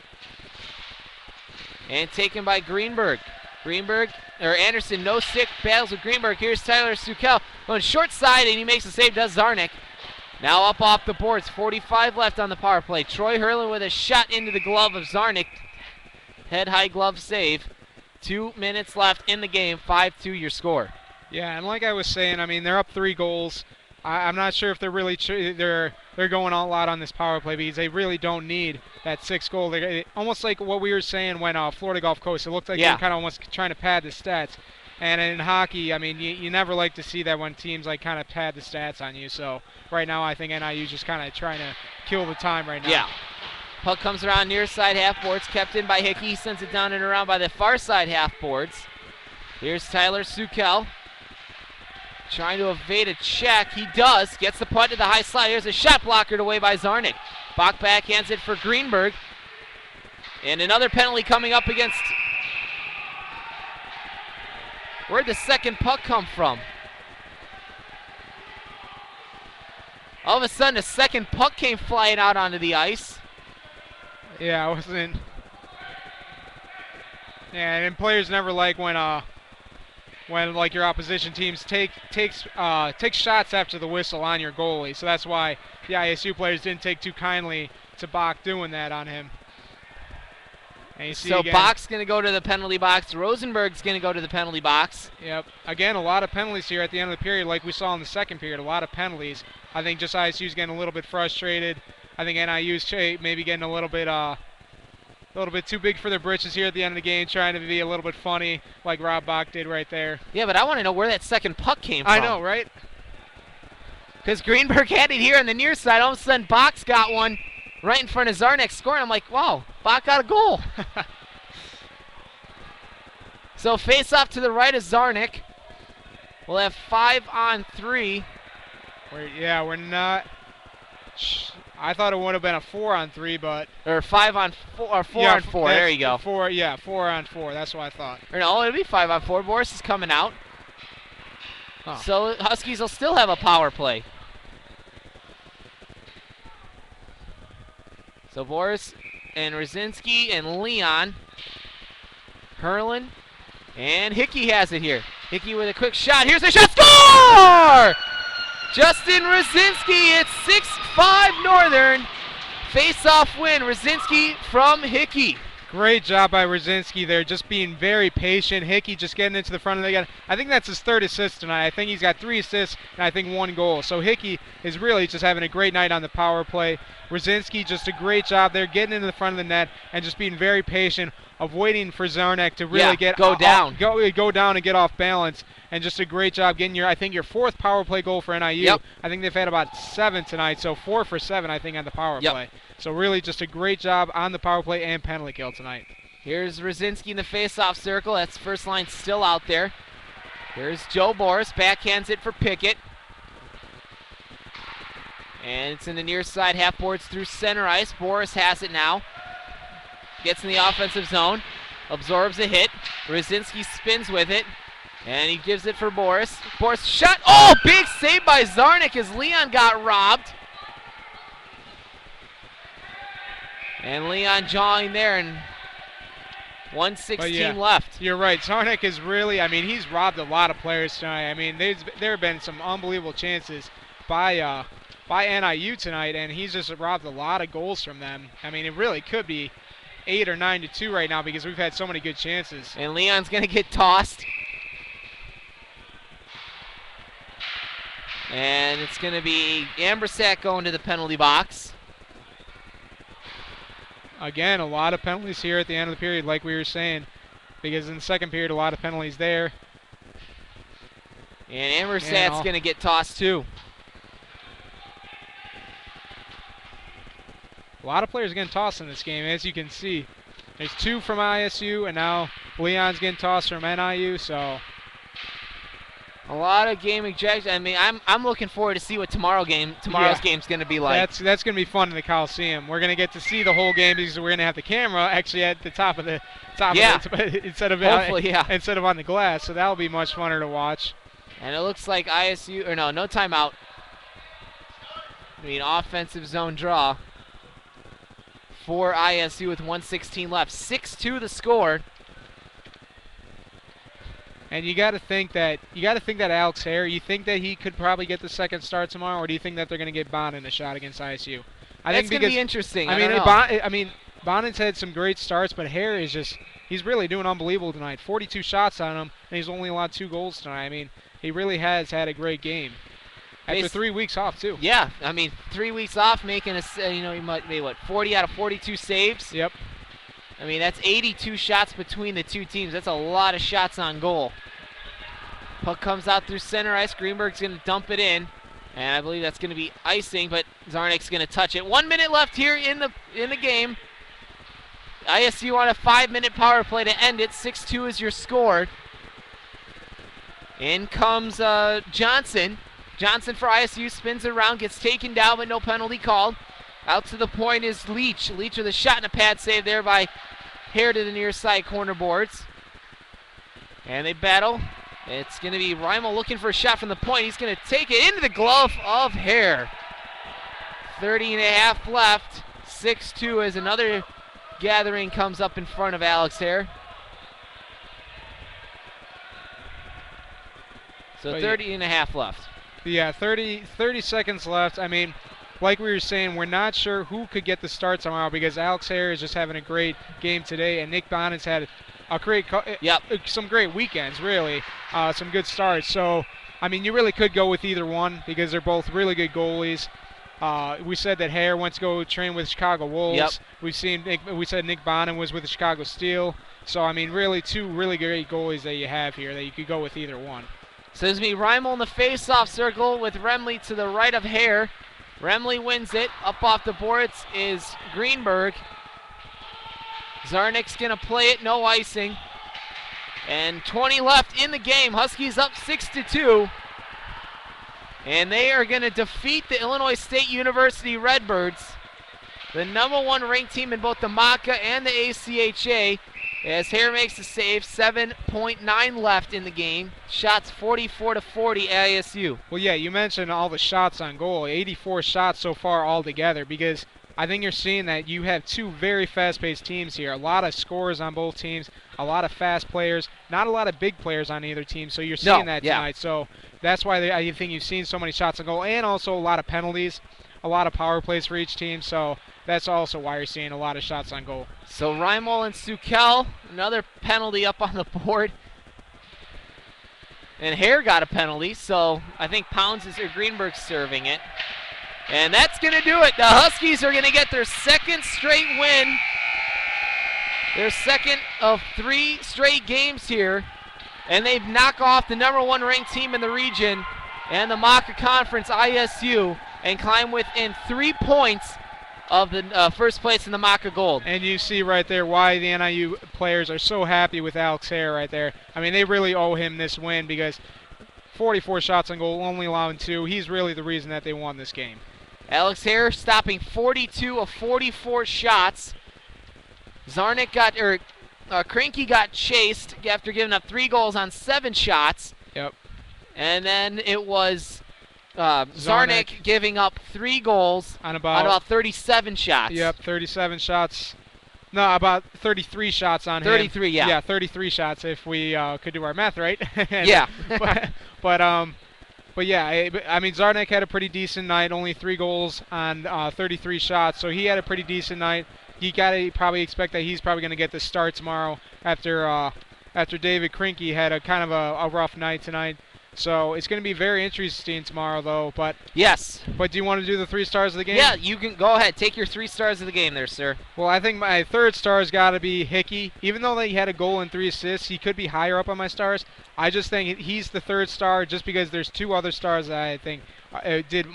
And taken by Greenberg. Anderson, no stick, battles with Greenberg. Here's Tyler Sukel going short side, and he makes the save, does Zarnik. Now up off the boards, 45 left on the power play. Troy Hurlin with a shot into the glove of Zarnik. Head high glove save. 2 minutes left in the game, 5-2 your score. Yeah, and like I was saying, I mean, they're up 3 goals. I'm not sure if they're really they're going all out on this power play because they really don't need that 6th goal. Almost like what we were saying when Florida Gulf Coast. It looked like they were kind of almost trying to pad the stats. And in hockey, I mean, you never like to see that when teams like kind of pad the stats on you. So right now, I think NIU just kind of trying to kill the time right now. Yeah. Puck comes around near side half boards, kept in by Hickey. He sends it down and around by the far side half boards. Here's Tyler Sukel. Trying to evade a check. He does. Gets the punt to the high slide. Here's a shot blockered away by Zarnik. Bach backhands it for Greenberg. And another penalty coming up against... Where'd the second puck come from? All of a sudden, a second puck came flying out onto the ice. Yeah, I wasn't... Yeah, and players never like when like your opposition teams take shots after the whistle on your goalie. So that's why the ISU players didn't take too kindly to Bach doing that on him. And you see So again, Bach's going to go to the penalty box. Rosenberg's going to go to the penalty box. Yep. Again, a lot of penalties here at the end of the period, like we saw in the second period. A lot of penalties. I think just ISU's getting a little bit frustrated. I think NIU's maybe getting a little bit too big for their britches here at the end of the game, trying to be a little bit funny, like Rob Bach did right there. Yeah, but I want to know where that second puck came from. I know, right? Because Greenberg had it here on the near side. All of a sudden, Bach's got one right in front of Zarnik scoring. I'm like, wow, Bach got a goal. So face off to the right of Zarnik. We'll have 5-on-3. We're not. I thought it would have been a 4-on-3, but or 5-on-4 or 4-on-4. There you go. 4-on-4. That's what I thought. Or no, it'll be 5-on-4. Boris is coming out. Huh. So Huskies will still have a power play. So Boris and Rosinski and Leon, Herlin, and Hickey has it here. Hickey with a quick shot. Here's a shot. Score! Justin Rosinski. It's 6-5 Northern. Face-off win. Rosinski from Hickey. Great job by Rosinski there, just being very patient. Hickey just getting into the front of the net. I think that's his 3rd assist tonight. I think he's got 3 assists and I think 1 goal. So Hickey is really just having a great night on the power play. Rosinski just a great job there, getting into the front of the net and just being very patient of waiting for Zarnik to really go down and get off balance. And just a great job getting I think your 4th power play goal for NIU. Yep. I think they've had about 7 tonight, so 4 for 7 I think on the power play. So really just a great job on the power play and penalty kill tonight. Here's Rosinski in the face-off circle. That's first line still out there. Here's Joe Boris. Backhands it for Pickett. And it's in the near side, half boards through center ice. Boris has it now. Gets in the offensive zone. Absorbs a hit. Rosinski spins with it. And he gives it for Boris. Boris shot. Oh, big save by Zarnik as Leon got robbed. And Leon jawing there, and 1:16 left. You're right. Zarnik is really, he's robbed a lot of players tonight. There have been some unbelievable chances by NIU tonight, and he's just robbed a lot of goals from them. It really could be 8 or 9-2 right now because we've had so many good chances. And Leon's going to get tossed. And it's going to be Ambersack going to the penalty box. Again, a lot of penalties here at the end of the period, like we were saying, because in the second period, a lot of penalties there. And Ambersack's going to get tossed too. A lot of players getting tossed in this game, as you can see. There's 2 from ISU, and now Leon's getting tossed from NIU, so... A lot of game ejection. I'm looking forward to see what tomorrow's game's going to be like. That's going to be fun in the Coliseum. We're going to get to see the whole game because we're going to have the camera actually at the top of instead of on the glass. So that'll be much funner to watch. And it looks like ISU no timeout. Offensive zone draw for ISU with 1:16 left. 6-2 the score. And you got to think that Alex Hare, you think that he could probably get the second start tomorrow, or do you think that they're going to get Bonin a shot against ISU? That's going to be interesting. Bonin's had some great starts, but Hare is he's really doing unbelievable tonight. 42 shots on him, and he's only allowed 2 goals tonight. he really has had a great game. After 3 weeks off, too. Yeah, I mean, 3 weeks off, making he might made 40 out of 42 saves. Yep. I mean, that's 82 shots between the two teams. That's a lot of shots on goal. Puck comes out through center ice. Greenberg's going to dump it in, and I believe that's going to be icing, but Zarnik's going to touch it. 1 minute left here in the game. ISU on a 5-minute power play to end it. 6-2 is your score. In comes Johnson. Johnson for ISU spins it around, gets taken down, but no penalty called. Out to the point is Leach. Leach with a shot and a pad save there by Hare to the near side corner boards. And they battle. It's going to be Reimel looking for a shot from the point. He's going to take it into the glove of Hare. 30.5 left. 6-2 as another gathering comes up in front of Alex Hare. So 30.5 left. Yeah, 30 seconds left. I mean, like we were saying, we're not sure who could get the start tomorrow because Alex Hare is just having a great game today, and Nick Bonnet's had some great weekends, really, some good starts. So, I mean, you really could go with either one because they're both really good goalies. We said that Hare went to go train with Chicago Wolves. Yep. We said Nick Bonham was with the Chicago Steel. So, I mean, really two really great goalies that you have here that you could go with either one. So it's me, Reimel in the face-off circle with Remley to the right of Hare. Remley wins it. Up off the boards is Greenberg. Zarnik's going to play it, no icing. And 20 left in the game. Huskies up 6-2. And they are going to defeat the Illinois State University Redbirds, the #1 ranked team in both the MACA and the ACHA. As Hare makes the save, 7.9 left in the game. Shots 44-40 ISU. Well, yeah, you mentioned all the shots on goal. 84 shots so far altogether because I think you're seeing that you have two very fast-paced teams here. A lot of scorers on both teams, a lot of fast players, not a lot of big players on either team. So you're seeing that tonight. So that's why I think you've seen so many shots on goal and also a lot of penalties, a lot of power plays for each team. So that's also why you're seeing a lot of shots on goal. So Reimel and Sukel, another penalty up on the board. And Hare got a penalty, so I think Greenberg's serving it. And that's going to do it. The Huskies are going to get their second straight win. Their second of 3 straight games here. And they've knocked off the #1 ranked team in the region and the MACA Conference, ISU, and climb within 3 points of the first place in the MACA Gold. And you see right there why the NIU players are so happy with Alex Hare right there. I mean, they really owe him this win because 44 shots on goal, only allowing 2. He's really the reason that they won this game. Alex Hare stopping 42 of 44 shots. Krinky got chased after giving up 3 goals on 7 shots. Yep. And then it was Zarnik giving up 3 goals on about 37 shots. Yep, 37 shots. No, about 33 shots on 33, him. yeah. Yeah, 33 shots if we could do our math right. Yeah. But yeah, I mean, Zarnik had a pretty decent night, only 3 goals on 33 shots, so he had a pretty decent night. You gotta probably expect that he's probably gonna get the start tomorrow after David Krinky had a kind of a rough night tonight. So it's going to be very interesting tomorrow, though. But yes. But do you want to do the 3 stars of the game? Yeah, you can go ahead. Take your 3 stars of the game there, sir. Well, I think my 3rd star's got to be Hickey. Even though he had a goal and 3 assists, he could be higher up on my stars. I just think he's the 3rd star just because there's 2 other stars that I think did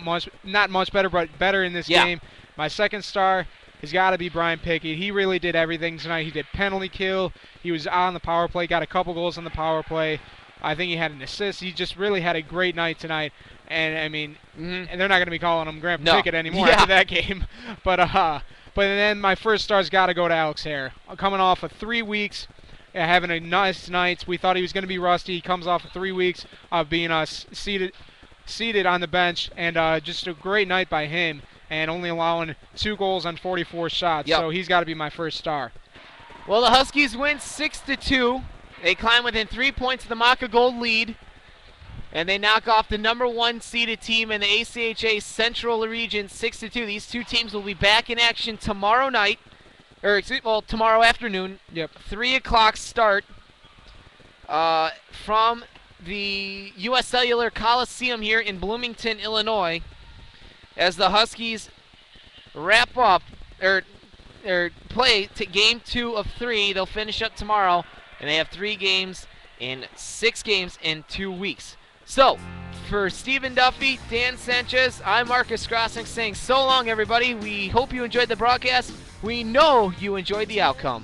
not much better, but better in this game. My 2nd star has got to be Brian Pickett. He really did everything tonight. He did penalty kill. He was on the power play, got a couple goals on the power play. I think he had an assist. He just really had a great night tonight. And, I mean, and they're not going to be calling him Grandpa Pickett anymore after that game. But then my 1st star's got to go to Alex Hare. Coming off of 3 weeks, having a nice night. We thought he was going to be rusty. He comes off of 3 weeks of being seated on the bench. And just a great night by him. And only allowing 2 goals on 44 shots. Yep. So he's got to be my 1st star. Well, the Huskies win 6-2. They climb within 3 points of the MACA Gold lead, and they knock off the #1 seeded team in the ACHA Central Region 6-2. These 2 teams will be back in action tomorrow night, tomorrow afternoon. Yep. 3 o'clock start from the U.S. Cellular Coliseum here in Bloomington, Illinois, as the Huskies wrap up or play to game 2 of 3. They'll finish up tomorrow, and they have 6 games in 2 weeks. So, for Stephen Duffy, Dan Sanchez, I'm Marcus Grossing saying so long, everybody. We hope you enjoyed the broadcast. We know you enjoyed the outcome.